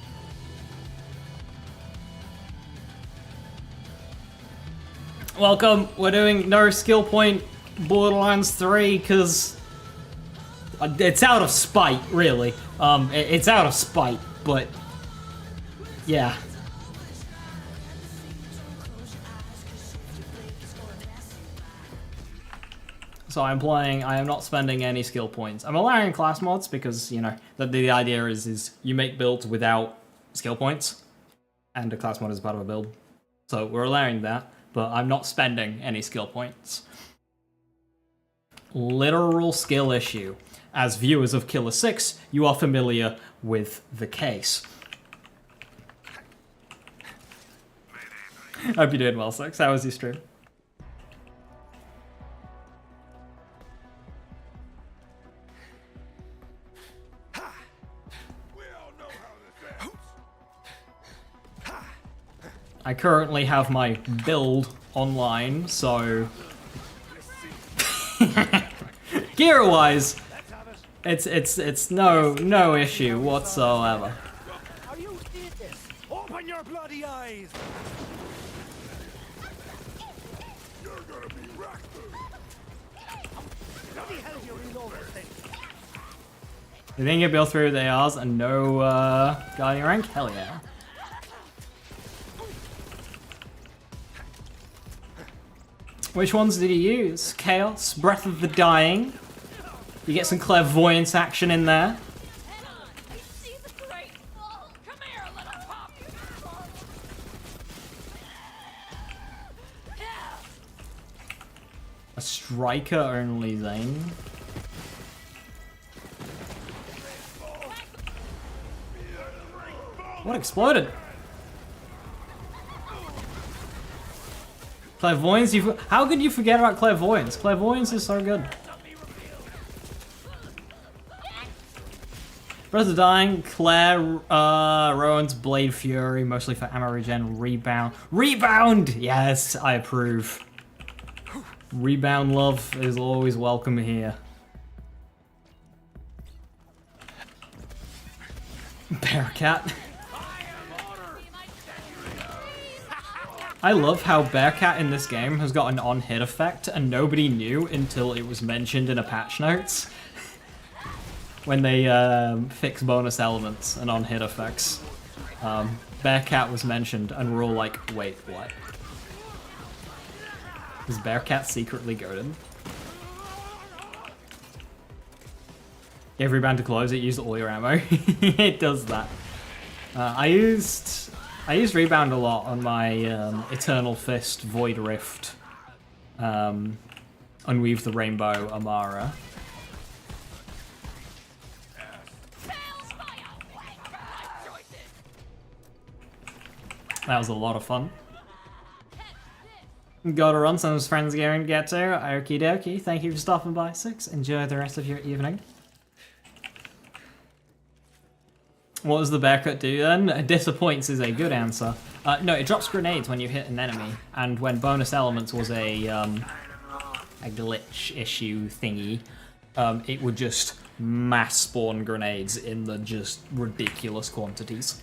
[SPEAKER 1] Welcome. We're doing no skill point Borderlands 3 because it's out of spite, really. It's out of spite, but yeah. So I'm playing, I am not spending any skill points. I'm allowing class mods because, you know, the idea is you make builds without skill points. And a class mod is part of a build. So we're allowing that, but I'm not spending any skill points. Literal skill issue. As viewers of Killer 6, you are familiar with the case. Hope you're doing well, Six. How was your stream? I currently have my build online, so gear-wise, it's no issue whatsoever.
[SPEAKER 4] Are you seeing this? Open your bloody eyes! You're gonna be wrecked. Bloody hell, you reload this thing.
[SPEAKER 1] You think you build through the ARs and no guardian rank? Hell yeah. Which ones did you use? Chaos, Breath of the Dying. You get some clairvoyance action in there. A striker only, Zane. What exploded? Clairvoyance? How could you forget about clairvoyance? Clairvoyance is so good. Breath of the Dying, Claire, Rowan's Blade Fury, mostly for ammo regen, Rebound. Rebound! Yes, I approve. Rebound love is always welcome here. Bearcat. I love how Bearcat in this game has got an on-hit effect and nobody knew until it was mentioned in a patch notes. When they fix bonus elements and on-hit effects. Bearcat was mentioned and we're all like, wait, what? Is Bearcat secretly goated? Every band to close it, use all your ammo. It does that. I used Rebound a lot on my Eternal Fist Void Rift Unweave the Rainbow Amara. That was a lot of fun. Gotta run, some of his friends going to get to. Okie dokie, thank you for stopping by, Six. Enjoy the rest of your evening. What does the Bearcat do then? Disappoints is a good answer. No, it drops grenades when you hit an enemy, and when bonus elements was a glitch issue thingy, it would just mass spawn grenades in the just ridiculous quantities.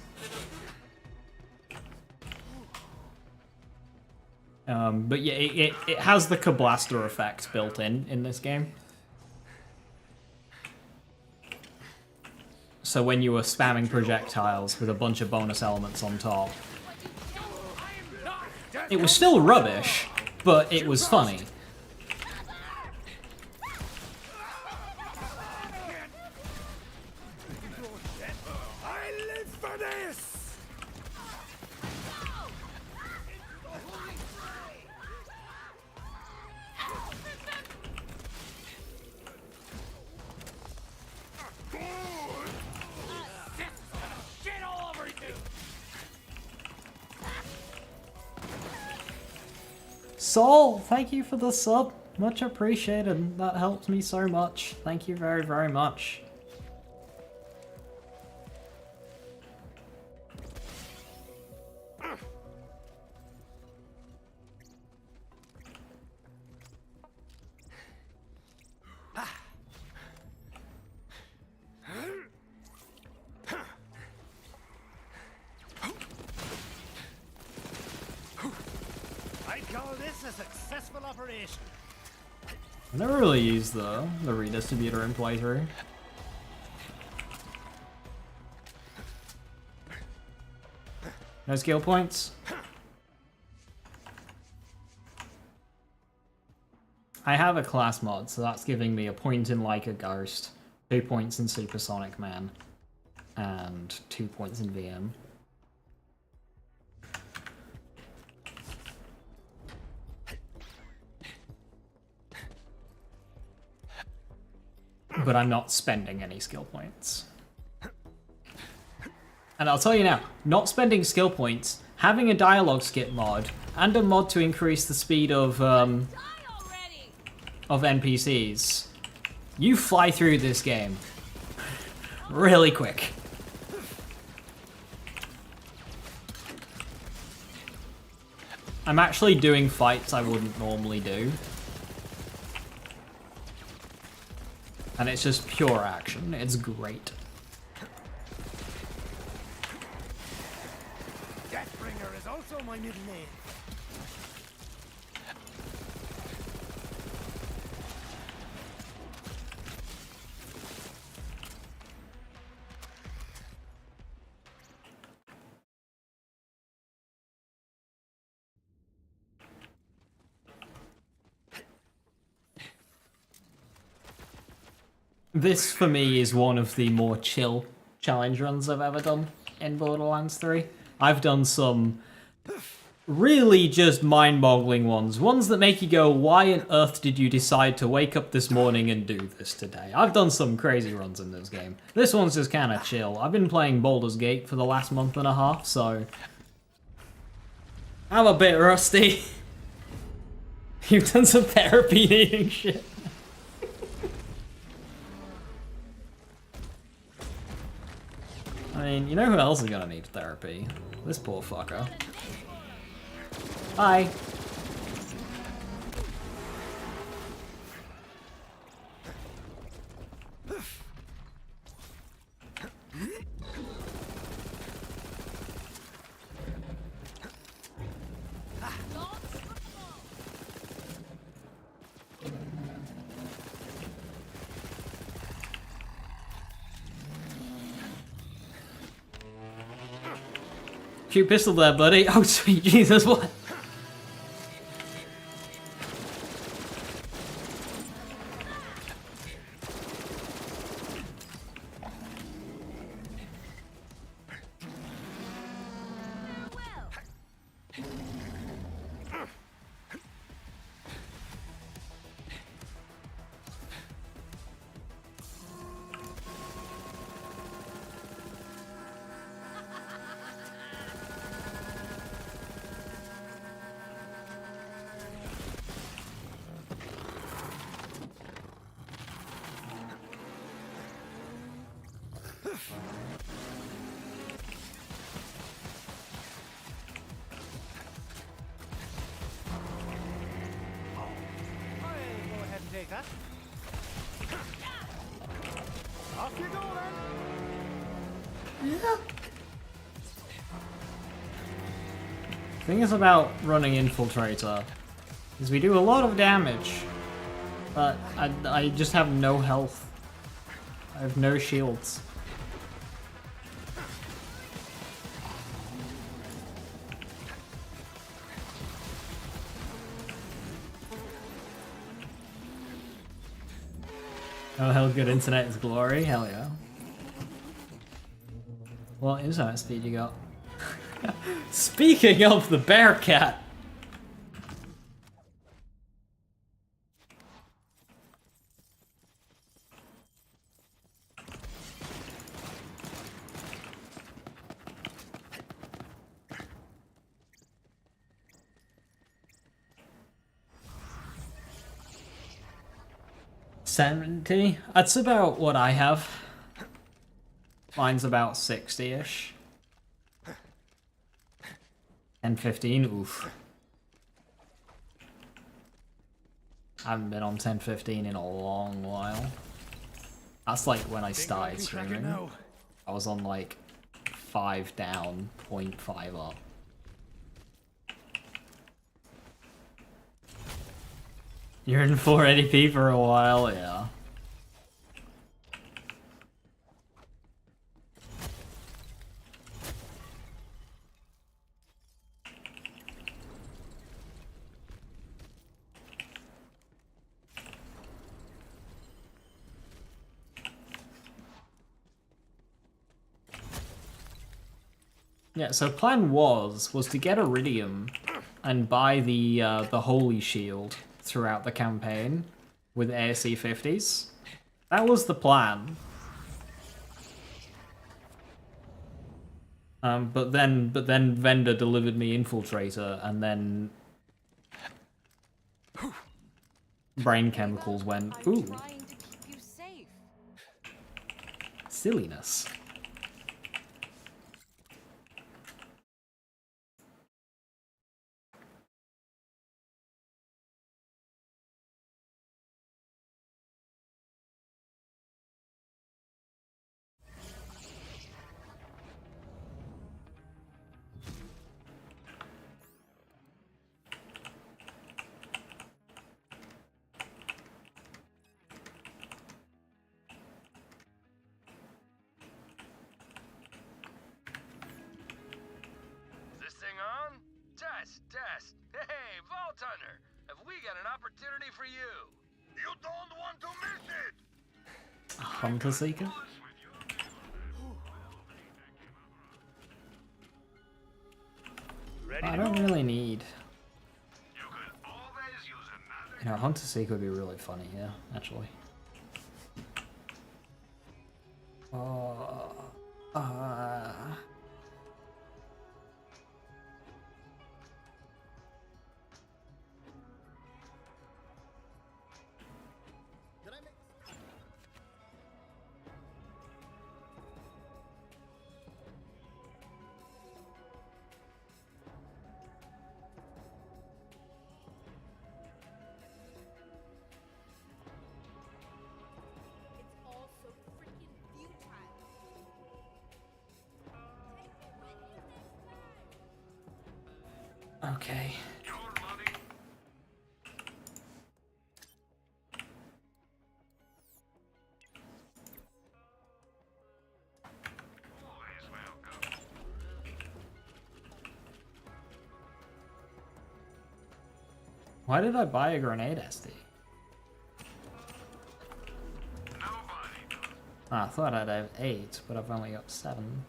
[SPEAKER 1] But yeah, it has the Kablaster effect built in this game. So when you were spamming projectiles with a bunch of bonus elements on top, it was still rubbish, but it was funny.
[SPEAKER 4] I live for this!
[SPEAKER 1] Soul, thank you for the sub. Much appreciated. That helped me so much. Thank you very, very much. I never really used the redistributor in playthrough. No skill points. I have a class mod, so that's giving me a point in Like a Ghost, 2 points in Supersonic Man, and 2 points in VM. But I'm not spending any skill points. And I'll tell you now, not spending skill points, having a dialogue skip mod, and a mod to increase the speed of NPCs, you fly through this game really quick. I'm actually doing fights I wouldn't normally do. And it's just pure action. It's great.
[SPEAKER 4] Deathbringer is also my middle name.
[SPEAKER 1] This, for me, is one of the more chill challenge runs I've ever done in Borderlands 3. I've done some really just mind-boggling ones that make you go, why on earth did you decide to wake up this morning and do this today? I've done some crazy runs in this game. This one's just kind of chill. I've been playing Baldur's Gate for the last month and a half, so I'm a bit rusty. You've done some therapy needing shit. I mean, you know who else is gonna need therapy? This poor fucker. Hi. Cute pistol there, buddy. Oh, sweet Jesus, what?
[SPEAKER 4] I'll go ahead and take that. Off you go then.
[SPEAKER 1] Yeah. Thing is about running Infiltrator is we do a lot of damage, but I just have no health. I have no shields. Oh, hell, good internet is glory. Hell yeah. What internet speed you got? Speaking of the Bearcat! $70? That's about what I have. Mine's about 60-ish. 1015, oof. I haven't been on 1015 in a long while. That's like when I started streaming. I was on like 5 down, 0.5 up. You're in 480p for a while, yeah. Yeah, so plan was to get Iridium and buy the Holy Shield throughout the campaign with ASC 50s. That was the plan. But then Vendor delivered me Infiltrator, and then brain chemicals went, ooh. Silliness.
[SPEAKER 2] Test. Hey, Vault Hunter, have we got an opportunity for you? You don't want to miss it!
[SPEAKER 1] Hunter Seeker? I don't really need. You know, Hunter Seeker would be really funny here, actually. Okay. Why did I buy a grenade SD? Ah, I thought I'd have 8, but I've only got 7.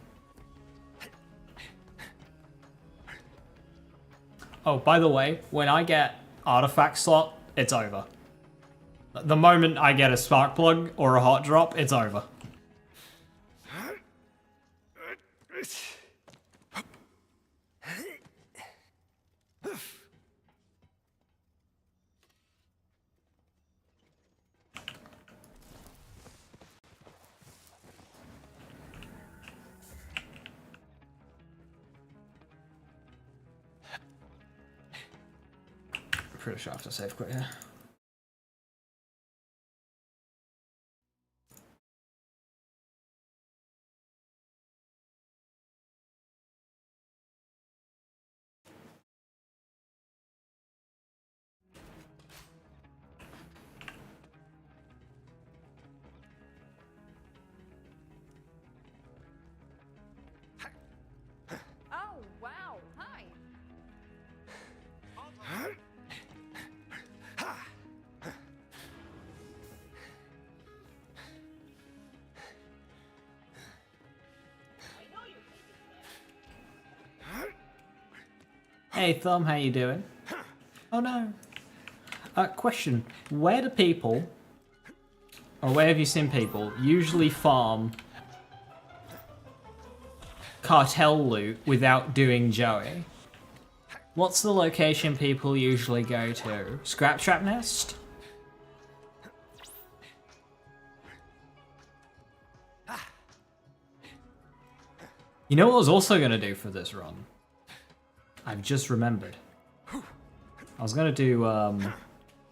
[SPEAKER 1] Oh, by the way, when I get artifact slot, it's over. The moment I get a spark plug or a hot drop, it's over. Pretty sure I have to save quick here.
[SPEAKER 5] Oh, wow. Hi.
[SPEAKER 1] Hey Thumb, how you doing? Oh no. Question, where do people, or where have you seen people, usually farm cartel loot without doing Joey? What's the location people usually go to? Scrap Trap Nest? You know what I was also going to do for this run? I've just remembered. I was going to do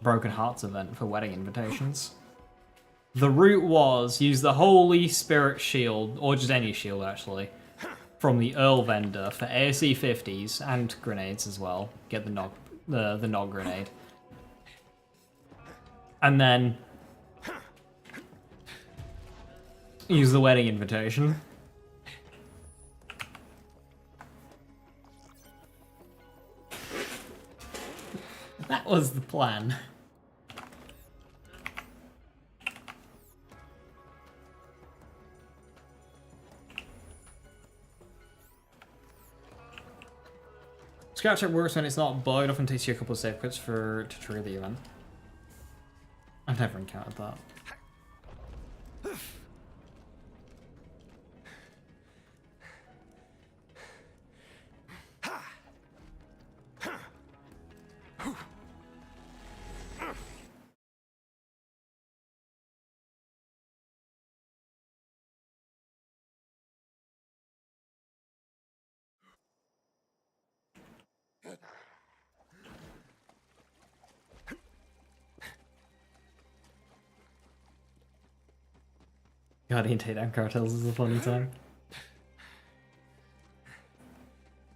[SPEAKER 1] Broken Hearts event for wedding invitations. The route was use the Holy Spirit shield, or just any shield actually, from the Earl vendor for ASE 50s and grenades as well. Get the nog grenade. And then use the wedding invitation. That was the plan. Scratch Trap works when it's not bugged, often takes you a couple of save quits to trigger the event. I've never encountered that. Guardian takedown cartels is a funny time.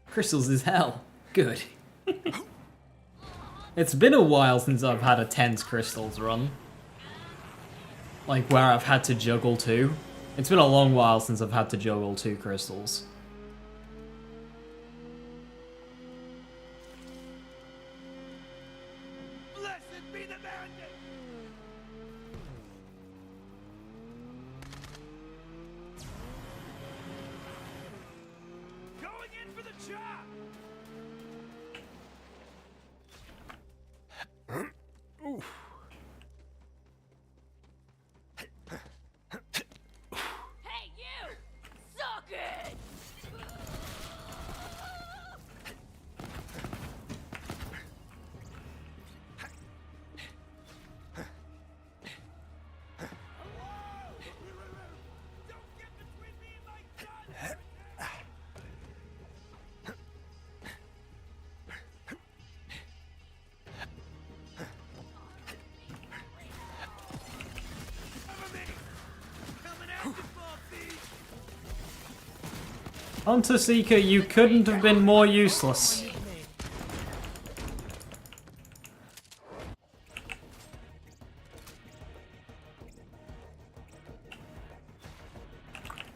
[SPEAKER 1] Crystals is hell. Good. It's been a while since I've had a tense crystals run. Like where I've had to juggle 2. It's been a long while since I've had to juggle 2 crystals.
[SPEAKER 4] Blessed be the bandit! Going in for the chop! Oof.
[SPEAKER 10] Hey, you! Suck it!
[SPEAKER 4] Don't get between me and my gun! Cover me! Coming at you, ball thief!
[SPEAKER 1] Hunter Seeker, you couldn't have been more useless.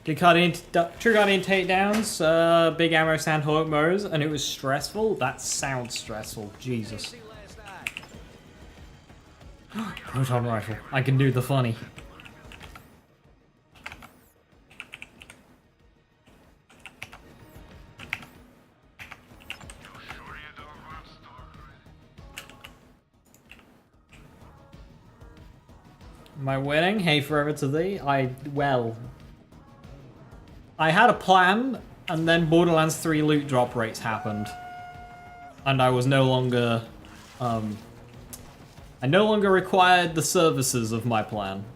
[SPEAKER 1] Did True Guardian takedowns, big ammo stand heroic modes, and it was stressful? That sounds stressful, Jesus.
[SPEAKER 4] Last night.
[SPEAKER 1] Proton rifle. I can do the funny. Am I winning? Hey, forever to thee. Well, I had a plan, and then Borderlands 3 loot drop rates happened, and I was no longer, I no longer required the services of my plan.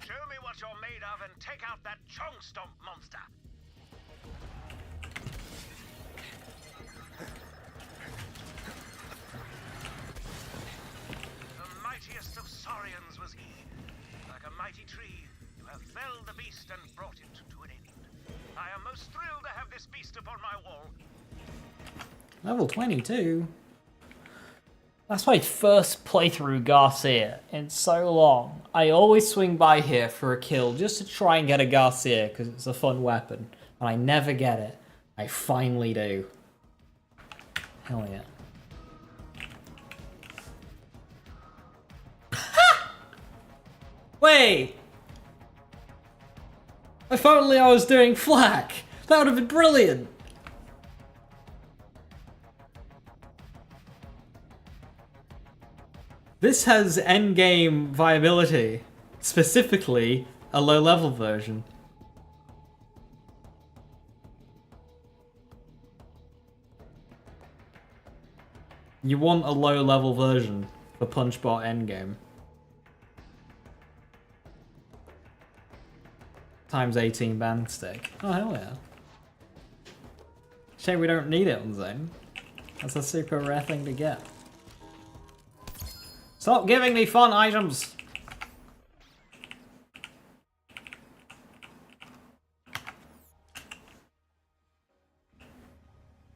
[SPEAKER 2] Show me what you're made of and take out that chong stomp monster. The mightiest of Saurians was he. Like a mighty tree, you have felled the beast and brought it to an end. I am most thrilled to have this beast upon my wall.
[SPEAKER 1] Level 22? That's my first playthrough Garcia in so long. I always swing by here for a kill just to try and get a Garcia because it's a fun weapon. And I never get it. I finally do. Hell yeah. Wait! If only I was doing flak! That would have been brilliant! This has endgame viability, specifically a low-level version. You want a low-level version for Punchbot endgame. Times 18 band stick. Oh hell yeah. Shame we don't need it on Zone. That's a super rare thing to get. Stop giving me fun items!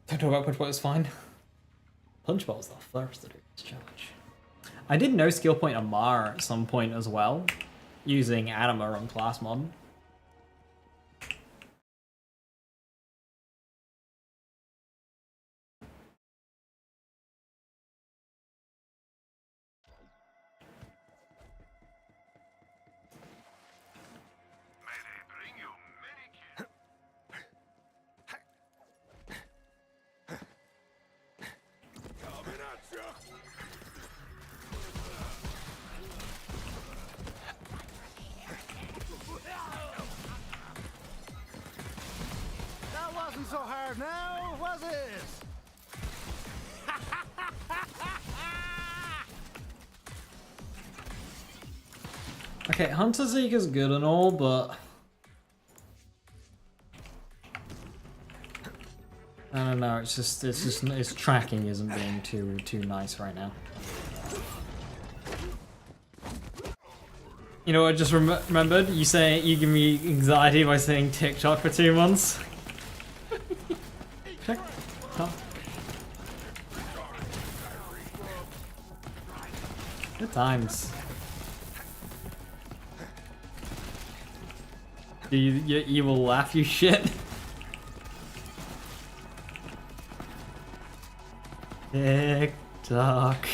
[SPEAKER 1] Don't talk about Punchbot, it's fine. Punchbot was the first to do this challenge. I did no skill point Amar at some point as well, using Anima on class mod.
[SPEAKER 4] That wasn't so hard now, was it?
[SPEAKER 1] Okay, Hunter Zeke is good and all, but I don't know. It's just its tracking isn't being too nice right now. You know what? I just remembered you saying you give me anxiety by saying TikTok for 2 months. TikTok. Good times. You will laugh, you shit. TikTok.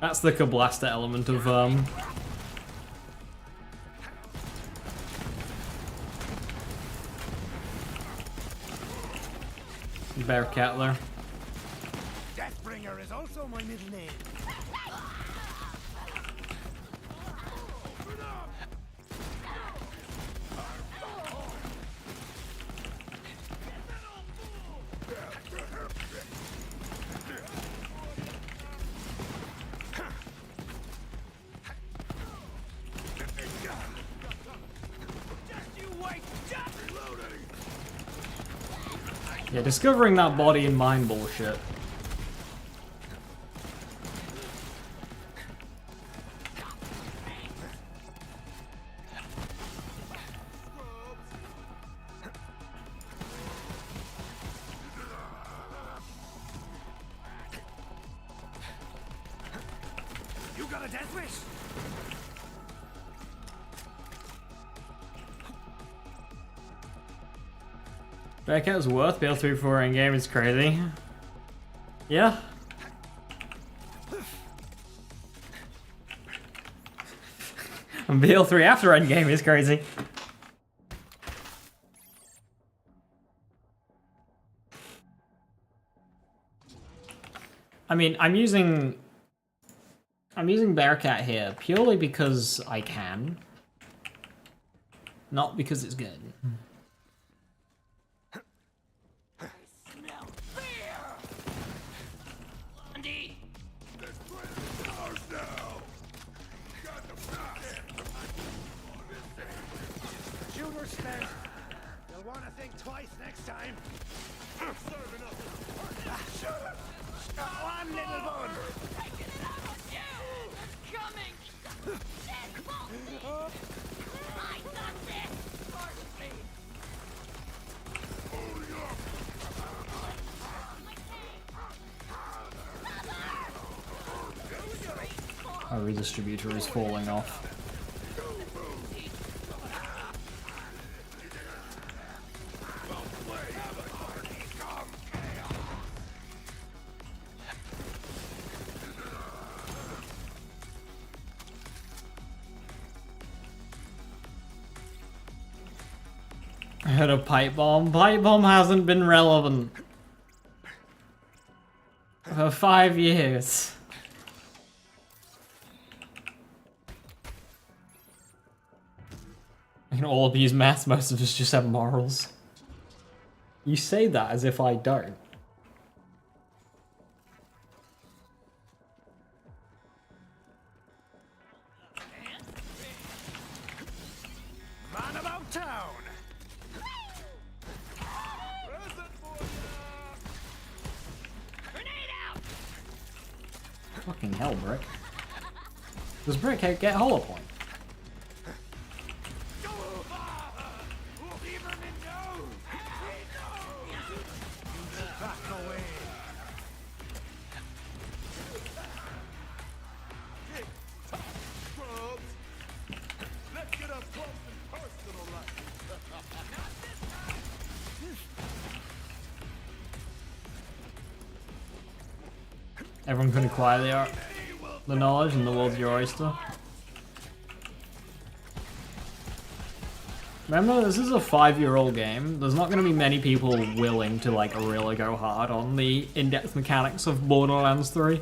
[SPEAKER 1] That's the Kablaster element of Bearcat there.
[SPEAKER 4] Deathbringer is also my middle name.
[SPEAKER 1] Yeah, discovering that body and mind bullshit.
[SPEAKER 4] You got a death wish?
[SPEAKER 1] Bearcat's worth BL3 for in-game is crazy. Yeah. And BL3 after endgame is crazy. I mean, I'm using Bearcat here purely because I can. Not because it's good.
[SPEAKER 4] Shooter spent. You'll want to think twice next time. One little bun.
[SPEAKER 1] Our redistributor is falling off. I heard a pipe bomb. Pipe bomb hasn't been relevant for 5 years. We can all abuse maths, most of us just have morals. You say that as if I don't.
[SPEAKER 4] Man about town.
[SPEAKER 1] Fucking hell, Brick. Does Brick get hollow point? Everyone can acquire the knowledge and the world's your oyster. Remember, this is a 5-year-old game. There's not going to be many people willing to like really go hard on the in-depth mechanics of Borderlands 3.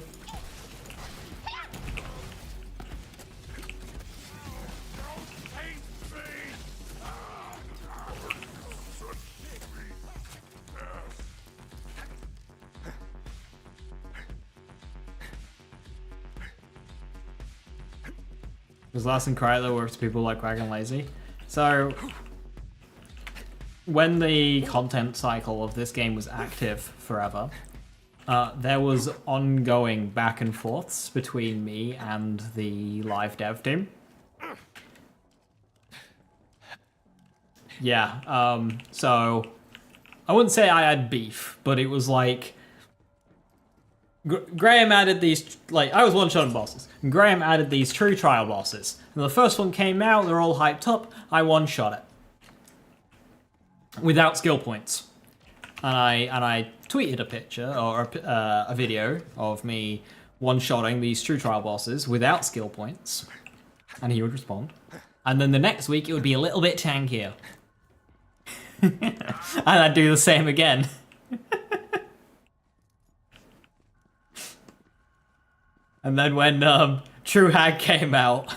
[SPEAKER 1] Because last and Chrysler works people like Wagon Lazy. So, when the content cycle of this game was active forever, there was ongoing back and forths between me and the live dev team. Yeah, so I wouldn't say I had beef, but it was like Graham added these, like, I was one-shotting bosses, and Graham added these true trial bosses. And the first one came out, they're all hyped up, I one-shot it. Without skill points. And I tweeted a picture, or a video, of me one-shotting these true trial bosses without skill points. And he would respond. And then the next week, it would be a little bit tankier. And I'd do the same again. And then when True Hag came out,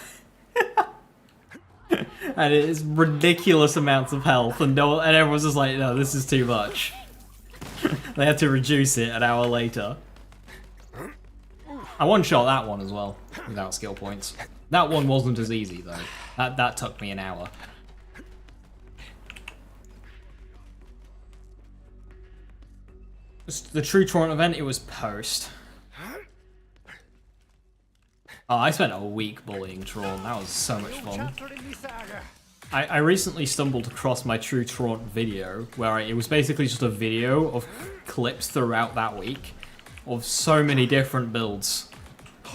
[SPEAKER 1] and it's ridiculous amounts of health, and and everyone's just like, no, this is too much. They had to reduce it an hour later. I one-shot that one as well, without skill points. That one wasn't as easy though. That took me an hour. The True Torrent event, it was post. Oh, I spent a week bullying Tron. That was so much fun. I recently stumbled across my True Torrent video, where it was basically just a video of clips throughout that week of so many different builds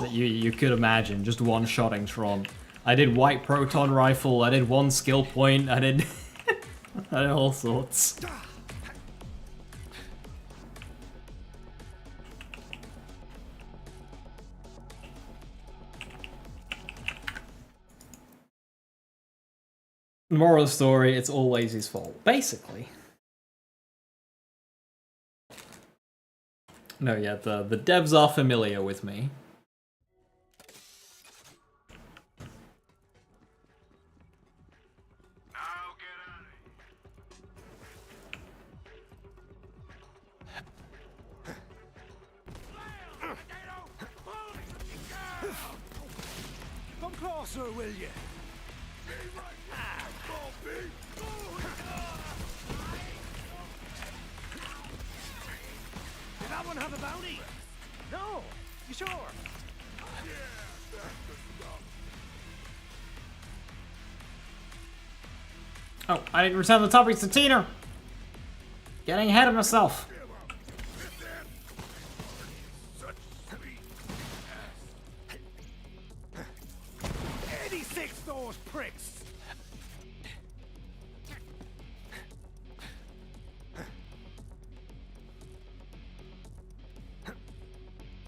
[SPEAKER 1] that you could imagine, just one-shotting Tron. I did white proton rifle, I did one skill point, I did I did all sorts. Moral of the story, it's always his fault. Basically. No, yeah, the devs are familiar with me.
[SPEAKER 4] Come closer, will you? Did that one have a bounty? No. You sure?
[SPEAKER 1] Oh, I didn't return the topics to Tina! Getting ahead of myself.
[SPEAKER 4] 86 those pricks!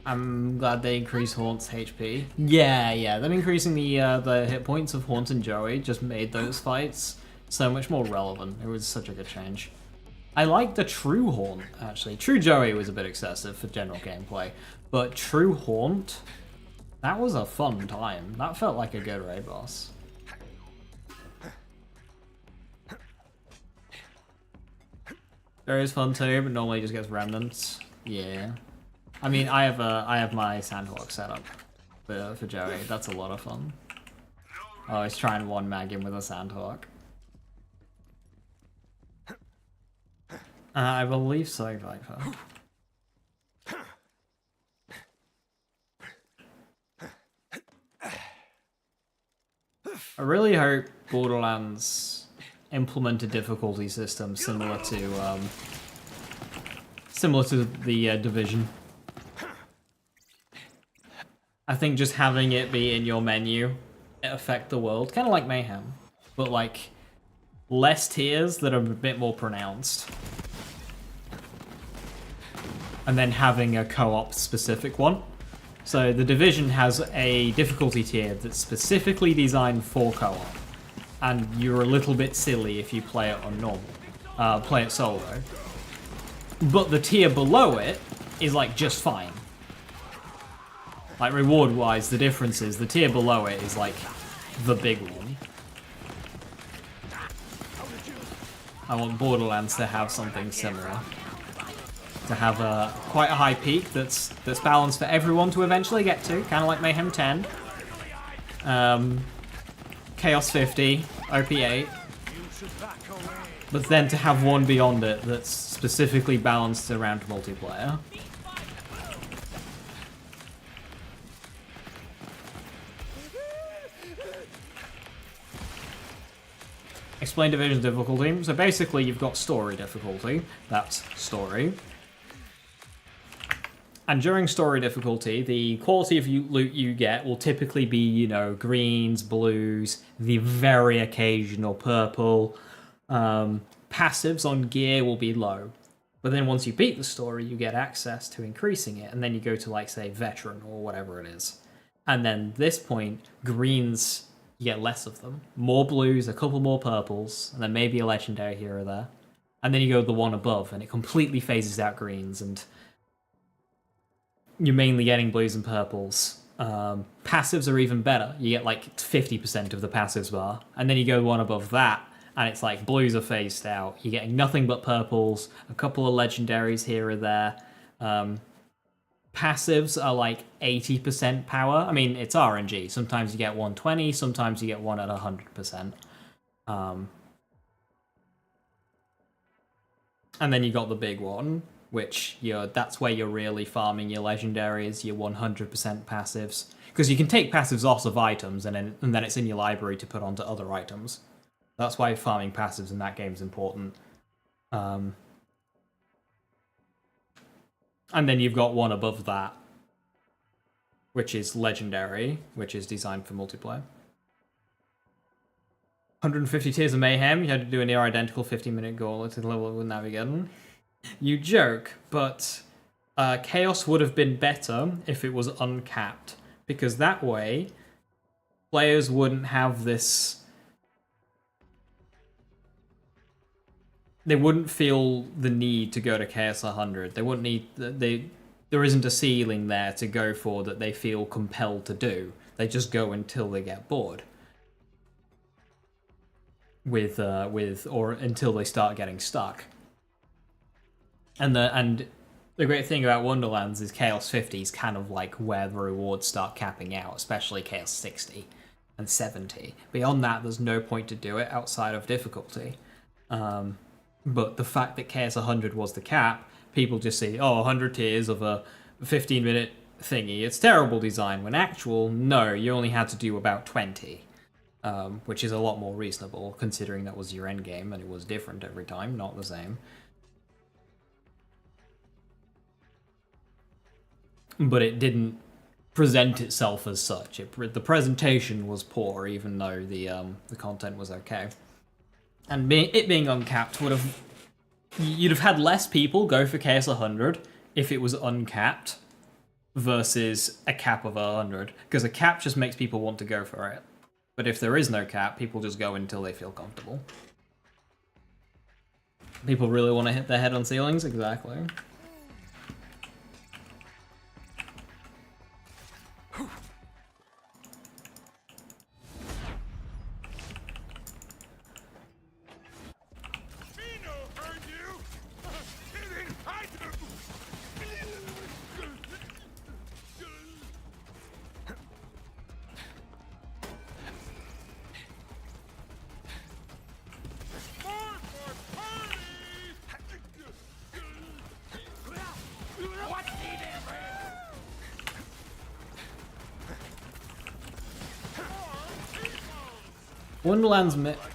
[SPEAKER 1] I'm glad they increased Haunt's HP. Yeah, them increasing the hit points of Haunt and Joey just made those fights so much more relevant. It was such a good change. I like the True Haunt, actually. True Joey was a bit excessive for general gameplay, but True Haunt, that was a fun time. That felt like a good raid boss. Joey's fun too, but normally just gets remnants. Yeah. I mean, I have my Sandhawk set up for Joey. That's a lot of fun. Oh, he's trying to one mag him with a Sandhawk. I believe so, Viper. I really hope Borderlands implement a difficulty system similar to the Division. I think just having it be in your menu affect the world, kind of like Mayhem, but like less tiers that are a bit more pronounced. And then having a co-op specific one. So the Division has a difficulty tier that's specifically designed for co-op, and you're a little bit silly if you play it on normal, play it solo. But the tier below it is like just fine. Like reward-wise, the difference is the tier below it is like the big one. I want Borderlands to have something similar. To have quite a high peak that's balanced for everyone to eventually get to, kind of like Mayhem 10. Chaos 50, OP 8. But then to have one beyond it that's specifically balanced around multiplayer. Explain Division's difficulty. So basically you've got story difficulty, that's story. And during story difficulty, the quality of loot you get will typically be, you know, greens, blues, the very occasional purple. Passives on gear will be low. But then once you beat the story, you get access to increasing it, and then you go to, like, say, veteran or whatever it is. And then at this point, greens, you get less of them. More blues, a couple more purples, and then maybe a legendary here or there. And then you go to the one above, and it completely phases out greens, and you're mainly getting blues and purples. Passives are even better. You get like 50% of the passives bar, and then you go one above that, and it's like blues are phased out. You're getting nothing but purples, a couple of legendaries here or there. Passives are like 80% power. I mean, it's RNG. Sometimes you get 120, sometimes you get one at 100%. And then you got the big one, which that's where you're really farming your legendaries, your 100% passives. Because you can take passives off of items, and then it's in your library to put onto other items. That's why farming passives in that game is important. And then you've got one above that, which is legendary, which is designed for multiplayer. 150 Tears of Mayhem, you had to do a near-identical 50-minute goal to the level with Navigator. You joke, but Chaos would have been better if it was uncapped, because that way, players wouldn't have this... They wouldn't feel the need to go to Chaos 100. They wouldn't need... There isn't a ceiling there to go for that they feel compelled to do. They just go until they get bored. Or until they start getting stuck. And the great thing about Wonderlands is Chaos 50 is kind of like where the rewards start capping out, especially Chaos 60 and 70. Beyond that, there's no point to do it outside of difficulty. But the fact that Chaos 100 was the cap, people just see, oh, 100 tiers of a 15-minute thingy, it's terrible design, when actual, no, you only had to do about 20. Which is a lot more reasonable, considering that was your endgame, and it was different every time, not the same. But it didn't present itself as such. The presentation was poor, even though the content was okay. And it being uncapped would have... You'd have had less people go for Chaos 100 if it was uncapped versus a cap of 100, because a cap just makes people want to go for it. But if there is no cap, people just go until they feel comfortable. People really want to hit their head on ceilings? Exactly.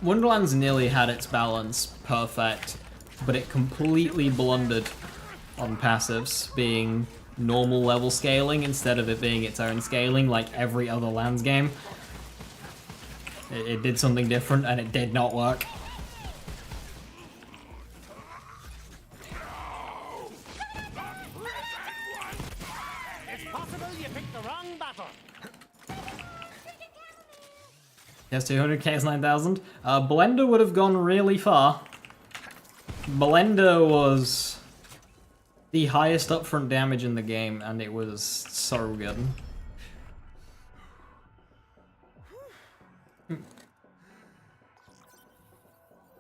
[SPEAKER 1] Wonderlands nearly had its balance perfect, but it completely blundered on passives, being normal level scaling instead of it being its own scaling like every other Lands game. It did something different and it did not work.
[SPEAKER 4] It's possible you picked the wrong battle.
[SPEAKER 1] Yes, 200, KS 9000. Blender would have gone really far. Blender was the highest upfront damage in the game, and it was so good.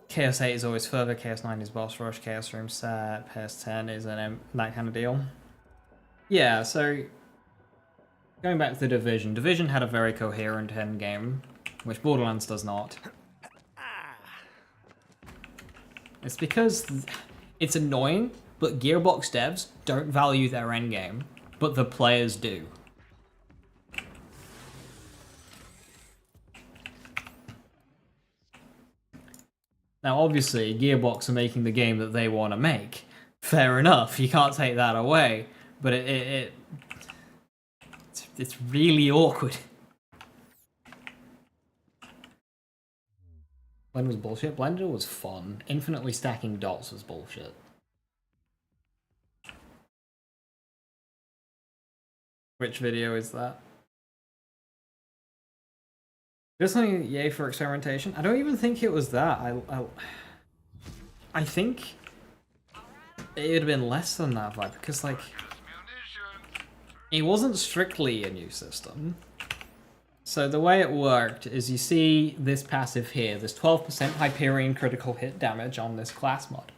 [SPEAKER 1] Chaos 8 is always further, Chaos 9 is boss rush, Chaos room set, PS 10 is that kind of deal. Yeah, so going back to the Division. Division had a very coherent endgame, which Borderlands does not. It's because it's annoying, but Gearbox devs don't value their endgame, but the players do. Now, obviously, Gearbox are making the game that they want to make. Fair enough, you can't take that away, but it's really awkward. Blender was bullshit. Blender was fun. Infinitely stacking dots was bullshit. Which video is that? There's something yay for experimentation. I don't even think it was that. I think it would have been less than that vibe, because like it wasn't strictly a new system. So the way it worked is you see this passive here, this 12% Hyperion critical hit damage on this class mod.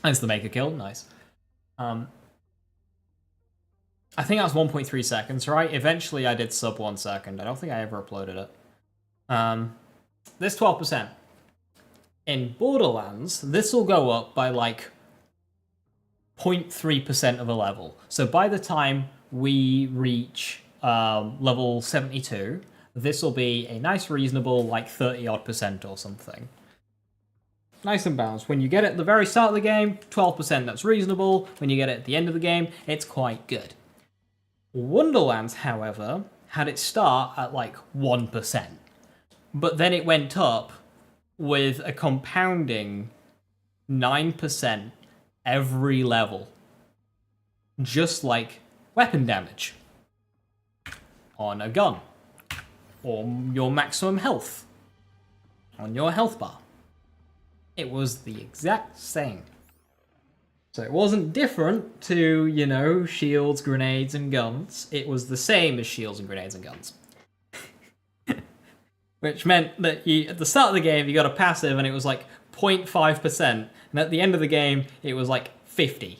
[SPEAKER 1] That's the Maker Kill, nice. I think that was 1.3 seconds, right? Eventually I did sub 1 second. I don't think I ever uploaded it. This 12%. In Borderlands, this will go up by like 0.3% of a level. So by the time we reach level 72, this will be a nice reasonable like 30-odd% or something. Nice and balanced. When you get it at the very start of the game, 12%, that's reasonable. When you get it at the end of the game, it's quite good. Wonderlands, however, had it start at like 1%. But then it went up with a compounding 9% every level. Just like weapon damage on a gun, or your maximum health on your health bar. It was the exact same. So it wasn't different to, you know, shields, grenades, and guns. It was the same as shields and grenades and guns. Which meant that you, at the start of the game, you got a passive and it was like 0.5%, and at the end of the game, it was like 50.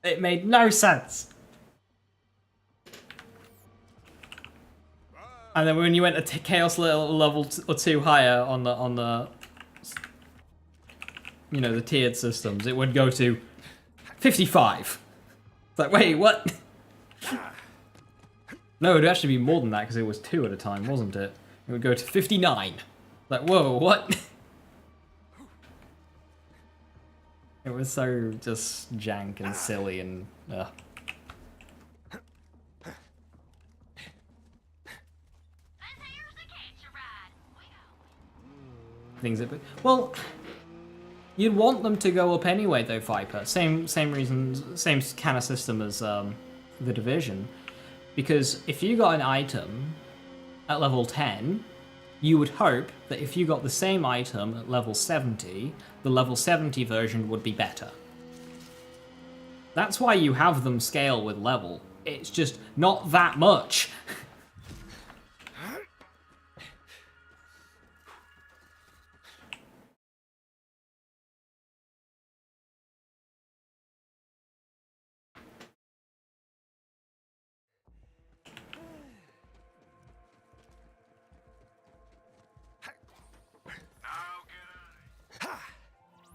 [SPEAKER 1] It made no sense. And then when you went to Chaos level or 2 higher on the you know, the tiered systems, it would go to 55. It's like, wait, what? No, it would actually be more than that because it was 2 at a time, wasn't it? It would go to 59. Like, whoa, what? It was so just jank and silly and things that, well, you'd want them to go up anyway, though, Viper. Same reasons, same kind of system as the Division. Because if you got an item at level 10, you would hope that if you got the same item at level 70, the level 70 version would be better. That's why you have them scale with level. It's just not that much.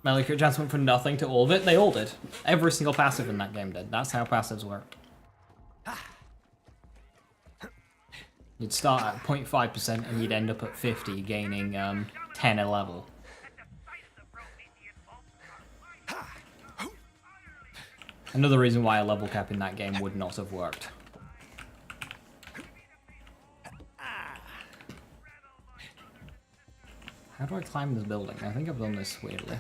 [SPEAKER 1] Melee crit chance went from nothing to all of it. They all did. Every single passive in that game did. That's how passives work. You'd start at 0.5% and you'd end up at 50, gaining 10 a level. Another reason why a level cap in that game would not have worked. How do I climb this building? I think I've done this weirdly.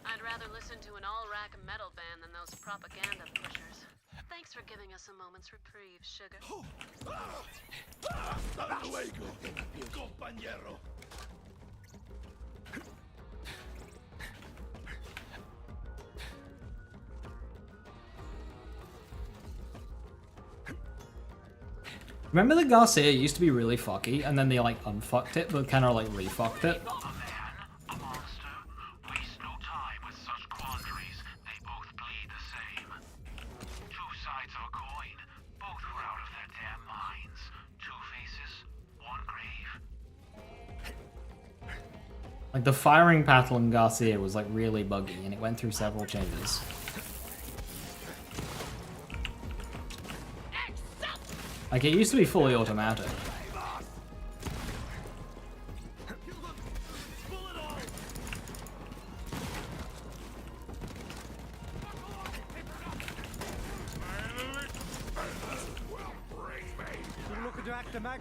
[SPEAKER 6] I'd rather listen to an all-rack metal band than those propaganda pushers. Thanks for giving us a moment's reprieve, Sugar.
[SPEAKER 11] Hasta luego, compañero.
[SPEAKER 1] Remember the Garcia used to be really fucky, and then they like unfucked it, but kind of like refucked it? Like the firing pattern in Garcia was like really buggy, and it went through several changes. Like, it used to be fully automatic.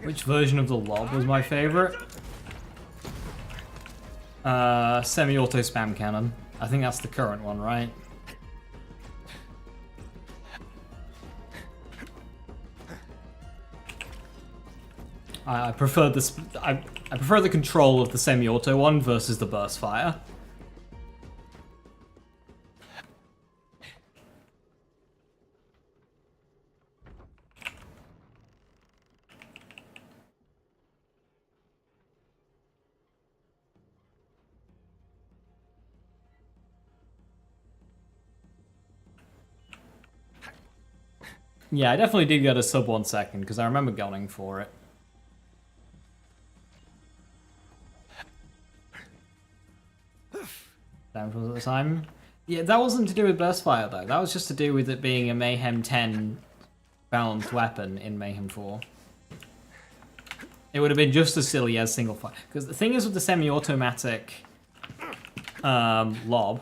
[SPEAKER 1] Which version of the lob was my favorite? Semi-auto spam cannon. I think that's the current one, right? I prefer this. I prefer the control of the semi-auto one versus the burst fire. Yeah, I definitely did go to sub 1 second, because I remember going for it. Damage was at the time. Yeah, that wasn't to do with Burst Fire, though. That was just to do with it being a Mayhem 10 balanced weapon in Mayhem 4. It would have been just as silly as single fire. Because the thing is with the semi-automatic lob,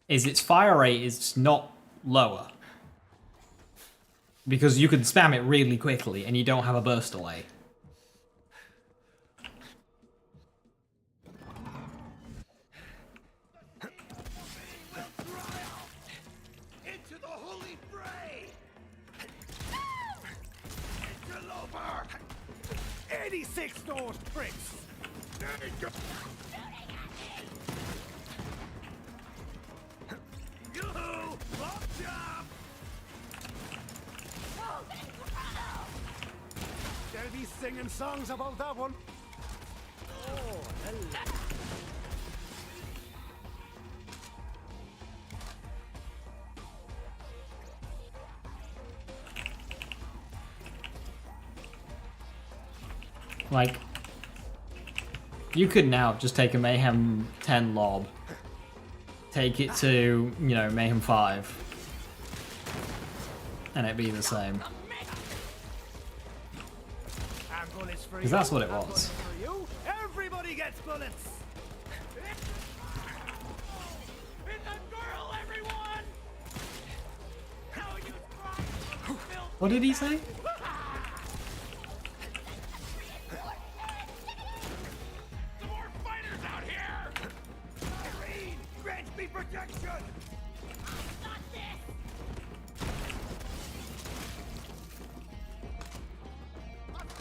[SPEAKER 1] is its fire rate is not lower. Because you can spam it really quickly and you don't have a burst delay.
[SPEAKER 4] Into the holy fray! Interloper! 86 those pricks! Yoo-hoo! Lock job! They'll be singing songs about that one. Oh, hello.
[SPEAKER 1] Like, you could now just take a Mayhem 10 lob, take it to, you know, Mayhem 5, and it'd be the same. Because that's what it was.
[SPEAKER 4] Everybody gets bullets.
[SPEAKER 1] What did he say?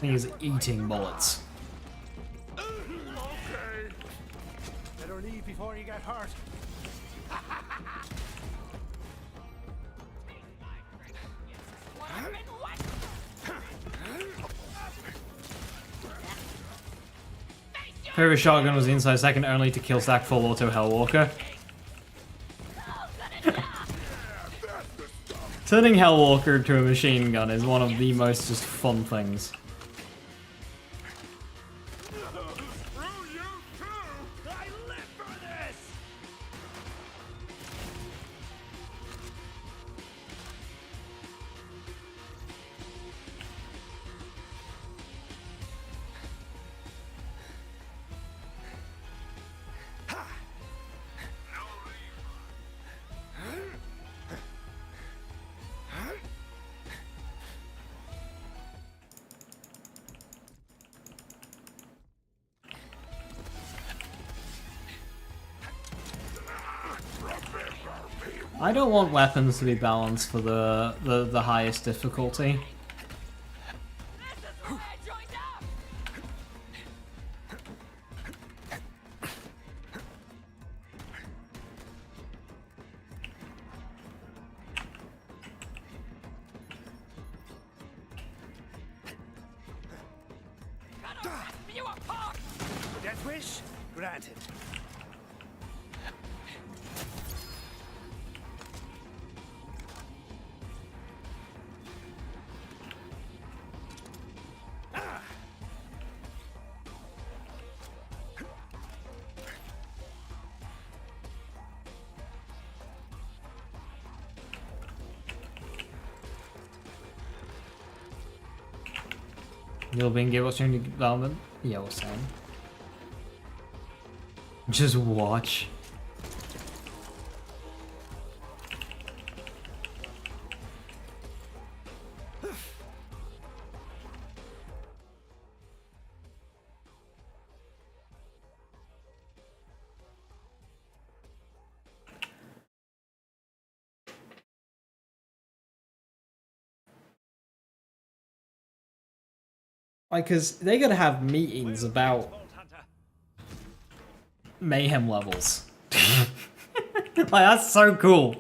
[SPEAKER 1] He's eating bullets.
[SPEAKER 4] Okay. Better leave before you get hurt.
[SPEAKER 1] Favorite shotgun was the inside second only to kill stack full auto Hellwalker. Turning Hellwalker to a machine gun is one of the most just fun things. I don't want weapons to be balanced for the highest difficulty.
[SPEAKER 4] Death wish granted.
[SPEAKER 1] You'll be give opportunity development. Yeah, we're saying. Just watch. Like, cause they gotta have meetings about mayhem levels. Like, that's so cool.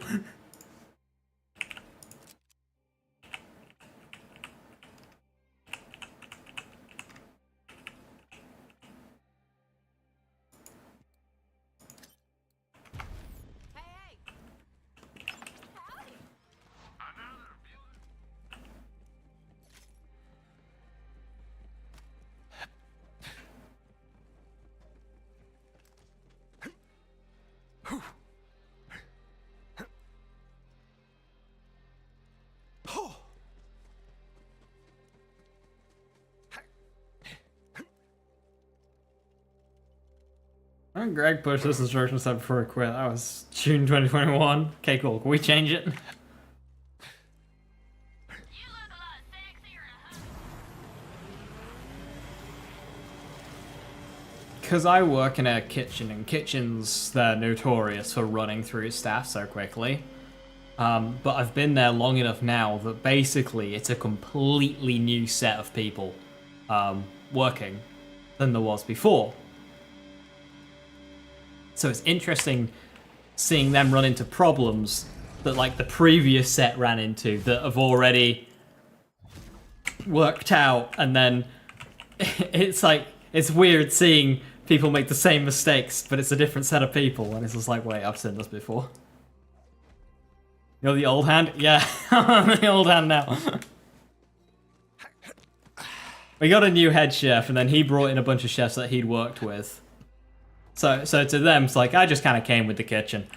[SPEAKER 1] When Greg pushed this instruction set before he quit, that was June 2021. Okay, cool. Can we change it? Because I work in a kitchen, and kitchens, they're notorious for running through staff so quickly. But I've been there long enough now that basically it's a completely new set of people working than there was before. So it's interesting seeing them run into problems that like the previous set ran into that have already worked out, and then it's like, it's weird seeing people make the same mistakes, but it's a different set of people, and it's just like, wait, I've seen this before. You're the old hand? Yeah, I'm the old hand now. We got a new head chef, and then he brought in a bunch of chefs that he'd worked with. So to them, it's like, I just kind of came with the kitchen.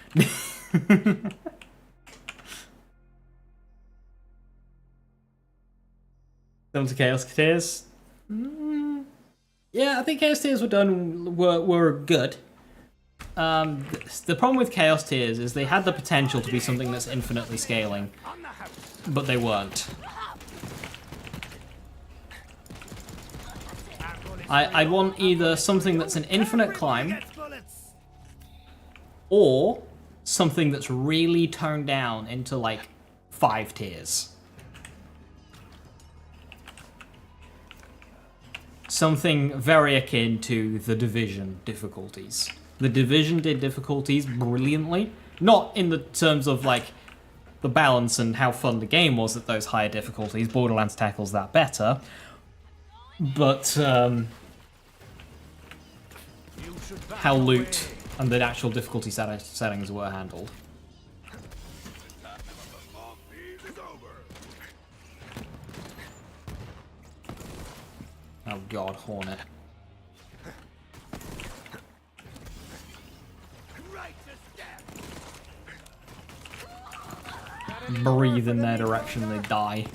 [SPEAKER 1] Done to Chaos Tears? Yeah, I think Chaos Tears were good. The problem with Chaos Tears is they had the potential to be something that's infinitely scaling, but they weren't. I want either something that's an infinite climb, or something that's really toned down into like 5 tiers. Something very akin to The Division difficulties. The Division did difficulties brilliantly. Not in the terms of like the balance and how fun the game was at those higher difficulties. Borderlands tackles that better. But how loot and the actual difficulty settings were handled. Oh god, Hornet. Breathe in their direction, they die.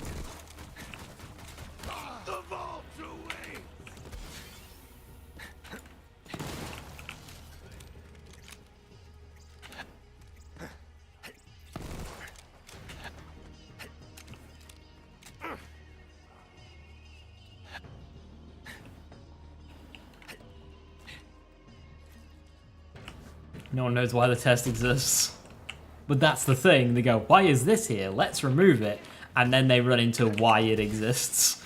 [SPEAKER 1] No one knows why the test exists. But that's the thing, they go, why is this here? Let's remove it. And then they run into why it exists.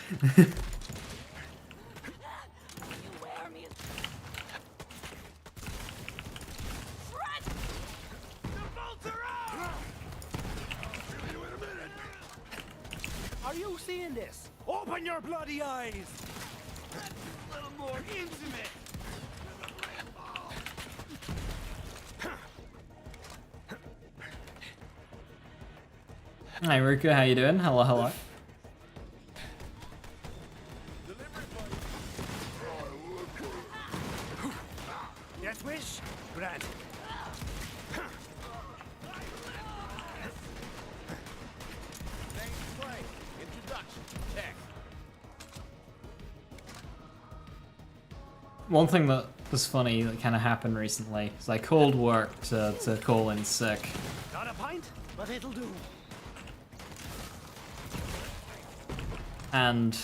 [SPEAKER 4] Are you seeing this? Open your bloody eyes! That's a little more intimate!
[SPEAKER 1] Hi Ruka, how you doing? Hello, hello.
[SPEAKER 4] Yes, wish? Grant.
[SPEAKER 1] One thing that was funny that kind of happened recently is I called work to call in sick.
[SPEAKER 4] Not a pint, but it'll do.
[SPEAKER 1] And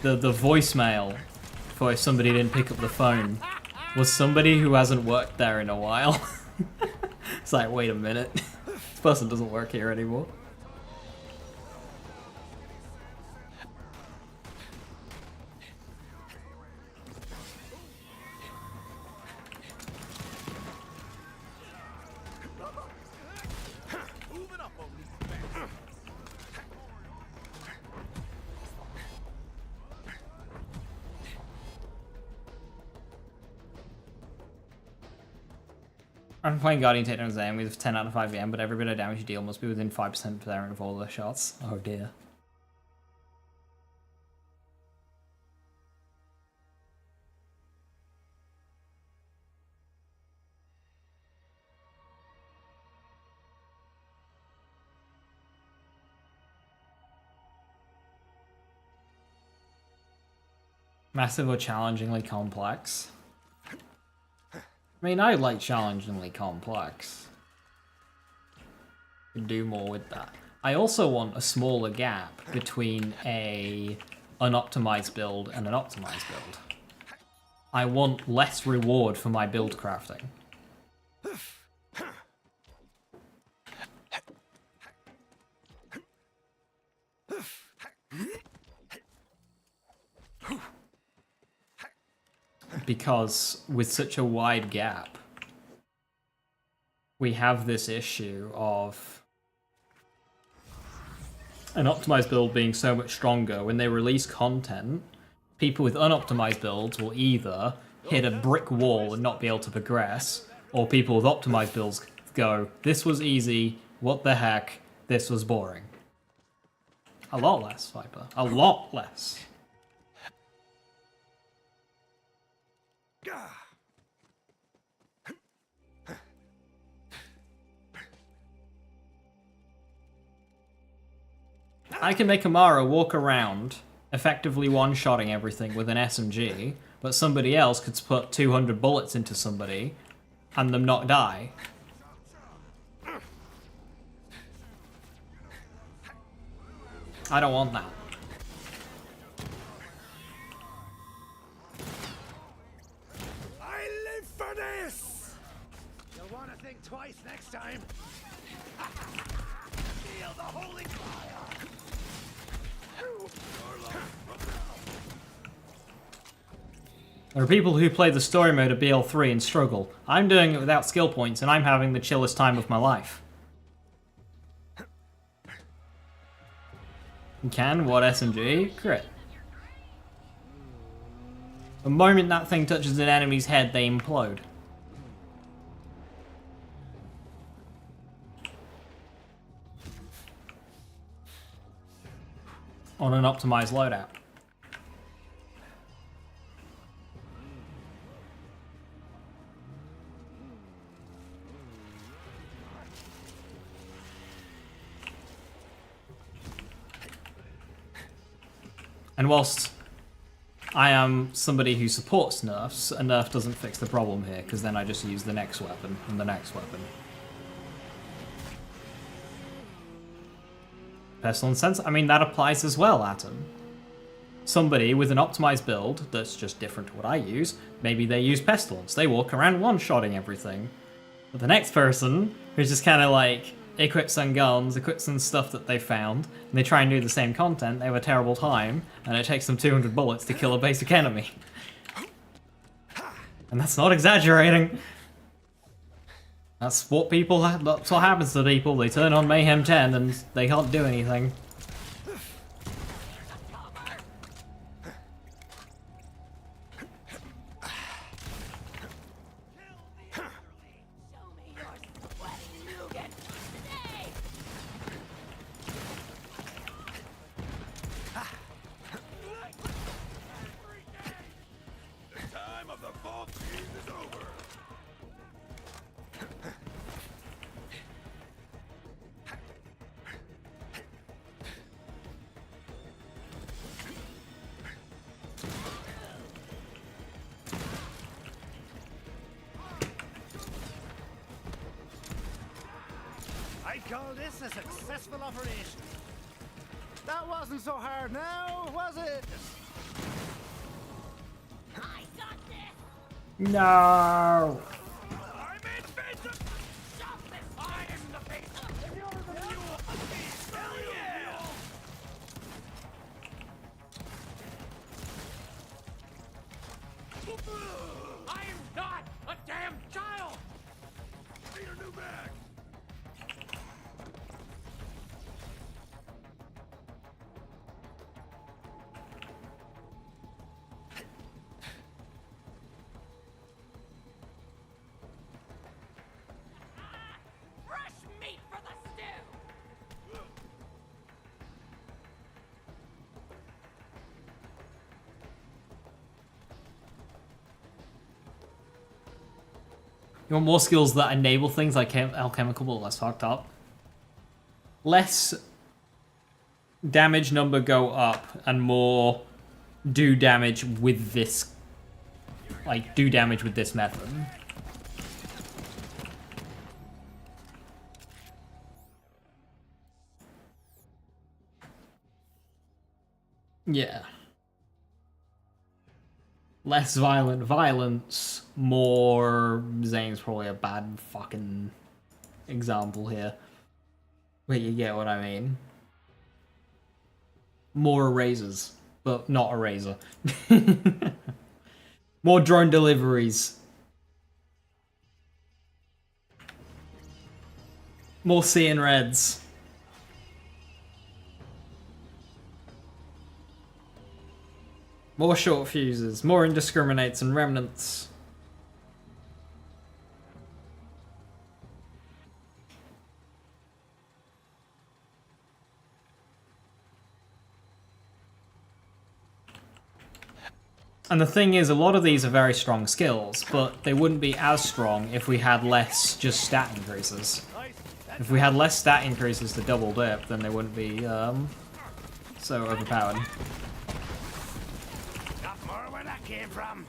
[SPEAKER 1] the voicemail for if somebody didn't pick up the phone was somebody who hasn't worked there in a while. It's like, wait a minute, this person doesn't work here anymore. I'm playing Guardian Techno's aim with 10 out of 5 VM, but every bit of damage you deal must be within 5% of all the shots. Oh dear. Massive or challengingly complex? I mean, I like challengingly complex. Could do more with that. I also want a smaller gap between a unoptimized build and an optimized build. I want less reward for my build crafting. Because with such a wide gap, we have this issue of an optimized build being so much stronger. When they release content, people with unoptimized builds will either hit a brick wall and not be able to progress, or people with optimized builds go, this was easy, what the heck, this was boring. A lot less, Viper. A lot less. I can make Amara walk around, effectively one-shotting everything with an SMG, but somebody else could put 200 bullets into somebody and them not die. I don't want that.
[SPEAKER 4] I live for this! You'll want to think twice next time. Feel the holy fire!
[SPEAKER 1] There are people who play the story mode of BL3 and struggle. I'm doing it without skill points and I'm having the chillest time of my life. You can? What SMG? Crit. The moment that thing touches an enemy's head, they implode. On an optimized loadout. And whilst I am somebody who supports nerfs, a nerf doesn't fix the problem here, because then I just use the next weapon and the next weapon. Pestilence sense, I mean, that applies as well, Atom. Somebody with an optimized build that's just different to what I use, maybe they use Pestilence. They walk around one-shotting everything. But the next person, who's just kind of like, equips some guns, equips some stuff that they found, and they try and do the same content, they have a terrible time, and it takes them 200 bullets to kill a basic enemy. And that's not exaggerating. That's what happens to people. They turn on Mayhem 10 and they can't do anything.
[SPEAKER 4] I call this a successful operation. That wasn't so hard now, was it?
[SPEAKER 8] I got this!
[SPEAKER 1] No!
[SPEAKER 4] I'm invincible!
[SPEAKER 8] Stop this!
[SPEAKER 4] I'm the face! You're the mule! Hell yeah!
[SPEAKER 10] I am not a damn child!
[SPEAKER 4] Need a new bag!
[SPEAKER 10] Fresh meat for the stew!
[SPEAKER 1] You want more skills that enable things like alchemical but less fucked up? Less damage number go up and more do damage with this, like, do damage with this method. Yeah. Less violent violence, more... Zane's probably a bad fucking example here. But you get what I mean. More erasers, but not eraser. More drone deliveries. More seeing reds. More short fuses, more indiscriminates and remnants. And the thing is, a lot of these are very strong skills, but they wouldn't be as strong if we had less just stat increases. If we had less stat increases to double dip, then they wouldn't be so overpowered.
[SPEAKER 4] Got more where that came from.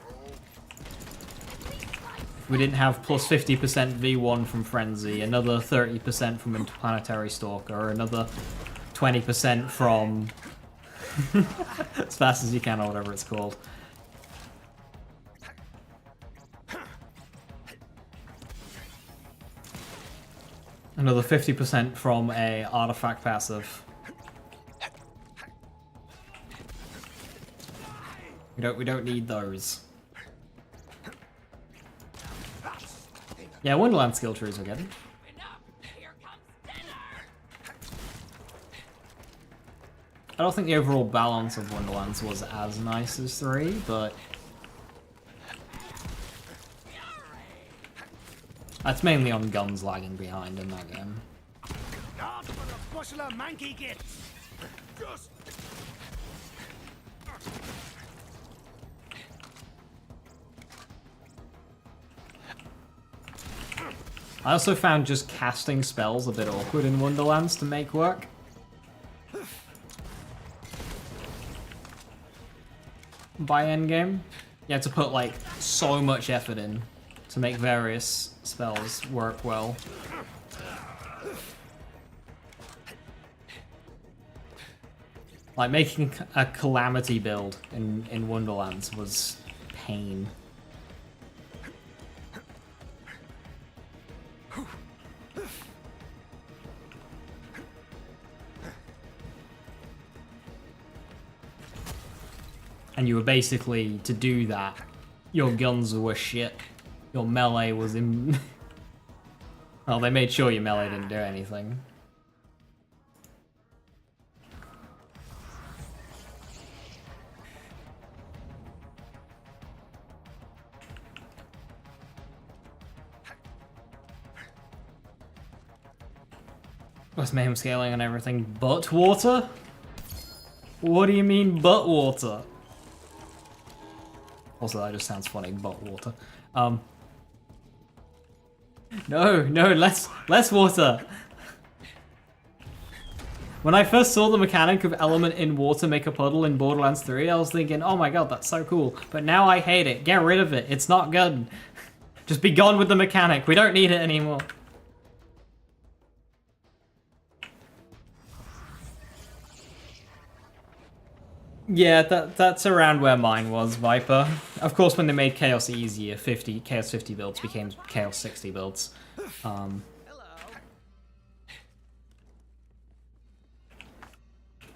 [SPEAKER 1] We didn't have plus 50% V1 from Frenzy, another 30% from Interplanetary Stalker, another 20% from As Fast As You Can, or whatever it's called. Another 50% from a artifact passive. We don't need those. Yeah, Wonderland skill trees are good. I don't think the overall balance of Wonderlands was as nice as 3, but that's mainly on guns lagging behind in that game.
[SPEAKER 4] Not for the bushel of manky gits. Just.
[SPEAKER 1] I also found just casting spells a bit awkward in Wonderlands to make work. By endgame, you had to put like so much effort in to make various spells work well. Like making a Calamity build in Wonderlands was pain. And you were basically, to do that, your guns were shit. Your melee was in... Well, they made sure your melee didn't do anything. What's mayhem scaling and everything but water? What do you mean but water? Also, that just sounds funny, but water. No, less water. When I first saw the mechanic of element in water make a puddle in Borderlands 3, I was thinking, oh my god, that's so cool. But now I hate it. Get rid of it. It's not good. Just be gone with the mechanic. We don't need it anymore. Yeah, that's around where mine was, Viper. Of course, when they made Chaos easier, Chaos 50 builds became Chaos 60 builds.
[SPEAKER 4] Hello.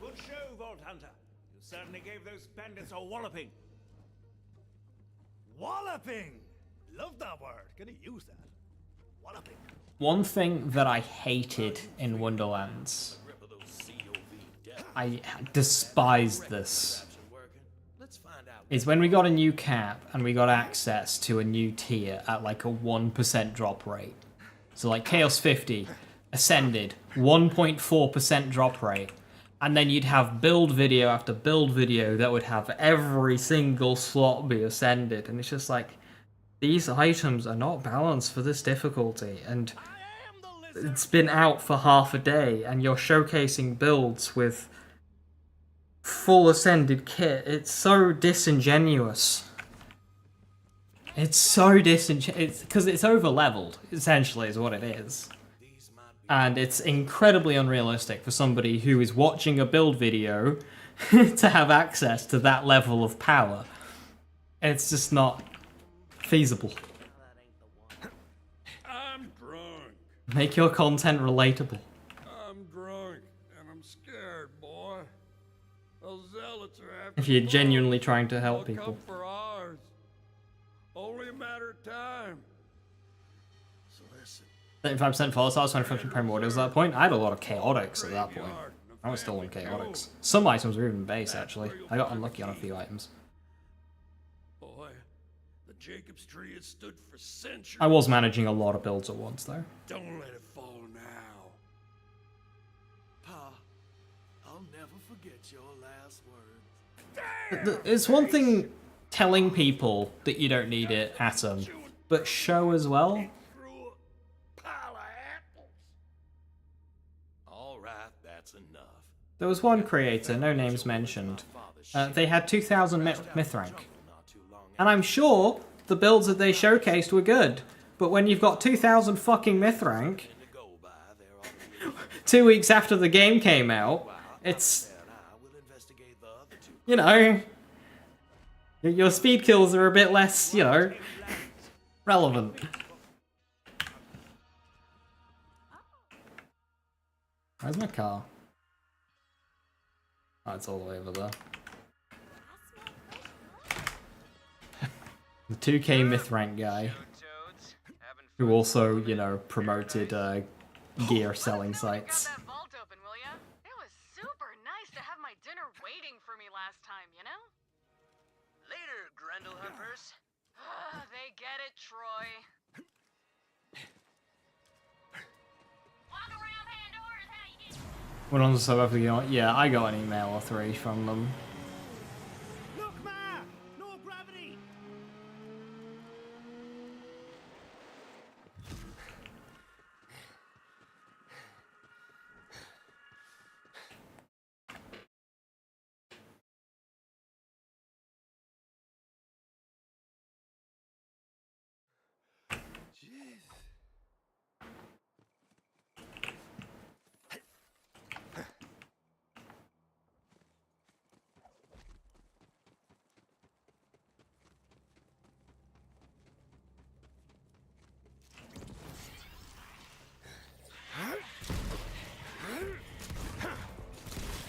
[SPEAKER 4] Good show, Vault Hunter. You certainly gave those bandits a walloping. Walloping! Love that word. Gonna use that. Walloping.
[SPEAKER 1] One thing that I hated in Wonderlands, I despised this, is when we got a new cap and we got access to a new tier at like a 1% drop rate. So like Chaos 50, Ascended, 1.4% drop rate. And then you'd have build video after build video that would have every single slot be Ascended. And it's just like, these items are not balanced for this difficulty. And it's been out for half a day and you're showcasing builds with full ascended kit. It's so disingenuous. It's so disingenuous. Because it's over-leveled, essentially, is what it is. And it's incredibly unrealistic for somebody who is watching a build video to have access to that level of power. It's just not feasible.
[SPEAKER 11] I'm drunk.
[SPEAKER 1] Make your content relatable.
[SPEAKER 11] I'm drunk, and I'm scared, boy. Those zealots are after
[SPEAKER 1] If you're
[SPEAKER 11] the
[SPEAKER 1] genuinely
[SPEAKER 11] boat.
[SPEAKER 1] trying to help
[SPEAKER 11] They'll
[SPEAKER 1] people.
[SPEAKER 11] come for ours. Only a matter of time. So listen.
[SPEAKER 1] 35% false, I was 25% primordials at that point. I had a lot of chaotics at that point. I was still on chaotics. Some items were even base, actually. I got unlucky on a few items.
[SPEAKER 11] Boy, the Jacob's tree has stood for centuries.
[SPEAKER 1] I was managing a lot of builds at once, though.
[SPEAKER 11] Don't let it fall now.
[SPEAKER 4] Pa, I'll never forget your last words.
[SPEAKER 1] It's one thing telling people that you don't need it, Atom, but show as well.
[SPEAKER 7] All right, that's enough.
[SPEAKER 1] There was one creator, no names mentioned. They had 2,000 myth rank. And I'm sure the builds that they showcased were good. But when you've got 2,000 fucking myth rank, 2 weeks after the game came out, it's... You know... Your speed kills are a bit less, you know, relevant. Where's my car? Oh, it's all the way over there. The 2K myth rank guy, who also, you know, promoted gear selling sites.
[SPEAKER 5] That vault open, will ya? It was super nice to have my dinner waiting for me last time, you know?
[SPEAKER 2] Later, Grendel Humpers.
[SPEAKER 5] They get it, Troy.
[SPEAKER 8] Walk around Pandora's how you get.
[SPEAKER 1] Went on to South Africa. Yeah, I got an email or 3 from them.
[SPEAKER 4] Look, Ma! No gravity!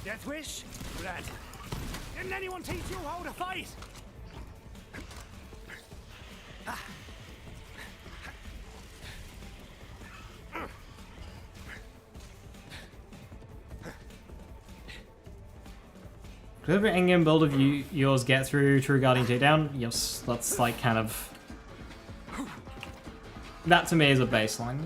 [SPEAKER 4] Death wish? Rat. Didn't anyone teach you how to fight?
[SPEAKER 1] Does every endgame build of yours get through True Guardian Takedown? Yes, that's like kind of... That to me is a baseline.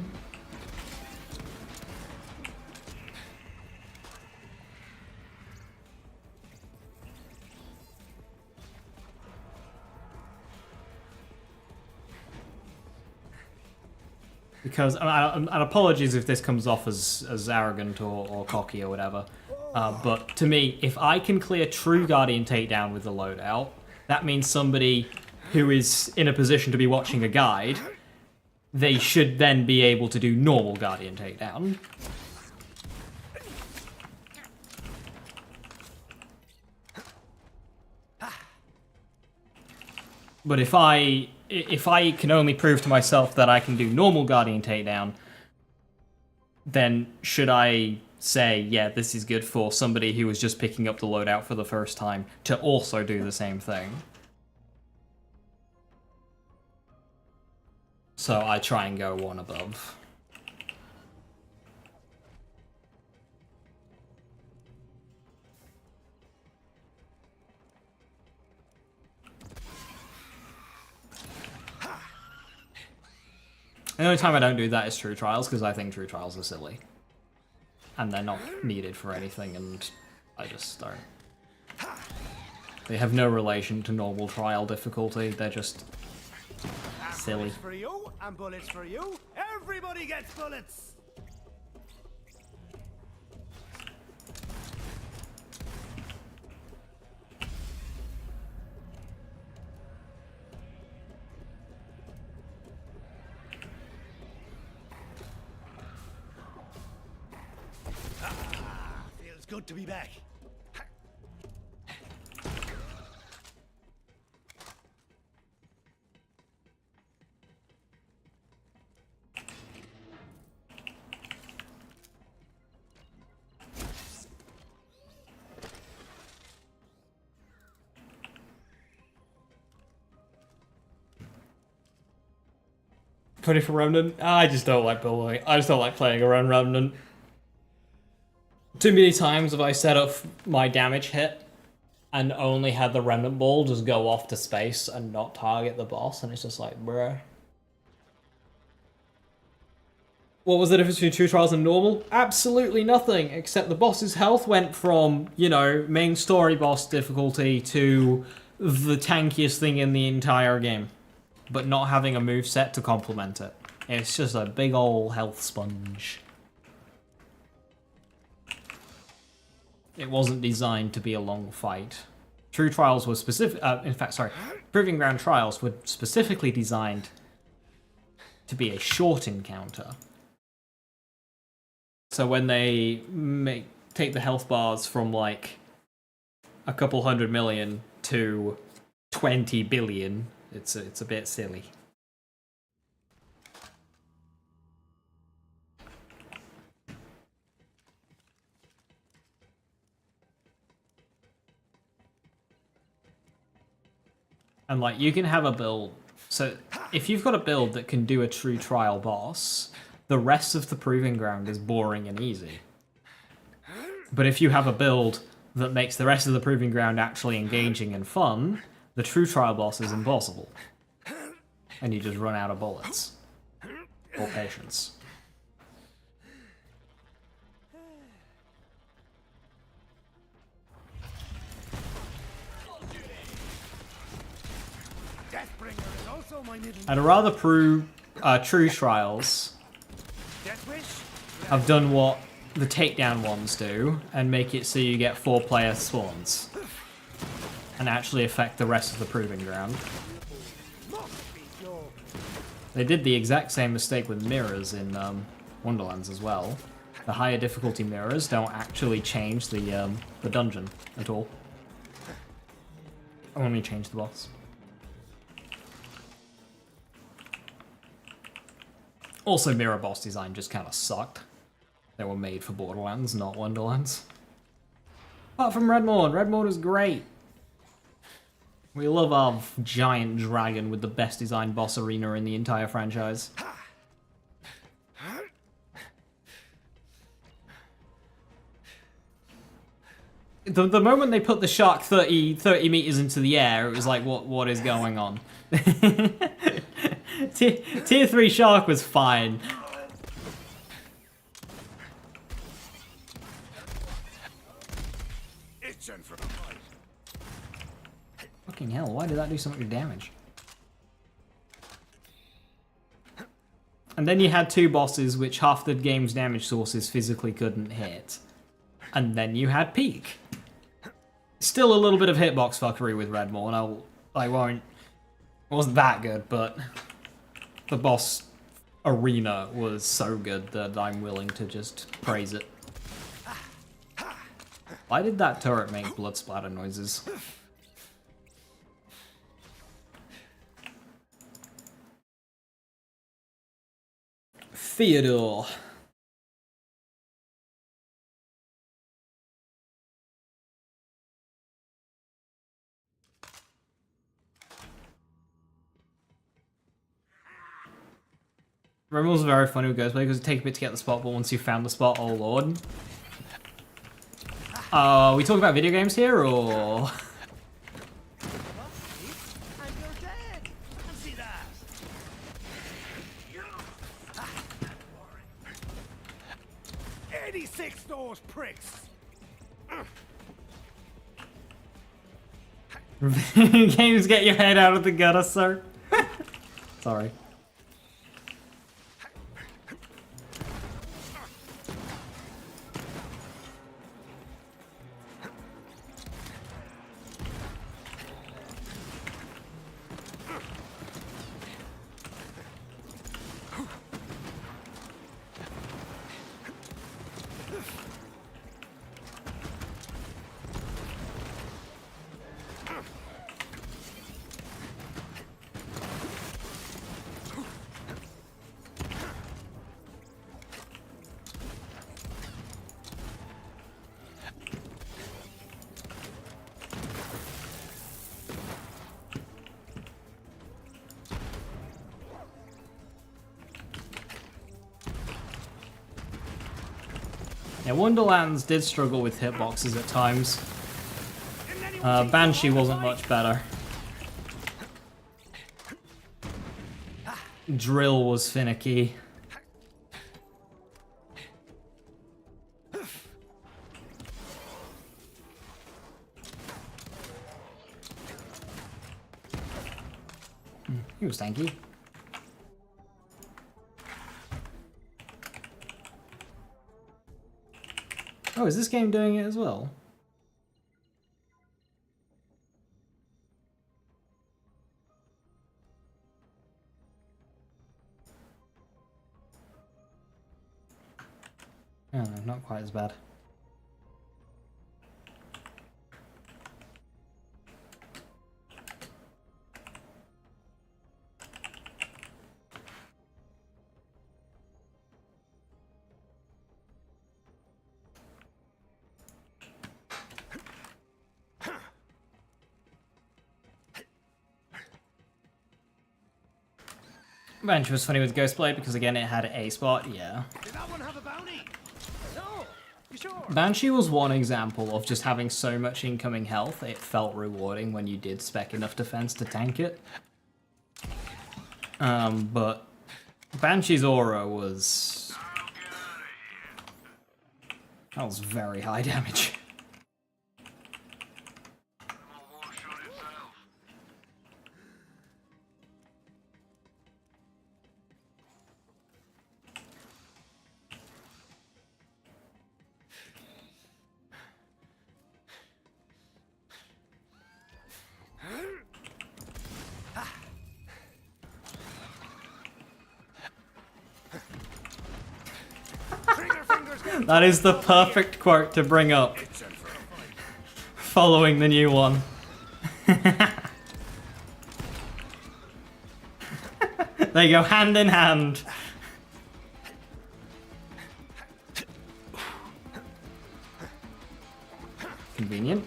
[SPEAKER 1] Because, and apologies if this comes off as arrogant or cocky or whatever, but to me, if I can clear True Guardian Takedown with the loadout, that means somebody who is in a position to be watching a guide, they should then be able to do normal Guardian Takedown. But if I can only prove to myself that I can do normal Guardian Takedown, then should I say, yeah, this is good for somebody who was just picking up the loadout for the first time to also do the same thing? So I try and go one above. The only time I don't do that is True Trials, because I think True Trials are silly. And they're not needed for anything, and I just don't. They have no relation to normal trial difficulty, they're just silly.
[SPEAKER 4] Bullets for you, and bullets for you. Everybody gets bullets! good to be back.
[SPEAKER 1] Put it for Remnant. I just don't like building. I just don't like playing around Remnant. Too many times have I set up my damage hit and only had the Remnant Ball just go off to space and not target the boss, and it's just like, bruh. What was the difference between True Trials and normal? Absolutely nothing, except the boss's health went from, you know, main story boss difficulty to the tankiest thing in the entire game, but not having a moveset to complement it. It's just a big ol' health sponge. It wasn't designed to be a long fight. True Trials was Proving Ground Trials were specifically designed to be a short encounter. So when they take the health bars from like a couple 100 million to 20 billion, it's a bit silly. And like, you can have a build, so if you've got a build that can do a true trial boss, the rest of the Proving Ground is boring and easy. But if you have a build that makes the rest of the Proving Ground actually engaging and fun, the true trial boss is impossible. And you just run out of bullets. Or patience. I'd rather prove True Trials have done what the takedown ones do and make it so you get 4-player spawns and actually affect the rest of the Proving Ground. They did the exact same mistake with mirrors in Wonderlands as well. The higher difficulty mirrors don't actually change the dungeon at all. Only change the boss. Also, mirror boss design just kind of sucked. They were made for Borderlands, not Wonderlands. Apart from Redmorn. Redmorn is great. We love our giant dragon with the best designed boss arena in the entire franchise. The moment they put the shark 30 meters into the air, it was like, what is going on? Tier 3 shark was fine. Fucking hell, why did that do so much damage? And then you had two bosses which half the game's damage sources physically couldn't hit. And then you had Peak. Still a little bit of hitbox fuckery with Redmore, and I won't... It wasn't that good, but the boss arena was so good that I'm willing to just praise it. Why did that turret make blood splatter noises? Theodore. Rimmel's very funny with Ghostplay because it takes a bit to get the spot, but once you've found the spot, oh lord. We talking about video games here, or...?
[SPEAKER 4] And you're dead! Fancy that! 86 those pricks!
[SPEAKER 1] Games, get your head out of the gutter, sir. Sorry. Yeah, Wonderlands did struggle with hitboxes at times. Banshee wasn't much better. Drill was finicky. He was tanky. Oh, is this game doing it as well? Oh, no, not quite as bad. Banshee was funny with Ghostblade because again it had a spot, yeah.
[SPEAKER 4] Did that one have a bounty? No. You sure?
[SPEAKER 1] Banshee was one example of just having so much incoming health, it felt rewarding when you did spec enough defense to tank it. But Banshee's aura was... that was very high damage. That is the perfect quote to bring up following the new one. They go hand in hand. Convenient.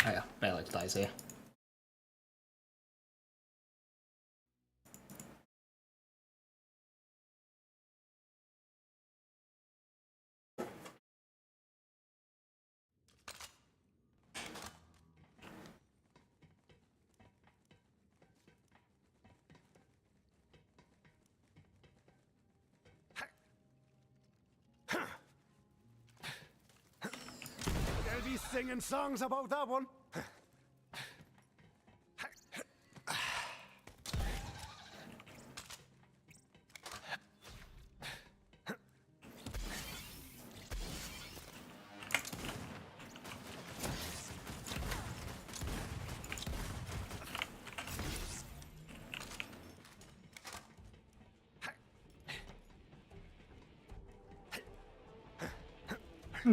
[SPEAKER 1] Oh yeah, BL3 dies here.
[SPEAKER 4] They'll be singing songs about that one.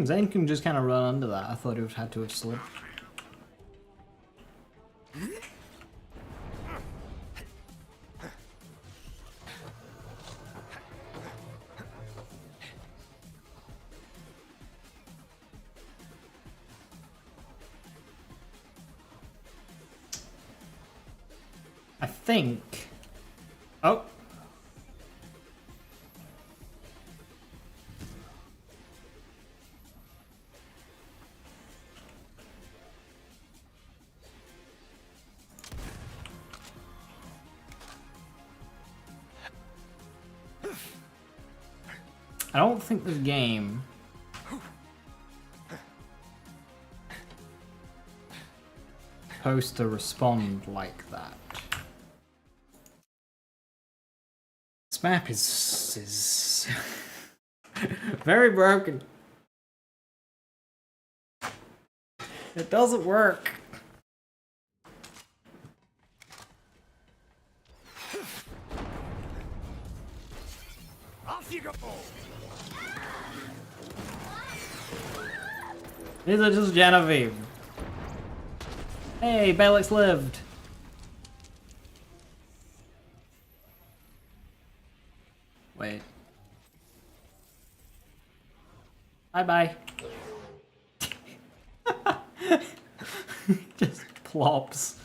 [SPEAKER 1] Zane can just kind of run under that. I thought he would have had to have slipped. I think... oh. I don't think this game supposed to respond like that. This map is very broken. It doesn't work.
[SPEAKER 4] Off you go!
[SPEAKER 1] These are just Genevieve. Hey, Belix lived. Wait. Bye-bye. Just plops.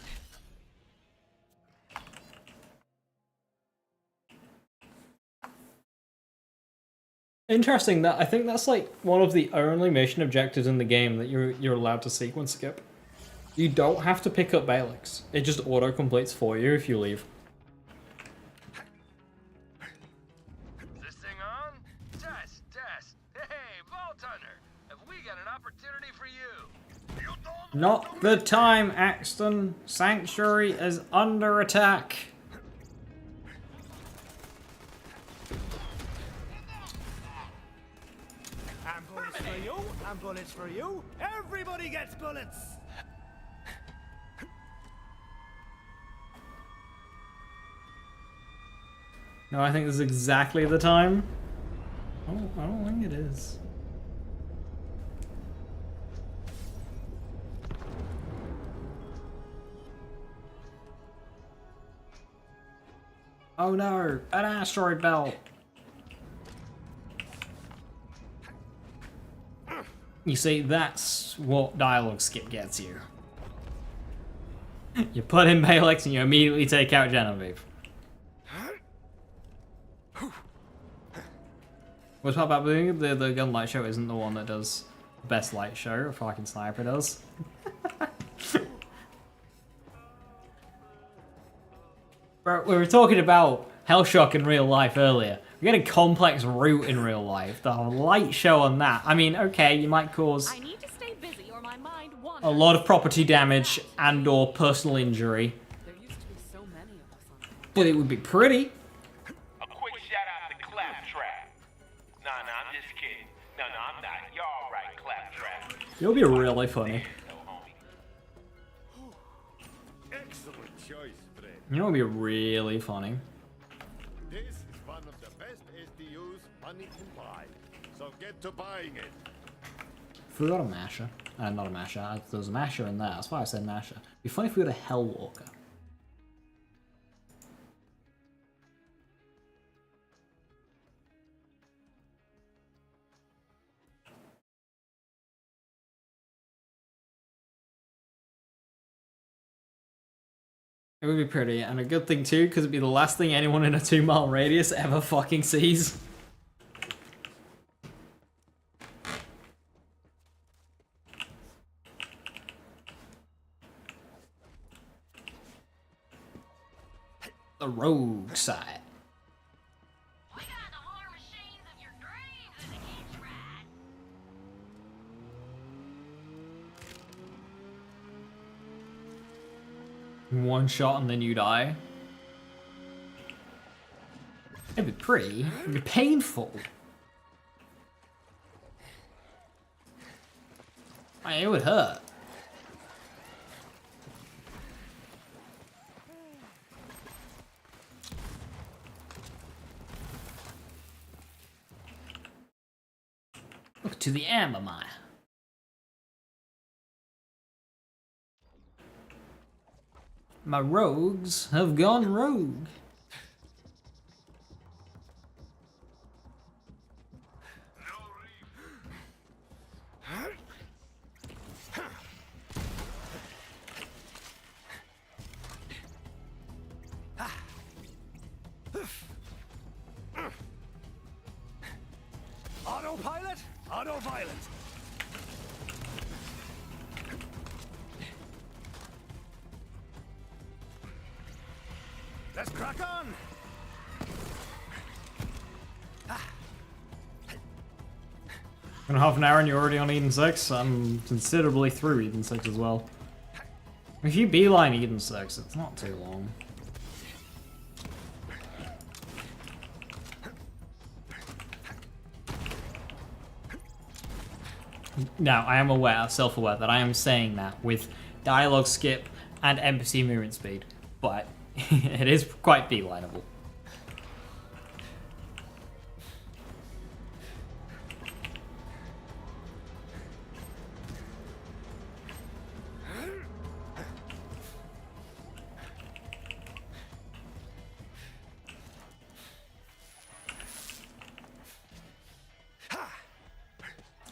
[SPEAKER 1] Interesting that I think that's like one of the only mission objectives in the game that you're allowed to sequence skip. You don't have to pick up Balix. It just auto completes for you if you leave.
[SPEAKER 2] Is this thing on? Test, test. Hey, Vault Hunter, have we got an opportunity for you? You don't
[SPEAKER 1] Not the time, Axton. Sanctuary is under attack.
[SPEAKER 4] I'm bullets for you. I'm bullets for you. Everybody gets bullets.
[SPEAKER 1] No, I think this is exactly the time. I don't think it is. Oh no, an asteroid belt. You see, that's what dialogue skip gets you. You put in Balix and you immediately take out Genevieve. What's part about doing the gun light show isn't the one that does the best light show, a fucking sniper does. Bro, we were talking about Hellshock in real life earlier. We get a complex route in real life. The light show on that. I mean, okay, you might cause
[SPEAKER 5] I need to stay busy or my mind wanders.
[SPEAKER 1] a lot of property damage and or personal injury.
[SPEAKER 5] There used to be so many of us on the
[SPEAKER 1] But it would be pretty.
[SPEAKER 2] A quick shout out to Claptrap. Nah, I'm just kidding. No, I'm not. You're all right, Claptrap.
[SPEAKER 1] It'll be really funny.
[SPEAKER 11] Excellent choice, Fred.
[SPEAKER 1] You know, it'll be really funny.
[SPEAKER 11] This is one of the best SDUs money can buy. So get to buying it.
[SPEAKER 1] If we got a masher, not a masher. There was a masher in there. That's why I said masher. It'd be funny if we got a Hellwalker. It would be pretty, and a good thing too, because it'd be the last thing anyone in a 2-mile radius ever fucking sees. The rogue side.
[SPEAKER 8] We got the war machines of your dreams in the hitch ride.
[SPEAKER 1] One shot and then you die. It'd be pretty. It'd be painful. I mean, it would hurt. Look to the amber mine. My rogues have gone rogue.
[SPEAKER 4] Autopilot, auto-violent. Let's crack on.
[SPEAKER 1] In half an hour and you're already on Eden 6? I'm considerably through Eden 6 as well. If you beeline Eden 6, it's not too long. Now, I am aware, self-aware, that I am saying that with dialogue skip and NPC movement speed, but it is quite beelineable.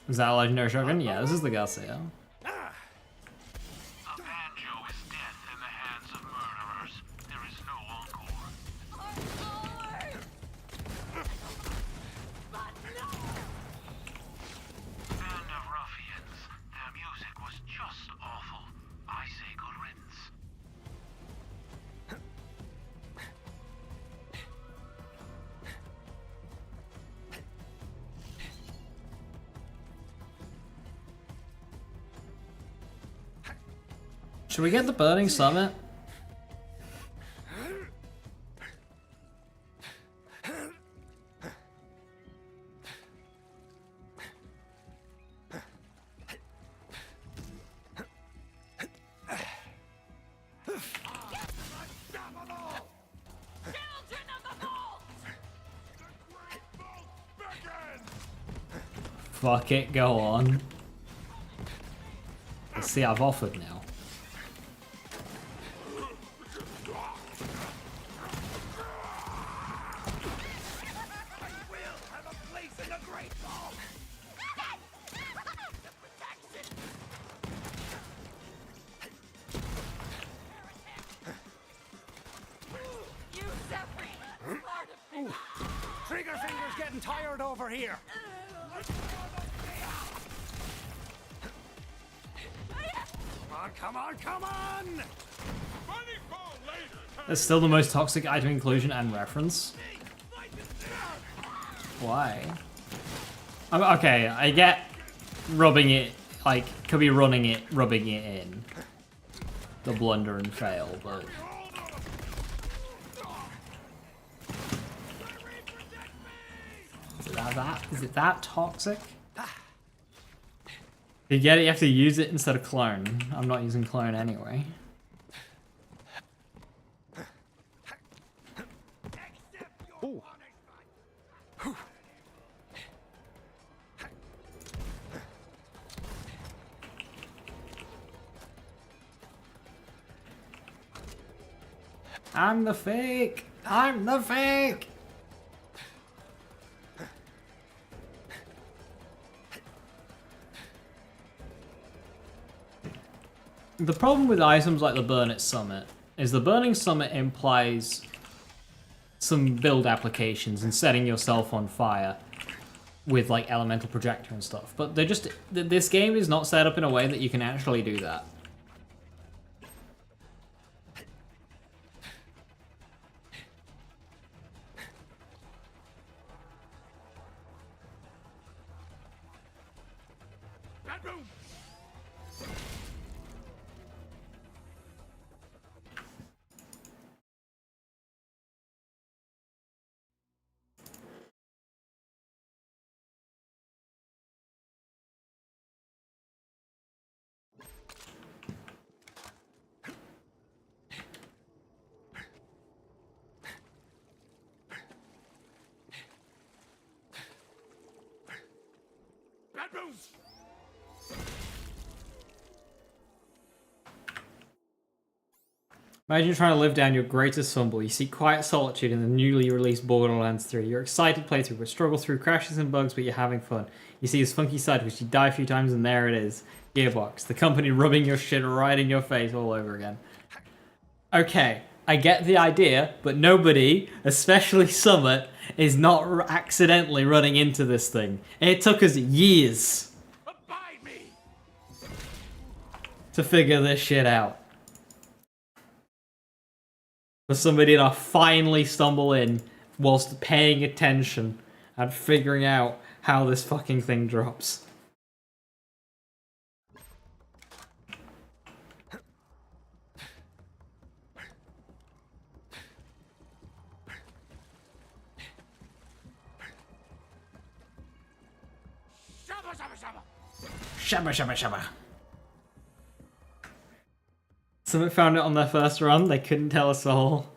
[SPEAKER 1] Is that a legendary shotgun? Yeah, this is the Garcia.
[SPEAKER 2] A banjo is death in the hands of murderers. There is no encore. Band of ruffians. Their music was just awful. I say good riddance.
[SPEAKER 1] Should we get the Burning Summit? Fuck it, go on. Let's see, I've offered now.
[SPEAKER 4] Trigger finger's getting tired over here. Come on, come on!
[SPEAKER 1] That's still the most toxic item inclusion and reference. Why? Okay, I get rubbing it, like, could be running it, rubbing it in. The blunder and fail, but... Is it that toxic? You get it, you have to use it instead of clone. I'm not using clone anyway.
[SPEAKER 4] Ooh.
[SPEAKER 1] I'm the fake! I'm the fake! The problem with items like the Burn It Summit is the Burning Summit implies some build applications and setting yourself on fire with like elemental projector and stuff, but they're just, this game is not set up in a way that you can actually do that. Imagine trying to live down your greatest fumble. You seek quiet solitude in the newly released Borderlands 3. You're excited playthrough, but struggle through crashes and bugs, but you're having fun. You see this funky side which you die a few times, and there it is. Gearbox, the company rubbing your shit right in your face all over again. Okay, I get the idea, but nobody, especially Summit, is not accidentally running into this thing. It took us years to figure this shit out. For somebody to finally stumble in whilst paying attention and figuring out how this fucking thing drops.
[SPEAKER 4] Shabba, shabba, shabba.
[SPEAKER 1] Shabba shabba shabba. Someone found it on their first run, they couldn't tell us all.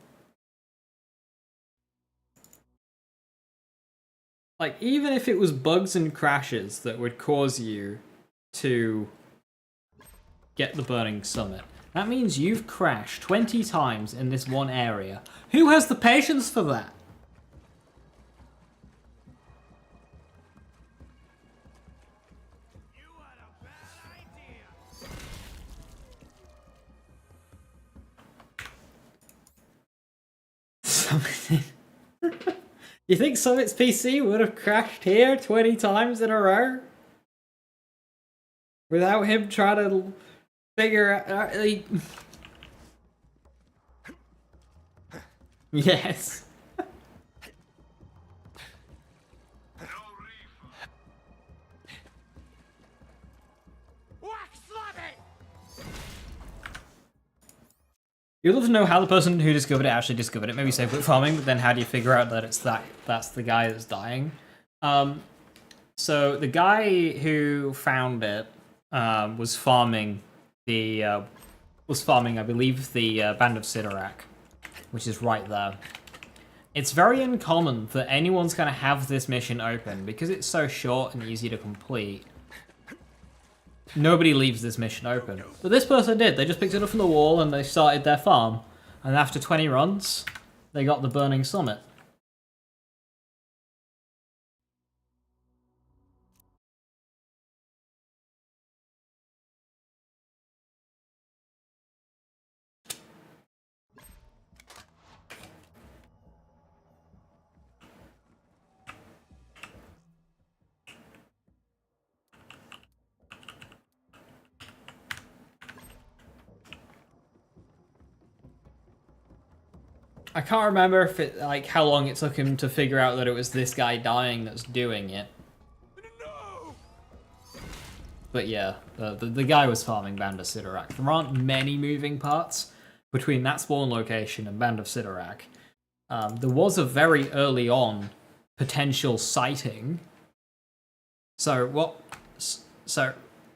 [SPEAKER 1] Like, even if it was bugs and crashes that would cause you to get the Burning Summit, that means you've crashed 20 times in this one area. Who has the patience for that?
[SPEAKER 4] You had a bad idea.
[SPEAKER 1] Summit. You think Summit's PC would have crashed here 20 times in a row? Without him trying to figure out... Yes.
[SPEAKER 4] Whack slabby!
[SPEAKER 1] You'd love to know how the person who discovered it actually discovered it. Maybe safe with farming, but then how do you figure out that that's the guy that's dying? So the guy who found it was farming I believe, the Band of Sidorak, which is right there. It's very uncommon that anyone's going to have this mission open because it's so short and easy to complete. Nobody leaves this mission open. But this person did. They just picked it up from the wall and they started their farm. And after 20 runs, they got the Burning Summit. I can't remember if it, like, how long it took him to figure out that it was this guy dying that's doing it.
[SPEAKER 4] No!
[SPEAKER 1] But yeah, the guy was farming Band of Sidorak. There aren't many moving parts between that spawn location and Band of Sidorak. There was a very early on potential sighting. So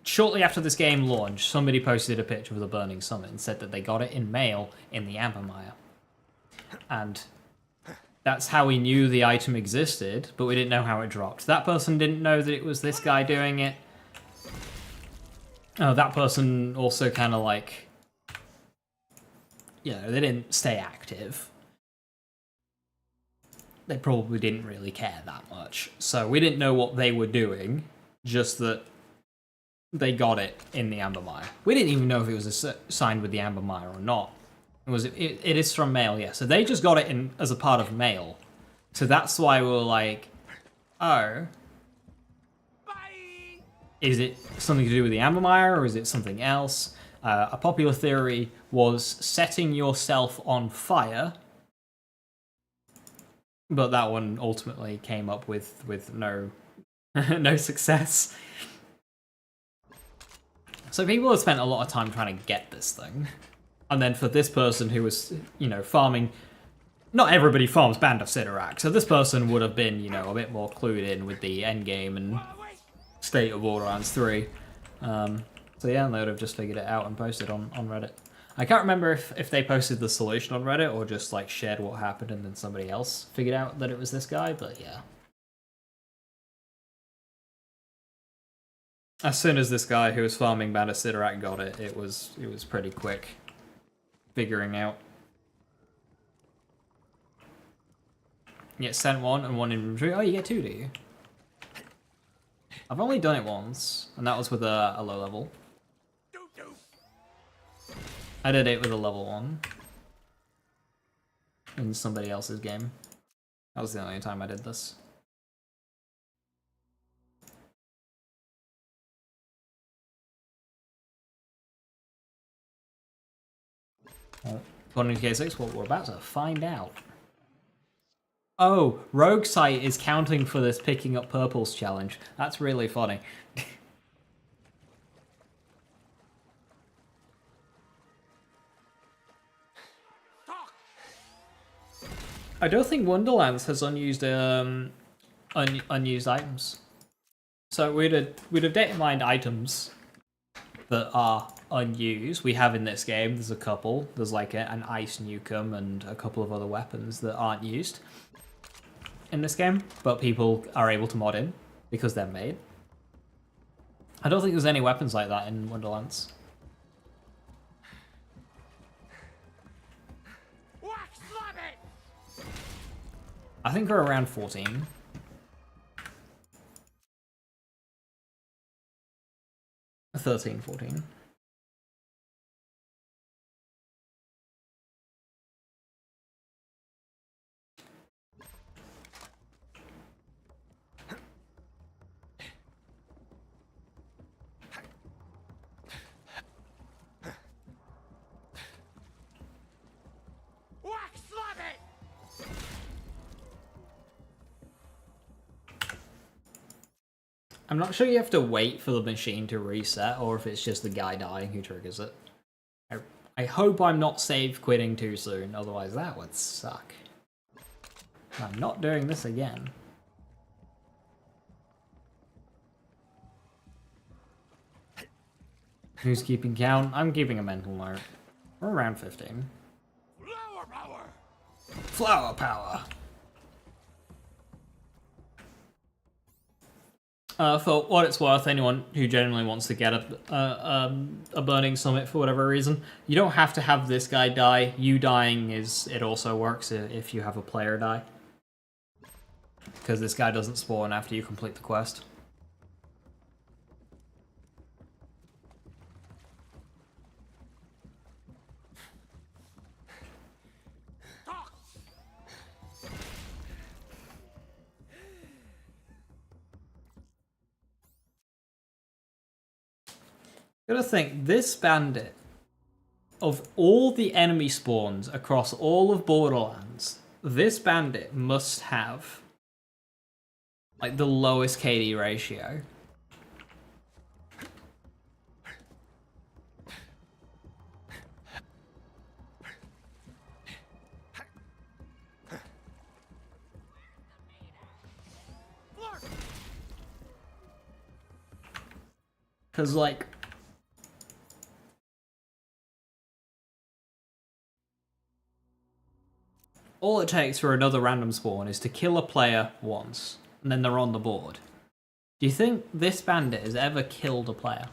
[SPEAKER 1] shortly after this game launched, somebody posted a picture of the Burning Summit and said that they got it in mail in the Ambermire. And that's how we knew the item existed, but we didn't know how it dropped. That person didn't know that it was this guy doing it. Oh, that person also kind of like... You know, they didn't stay active. They probably didn't really care that much. So we didn't know what they were doing, just that they got it in the Ambermire. We didn't even know if it was signed with the Ambermire or not. It is from mail, yeah. So they just got it in as a part of mail. So that's why we were like, oh.
[SPEAKER 4] Bye!
[SPEAKER 1] Is it something to do with the Ambermire or is it something else? A popular theory was setting yourself on fire. But that one ultimately came up with no, no success. So people have spent a lot of time trying to get this thing. And then for this person who was, you know, farming... Not everybody farms Band of Sidorak, so this person would have been, you know, a bit more clued in with the endgame and state of Borderlands 3. So yeah, they would have just figured it out and posted on Reddit. I can't remember if they posted the solution on Reddit or just, like, shared what happened and then somebody else figured out that it was this guy, but yeah. As soon as this guy who was farming Band of Sidorak got it, it was pretty quick figuring out. You get sent one and one inventory. Oh, you get two, do you? I've only done it once, and that was with a low level. I did it with a level 1 in somebody else's game. That was the only time I did this. According to K6, what we're about to find out. Oh, Rogue Sight is counting for this picking up purples challenge. That's really funny. I don't think Wonderlands has unused unused items. So we'd have data mined items that are unused. We have in this game, there's a couple. There's like an ice nukem and a couple of other weapons that aren't used in this game, but people are able to mod in because they're made. I don't think there's any weapons like that in Wonderlands. I think we're around 14. – 13, 14. I'm not sure you have to wait for the machine to reset, or if it's just the guy dying who triggers it. I hope I'm not save quitting too soon, otherwise that would suck. I'm not doing this again. Who's keeping count? I'm keeping a mental note. We're around 15.
[SPEAKER 4] Flower power!
[SPEAKER 1] Flower power! For what it's worth, anyone who genuinely wants to get a Burning Summit for whatever reason, you don't have to have this guy die. You dying it also works if you have a player die. Because this guy doesn't spawn after you complete the quest. Gotta think, this bandit, of all the enemy spawns across all of Borderlands, this bandit must have like the lowest KD ratio. Cause like all it takes for another random spawn is to kill a player once, and then they're on the board. Do you think this bandit has ever killed a player?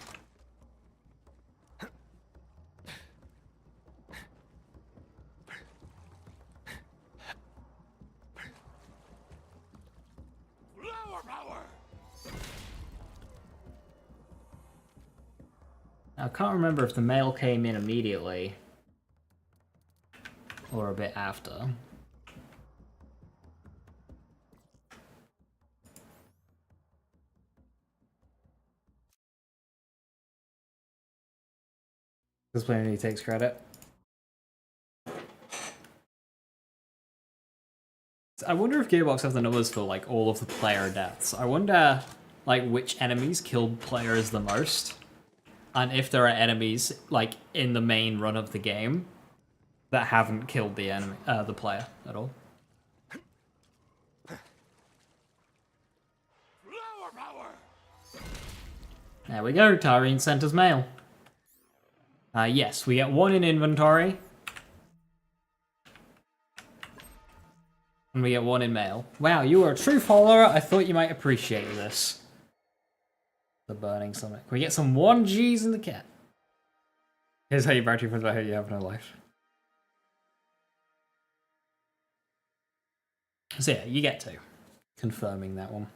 [SPEAKER 1] I can't remember if the mail came in immediately or a bit after. This player only takes credit. I wonder if Gearbox have the numbers for like all of the player deaths. I wonder like which enemies killed players the most, and if there are enemies like in the main run of the game that haven't killed the enemy, the player at all. There we go. Tyrene sent us mail. Yes, we get one in inventory. And we get one in mail. Wow, you are a true follower. I thought you might appreciate this. The Burning Summit. Can we get some 1Gs in the cat? Here's how you battery for how you have no life. So yeah, you get two. Confirming that one.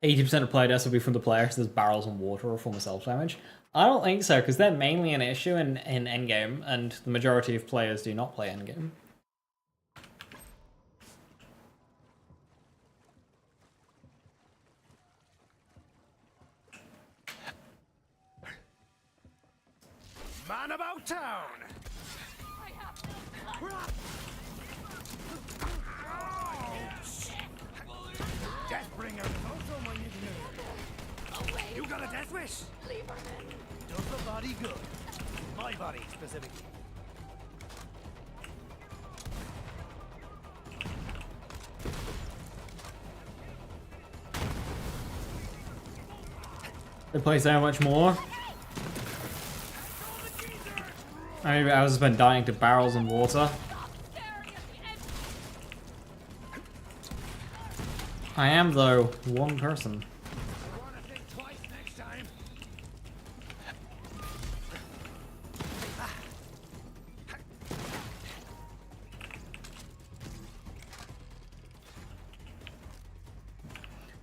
[SPEAKER 1] %of player deaths will be from the player because there's barrels and water or form of self-damage. I don't think so, because they're mainly an issue in endgame, and the majority of players do not play endgame.
[SPEAKER 4] Man about town! Deathbringer is also my nickname. You got a death wish?
[SPEAKER 10] Leave her in.
[SPEAKER 4] Does the body good? My body, specifically.
[SPEAKER 1] They play so much more. I mean, I was been dying to barrels and water. I am, though, one person.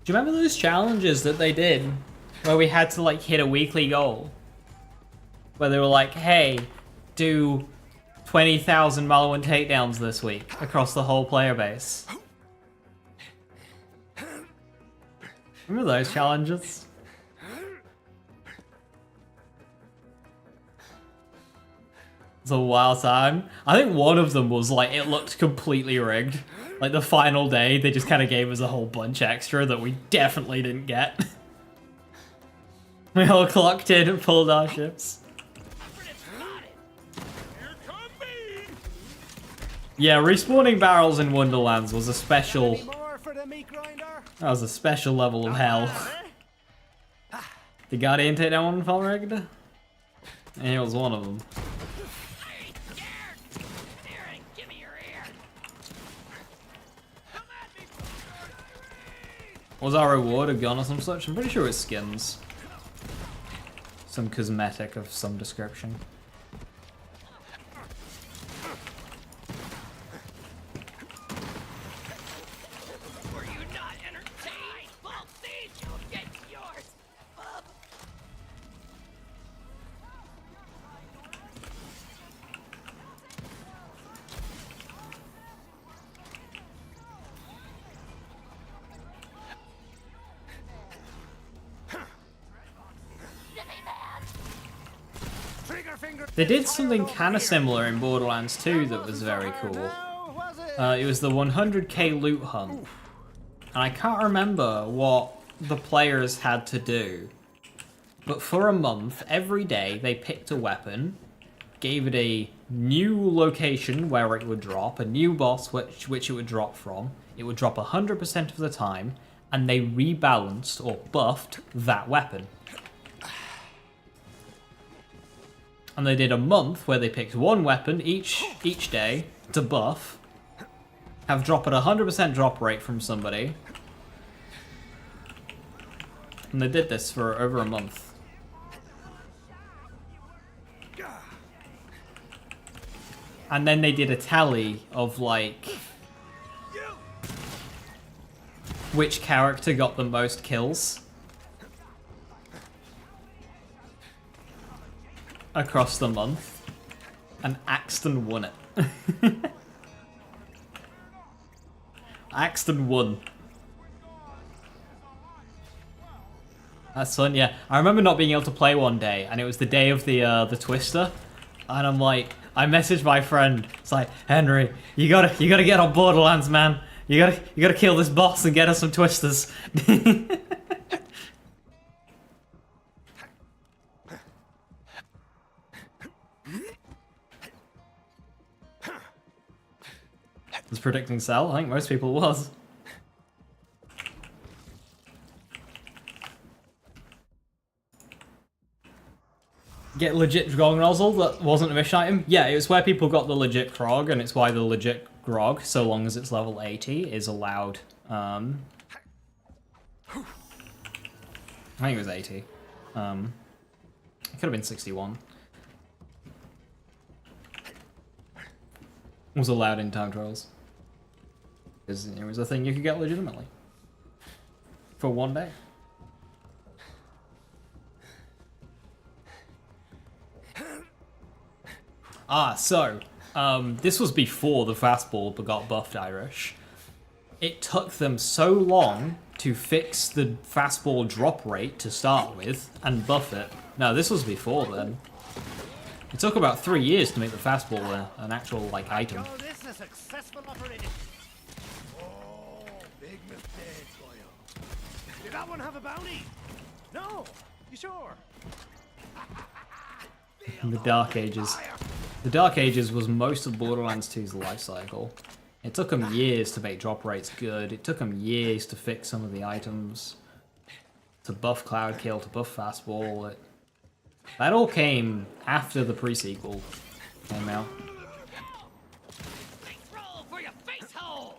[SPEAKER 1] Do you remember those challenges that they did where we had to like hit a weekly goal? Where they were like, hey, do 20,000 Maliwan takedowns this week across the whole player base. Remember those challenges? It's a wild time. I think one of them was like, it looked completely rigged. Like the final day, they just kind of gave us a whole bunch extra that we definitely didn't get. We all clocked in and pulled our ships. Yeah, respawning barrels in Wonderlands was a special... That was a special level of hell. The Guardian takedown one felt rigged? And it was one of them. Was our reward a gun or some such? I'm pretty sure it's skins. Some cosmetic of some description.
[SPEAKER 10] Were you not entertained? Well, see, you'll get yours, bub.
[SPEAKER 1] They did something kind of similar in Borderlands 2 that was very cool. It was the 100k loot hunt. And I can't remember what the players had to do. But for a month, every day, they picked a weapon, gave it a new location where it would drop, a new boss which it would drop from. It would drop 100% of the time, and they rebalanced or buffed that weapon. And they did a month where they picked one weapon each day to buff, have drop at 100% drop rate from somebody. And they did this for over a month. And then they did a tally of like which character got the most kills across the month, and Axton won it. Axton won. That's fun, yeah. I remember not being able to play one day, and it was the day of the Twister, and I'm like, I messaged my friend. It's like, Henry, you gotta get on Borderlands, man. You gotta kill this boss and get us some Twisters. Was predicting Cell? I think most people was. Get legit Grog nozzle that wasn't a mission item? Yeah, it was where people got the legit Grog, and it's why the legit Grog, so long as it's level 80, is allowed. I think it was 80. It could have been 61. Was allowed in time trials. Because it was a thing you could get legitimately. For one day. So, this was before the fastball got buffed, Irish. It took them so long to fix the fastball drop rate to start with and buff it. No, this was before then. It took about 3 years to make the fastball an actual, like, item.
[SPEAKER 4] This is a successful operation. Oh, big mistake, boyo. Did that one have a bounty? No. You sure?
[SPEAKER 1] The Dark Ages. The Dark Ages was most of Borderlands 2's life cycle. It took them years to make drop rates good. It took them years to fix some of the items. to buff Cloud Kill, to buff Fastball. That all came after the pre-sequel came out.
[SPEAKER 10] Face roll for your face hole!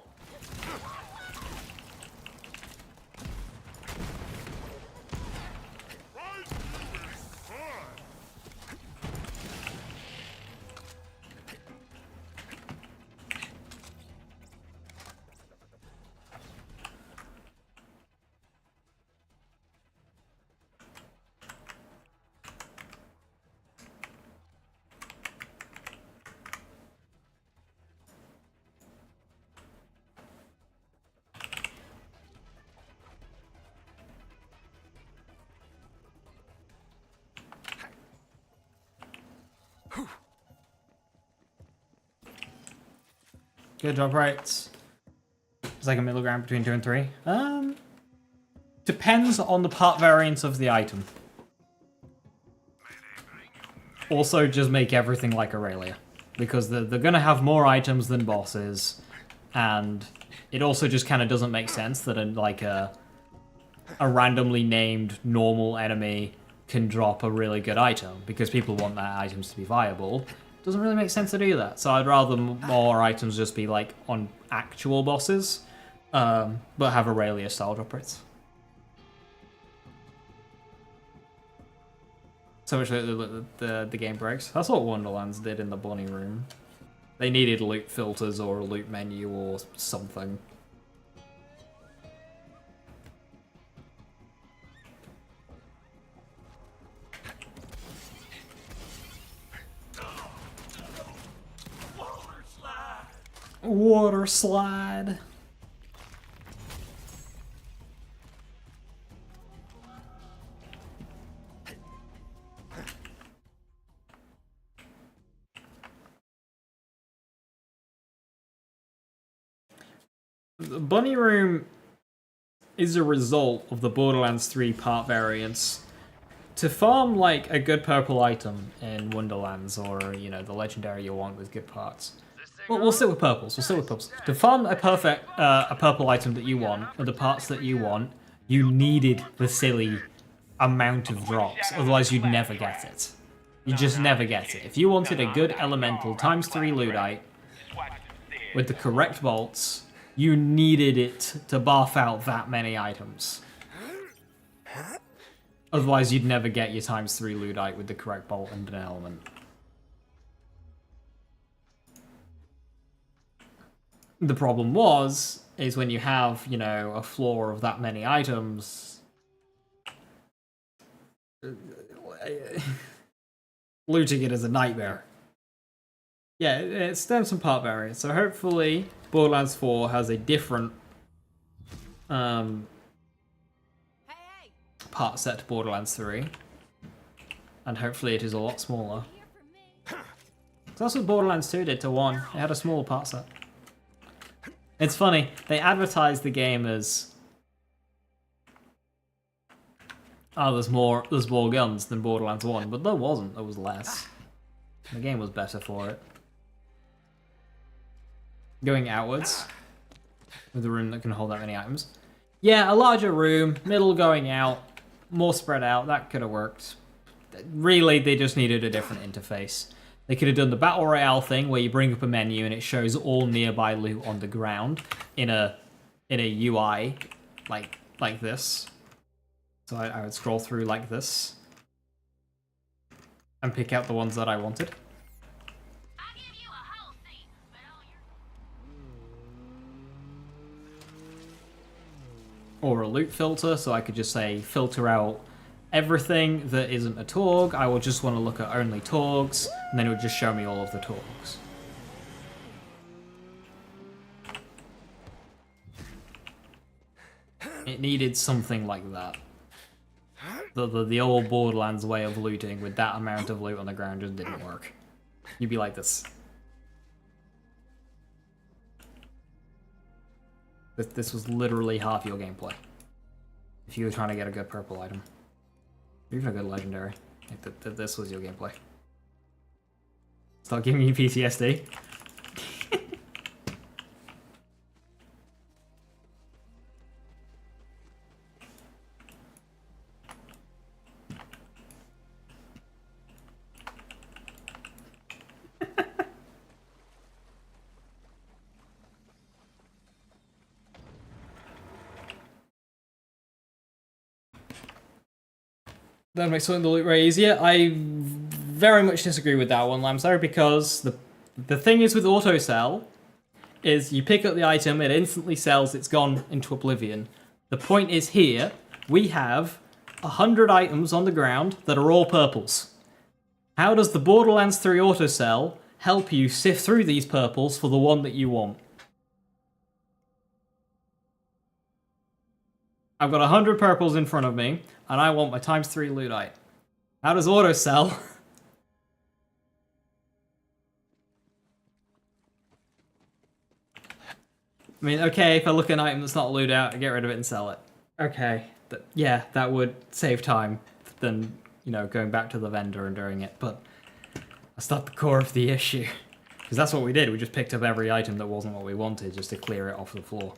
[SPEAKER 1] Good job, rates. It's like a middle ground between 2 and 3. Depends on the part variance of the item. Also, just make everything like Aurelia. Because they're gonna have more items than bosses. And it also just kind of doesn't make sense that a randomly named normal enemy can drop a really good item. Because people want their items to be viable. Doesn't really make sense to do that. So I'd rather more items just be like on actual bosses, but have Aurelia style drop rates. So much the game breaks. That's what Wonderlands did in the Bunny Room. They needed loot filters or a loot menu or something. Water slide. The Bunny Room is a result of the Borderlands 3 part variants. To farm like a good purple item in Wonderlands, or you know the legendary you want with good parts. Well, we'll stick with purples. We'll stick with purples. To farm a purple item that you want, or the parts that you want, you needed the silly amount of drops. Otherwise, you'd never get it. You just never get it. If you wanted a good elemental ×3 Ludite with the correct bolts, you needed it to buff out that many items. Otherwise, you'd never get your ×3 Ludite with the correct bolt and an element. The problem is when you have, you know, a floor of that many items, looting it is a nightmare. Yeah, it stems from part variance. So hopefully Borderlands 4 has a different part set to Borderlands 3. And hopefully it is a lot smaller. So that's what Borderlands 2 did to 1. It had a smaller part set. It's funny, they advertised the game as, oh, there's more guns than Borderlands 1, but there wasn't, there was less. The game was better for it. Going outwards, with a room that can hold that many items. Yeah, a larger room, middle going out, more spread out, that could have worked. Really, they just needed a different interface. They could have done the Battle Royale thing where you bring up a menu and it shows all nearby loot on the ground in a UI like this. So I would scroll through like this and pick out the ones that I wanted. Or a loot filter, so I could just say filter out everything that isn't a Torg. I will just want to look at only Torgs, and then it would just show me all of the Torgs. It needed something like that. The old Borderlands way of looting with that amount of loot on the ground just didn't work. You'd be like this. This was literally half your gameplay. If you were trying to get a good purple item. Even a good legendary. This was your gameplay. Start giving you PTSD. That makes something to loot way easier. I very much disagree with that one, Lamso, because the thing is with autosell is you pick up the item, it instantly sells, it's gone into oblivion. The point is here, we have 100 items on the ground that are all purples. How does the Borderlands 3 autosell help you sift through these purples for the one that you want? I've got 100 purples in front of me, and I want my ×3 lootite. How does auto sell? I mean, okay, if I look at an item that's not loot out, I get rid of it and sell it. Okay, yeah, that would save time than, you know, going back to the vendor and doing it, but that's not the core of the issue. Because that's what we did, we just picked up every item that wasn't what we wanted, just to clear it off the floor.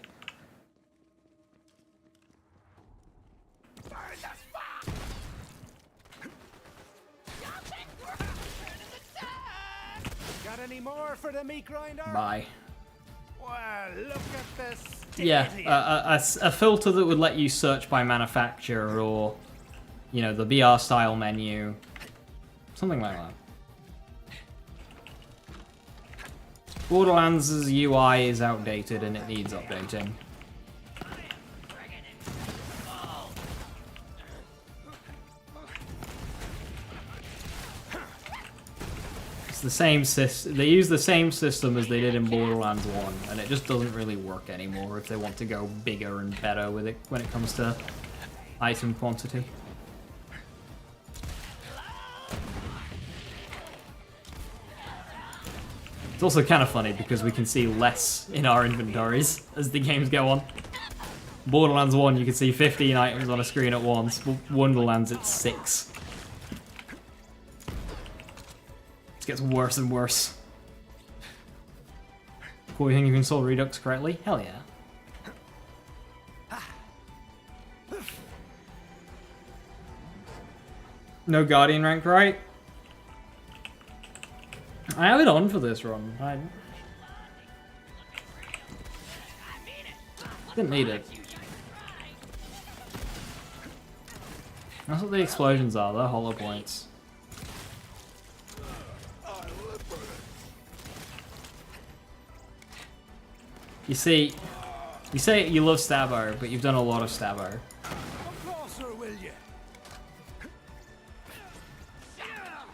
[SPEAKER 4] Got any more for the meat grinder?
[SPEAKER 1] Bye.
[SPEAKER 4] Well, look at this.
[SPEAKER 1] Yeah, a filter that would let you search by manufacturer or, you know, the BR style menu. Something like that. Borderlands' UI is outdated and it needs updating. It's the same system. They use the same system as they did in Borderlands 1, and it just doesn't really work anymore if they want to go bigger and better with it when it comes to item quantity. It's also kind of funny because we can see less in our inventories as the games go on. Borderlands 1, you can see 15 items on a screen at once. Wonderlands, it's 6. It gets worse and worse. Cool, you think you can solve Redux correctly? Hell yeah. No Guardian rank, right? I have it on for this run. I didn't need it. That's what the explosions are, they're hollow points. You see, you say you love Stabbo, but you've done a lot of Stabbo.
[SPEAKER 4] Come closer, will you?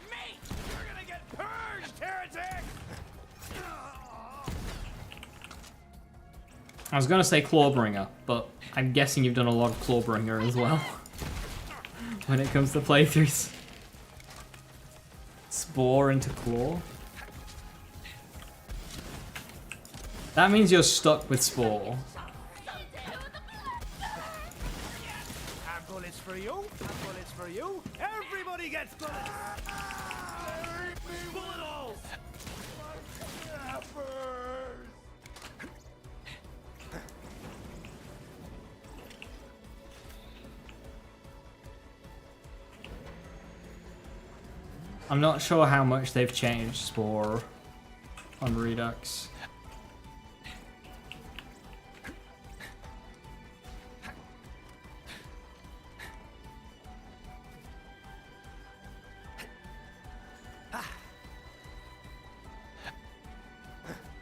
[SPEAKER 4] Mate, you're gonna get purged, heretic!
[SPEAKER 1] I was gonna say Clawbringer, but I'm guessing you've done a lot of Clawbringer as well. When it comes to playthroughs. Spore into Claw. That means you're stuck with Spore.
[SPEAKER 4] Have bullets for you, have bullets for you. Everybody gets bullets! Bullet holes!
[SPEAKER 1] I'm not sure how much they've changed Spore on Redux.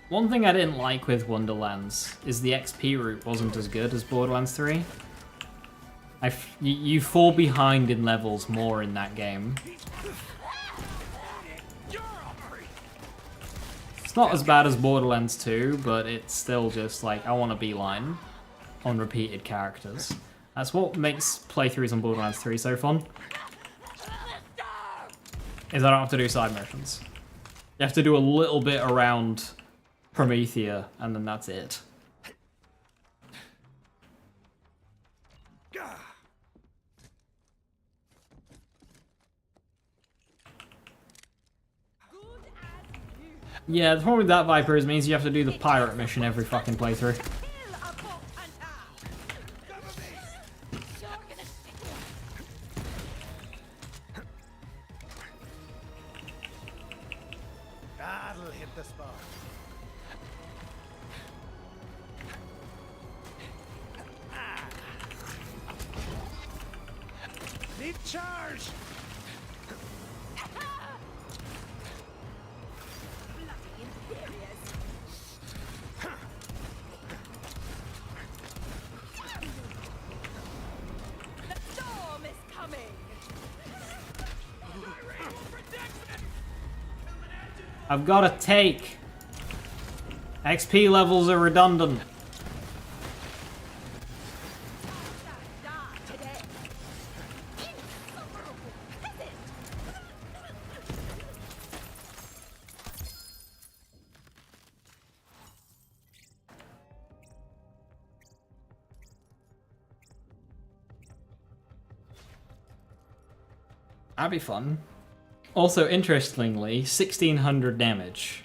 [SPEAKER 1] One thing I didn't like with Wonderlands is the XP route wasn't as good as Borderlands 3. You fall behind in levels more in that game. It's not as bad as Borderlands 2, but it's still just like, I want a beeline on repeated characters. That's what makes playthroughs on Borderlands 3 so fun. Is I don't have to do side missions. You have to do a little bit around Promethea, and then that's it. Yeah, the problem with that, Viper, is means you have to do the pirate mission every fucking playthrough.
[SPEAKER 4] That'll hit the spot. Lead charge!
[SPEAKER 10] The storm is coming!
[SPEAKER 1] I've got to take. XP levels are redundant. That'd be fun. Also, interestingly, 1600 damage.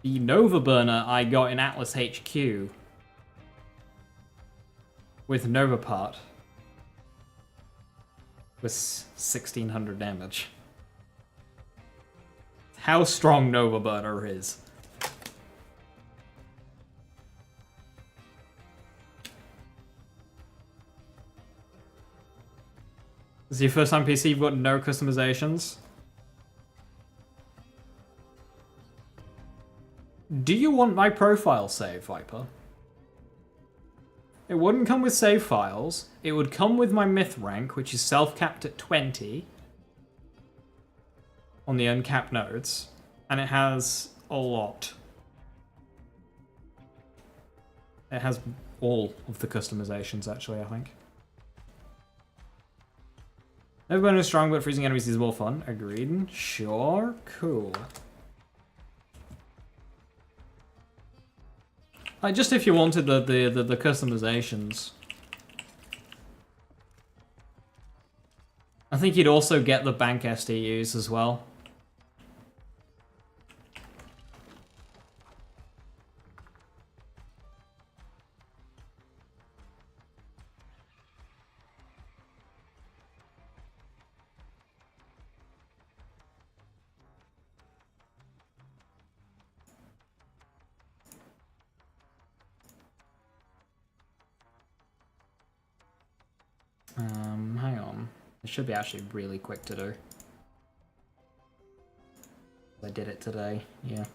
[SPEAKER 1] The Nova Burner I got in Atlas HQ with Nova Part was 1600 damage. How strong Nova Burner is. This is your first time PC, you've got no customizations? Do you want my profile save, Viper? It wouldn't come with save files. It would come with my myth rank, which is self-capped at 20 on the uncapped nodes, and it has a lot. It has all of the customizations, actually, I think. Never been as strong, but freezing enemies is more fun. Agreed. Sure. Cool. Just if you wanted the customizations. I think you'd also get the bank SDUs as well. Hang on. It should be actually really quick to do. I did it today, yeah.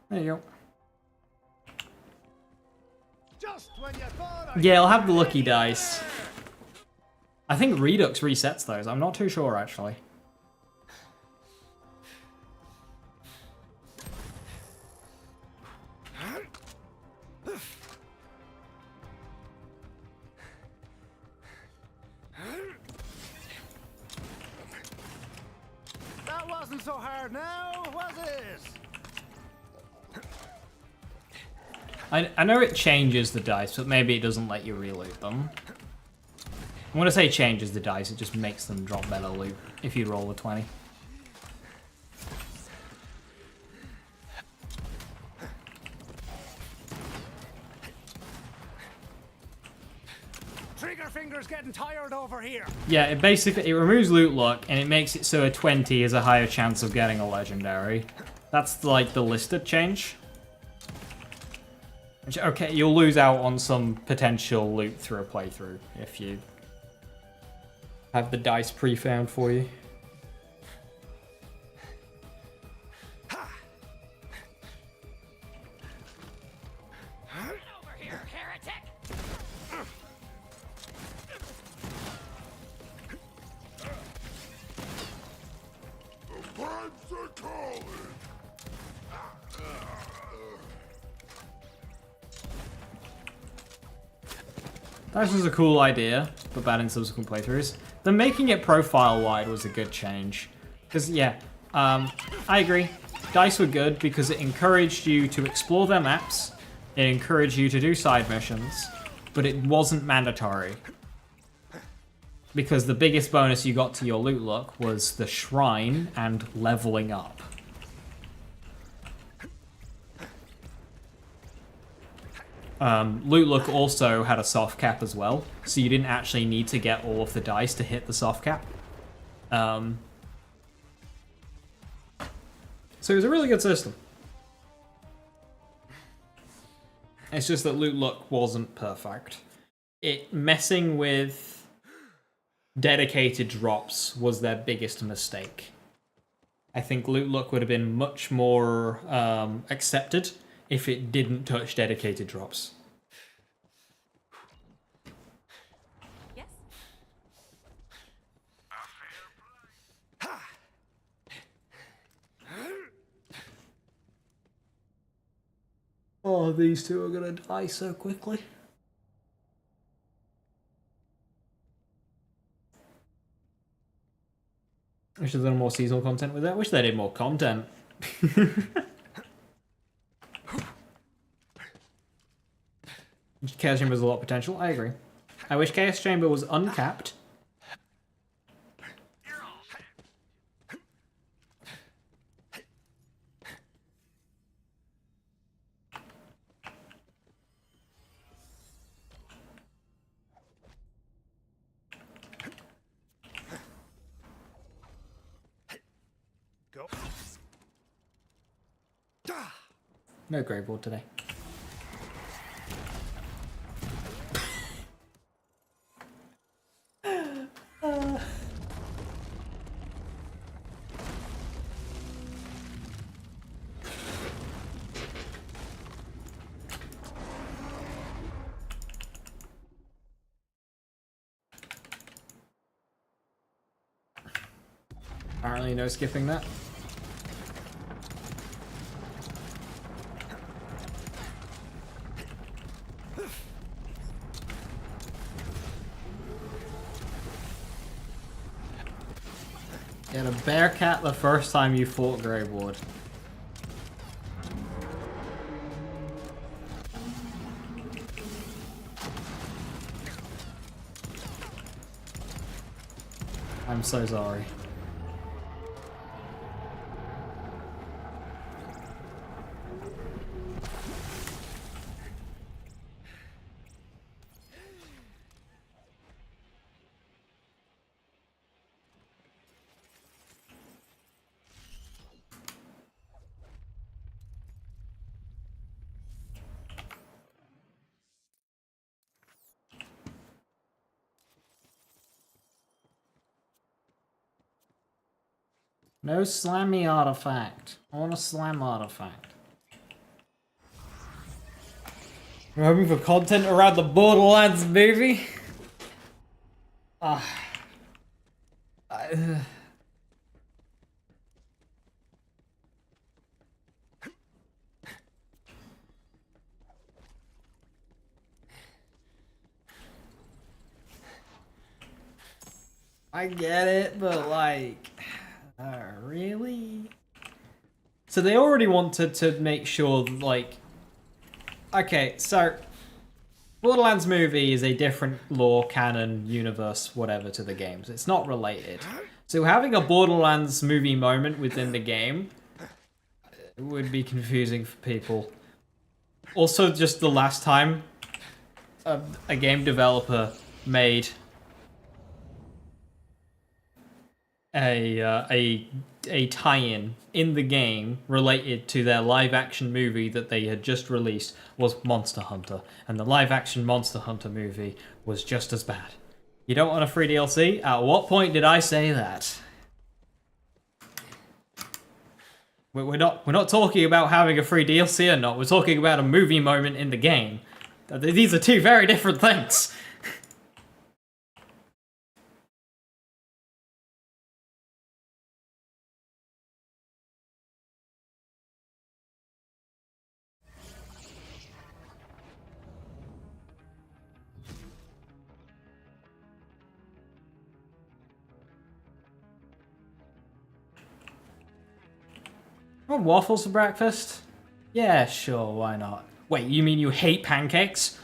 [SPEAKER 1] There you go.
[SPEAKER 4] Just when you thought
[SPEAKER 1] Yeah, I'll have the lucky dice. I think Redux resets those. I'm not too sure, actually.
[SPEAKER 4] That wasn't so hard now, was it?
[SPEAKER 1] I know it changes the dice, but maybe it doesn't let you reload them. When I say changes the dice, it just makes them drop better loot if you roll a 20.
[SPEAKER 4] Trigger finger's getting tired over here.
[SPEAKER 1] Yeah, it basically removes loot luck and it makes it so a 20 is a higher chance of getting a legendary. That's like the listed change. Which, okay, you'll lose out on some potential loot through a playthrough if you have the dice pre-found for you.
[SPEAKER 10] Over here, heretic!
[SPEAKER 11] The pipes are calling.
[SPEAKER 1] That was a cool idea, but bad in subsequent playthroughs. The making it profile-wide was a good change. Because, yeah, I agree. Dice were good because it encouraged you to explore their maps, it encouraged you to do side missions, but it wasn't mandatory. Because the biggest bonus you got to your loot luck was the shrine and leveling up. Loot luck also had a soft cap as well, so you didn't actually need to get all of the dice to hit the soft cap. So it was a really good system. It's just that Loot Luck wasn't perfect. Messing with dedicated drops was their biggest mistake. I think Loot Luck would have been much more accepted if it didn't touch dedicated drops.
[SPEAKER 5] Yes?
[SPEAKER 1] Oh, these two are gonna die so quickly. I should have done more seasonal content with it. I wish they did more content. Chaos Chamber has a lot of potential. I agree. I wish Chaos Chamber was uncapped.
[SPEAKER 4] Go.
[SPEAKER 1] No grave board today. Apparently no skipping that. You had a Bearcat the first time you fought Grey Ward. I'm so sorry. No slammy artifact. I want a slam artifact. We're hoping for content around the Borderlands movie? I get it, but like... really? So they already wanted to make sure, like... Okay, so... Borderlands movie is a different lore, canon, universe, whatever to the games. It's not related. So having a Borderlands movie moment within the game would be confusing for people. Also, just the last time a game developer made a tie-in in the game related to their live-action movie that they had just released was Monster Hunter, and the live-action Monster Hunter movie was just as bad. You don't want a free DLC? At what point did I say that? We're not talking about having a free DLC or not. We're talking about a movie moment in the game. These are two very different things. Want waffles for breakfast? Yeah, sure, why not? Wait, you mean you hate pancakes?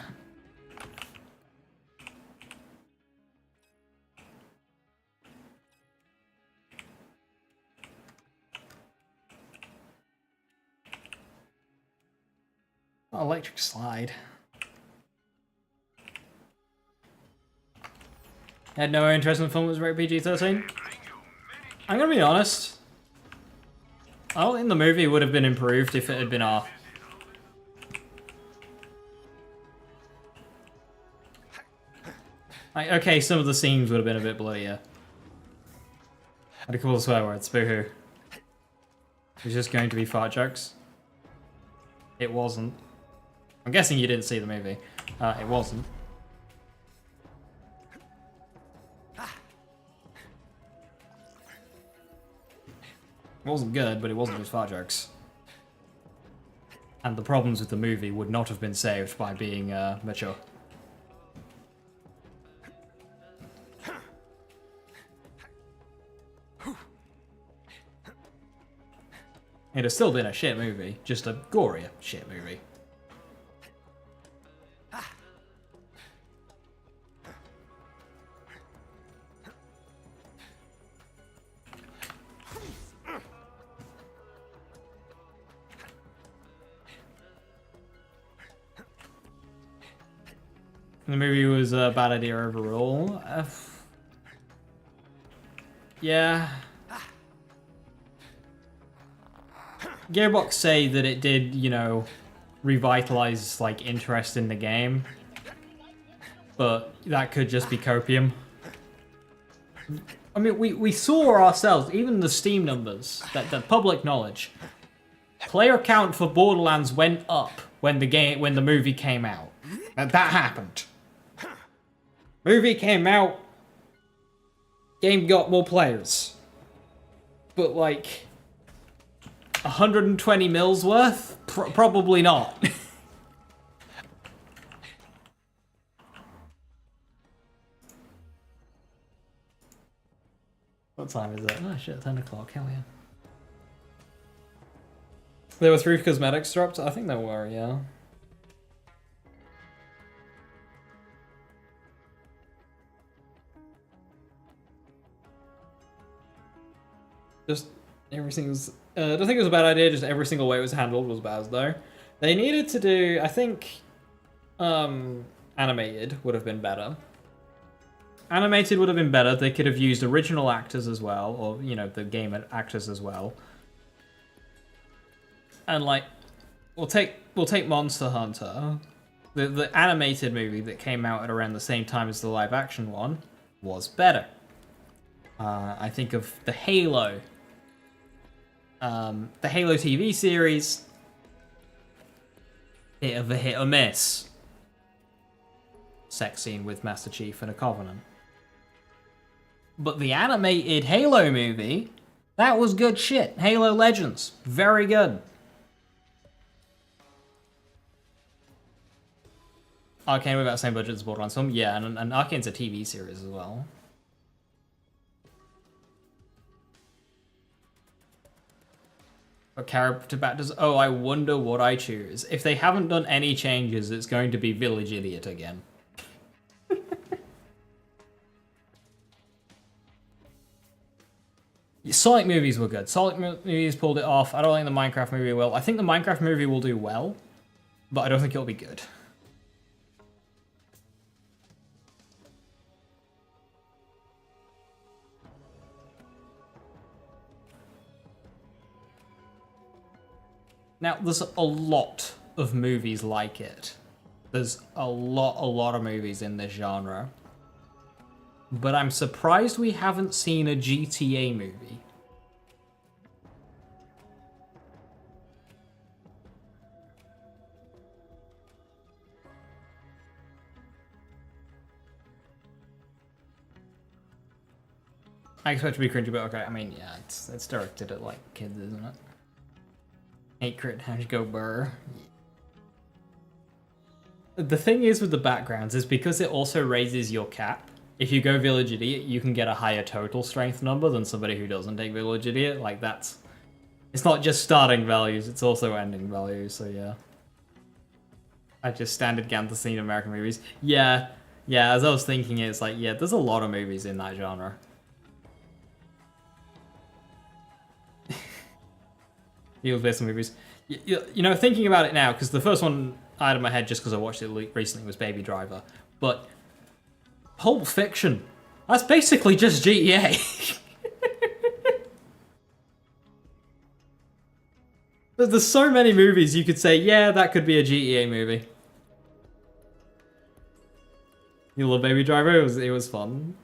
[SPEAKER 1] Oh, electric slide. Had no interest in the film that was rated PG-13? I'm gonna be honest. I don't think the movie would have been improved if it had been R. Like, okay, some of the scenes would have been a bit bloodier. Had a couple of swear words, boo-hoo. It was just going to be fart jokes. It wasn't. I'm guessing you didn't see the movie. It wasn't. It wasn't good, but it wasn't just fart jokes. And the problems with the movie would not have been saved by being mature. It'd have still been a shit movie, just a gorier shit movie. The movie was a bad idea overall. Yeah. Gearbox say that it did, you know, revitalize, like, interest in the game. But that could just be copium. I mean, we saw ourselves, even the Steam numbers, that public knowledge. Player count for Borderlands went up when the movie came out. That happened. Movie came out, game got more players. But like 120 mils worth? Probably not. What time is it? Oh shit, 10 o'clock, hell yeah. There were 3 cosmetics dropped? I think there were, yeah. Just everything was... I don't think it was a bad idea, just every single way it was handled was bad though. They needed to do, I think, animated would have been better. Animated would have been better. They could have used original actors as well, or, you know, the game actors as well. And like, we'll take Monster Hunter. The animated movie that came out at around the same time as the live action one was better. I think of the Halo TV series, bit of a hit or miss. Sex scene with Master Chief and a Covenant. But the animated Halo movie, that was good shit. Halo Legends, very good. Arcane with about the same budget as Borderlands film, yeah, and Arcane's a TV series as well. But character back does. Oh, I wonder what I choose. If they haven't done any changes, it's going to be Village Idiot again. Sonic movies were good. Sonic movies pulled it off. I don't think the Minecraft movie will. I think the Minecraft movie will do well, but I don't think it'll be good. Now, there's a lot of movies like it. There's a lot of movies in this genre. But I'm surprised we haven't seen a GTA movie. I expect to be cringy, but okay, I mean, yeah, it's directed at, like, kids, isn't it? 8 crit hash go burr. The thing is with the backgrounds is because it also raises your cap. If you go Village Idiot, you can get a higher total strength number than somebody who doesn't take Village Idiot. Like, that's... It's not just starting values, it's also ending values, so yeah. I just standard Ganthacine American movies. Yeah, as I was thinking, it's like, yeah, there's a lot of movies in that genre. Feels based on movies. You know, thinking about it now, because the first one I had in my head just because I watched it recently was Baby Driver, but Pulp Fiction, that's basically just GTA. There's so many movies you could say, yeah, that could be a GTA movie. You love Baby Driver? It was fun.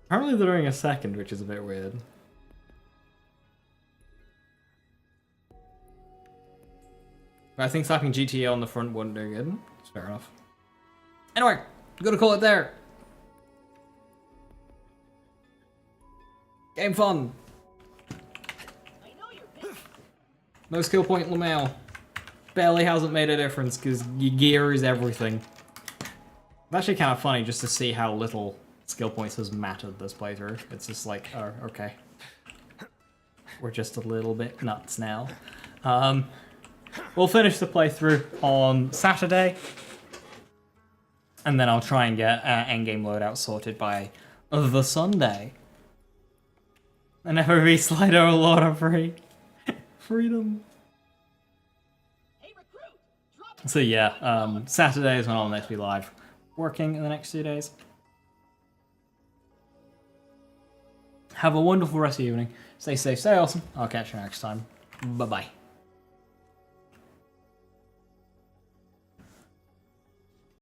[SPEAKER 1] Apparently they're doing a second, which is a bit weird. But I think slapping GTA on the front wouldn't do good. It's fair enough. Anyway, gotta call it there. Game fun. No skill point, Lamau. Barely hasn't made a difference because your gear is everything. It's actually kind of funny just to see how little skill points has mattered this playthrough. It's just like, oh, okay. We're just a little bit nuts now. We'll finish the playthrough on Saturday. And then I'll try and get endgame loadout sorted by the Sunday. And FOV Slider a lot of free. Freedom. So yeah, Saturday is when I'll next be live. Working in the next 2 days. Have a wonderful rest of the evening. Stay safe, stay awesome. I'll catch you next time. Bye-bye.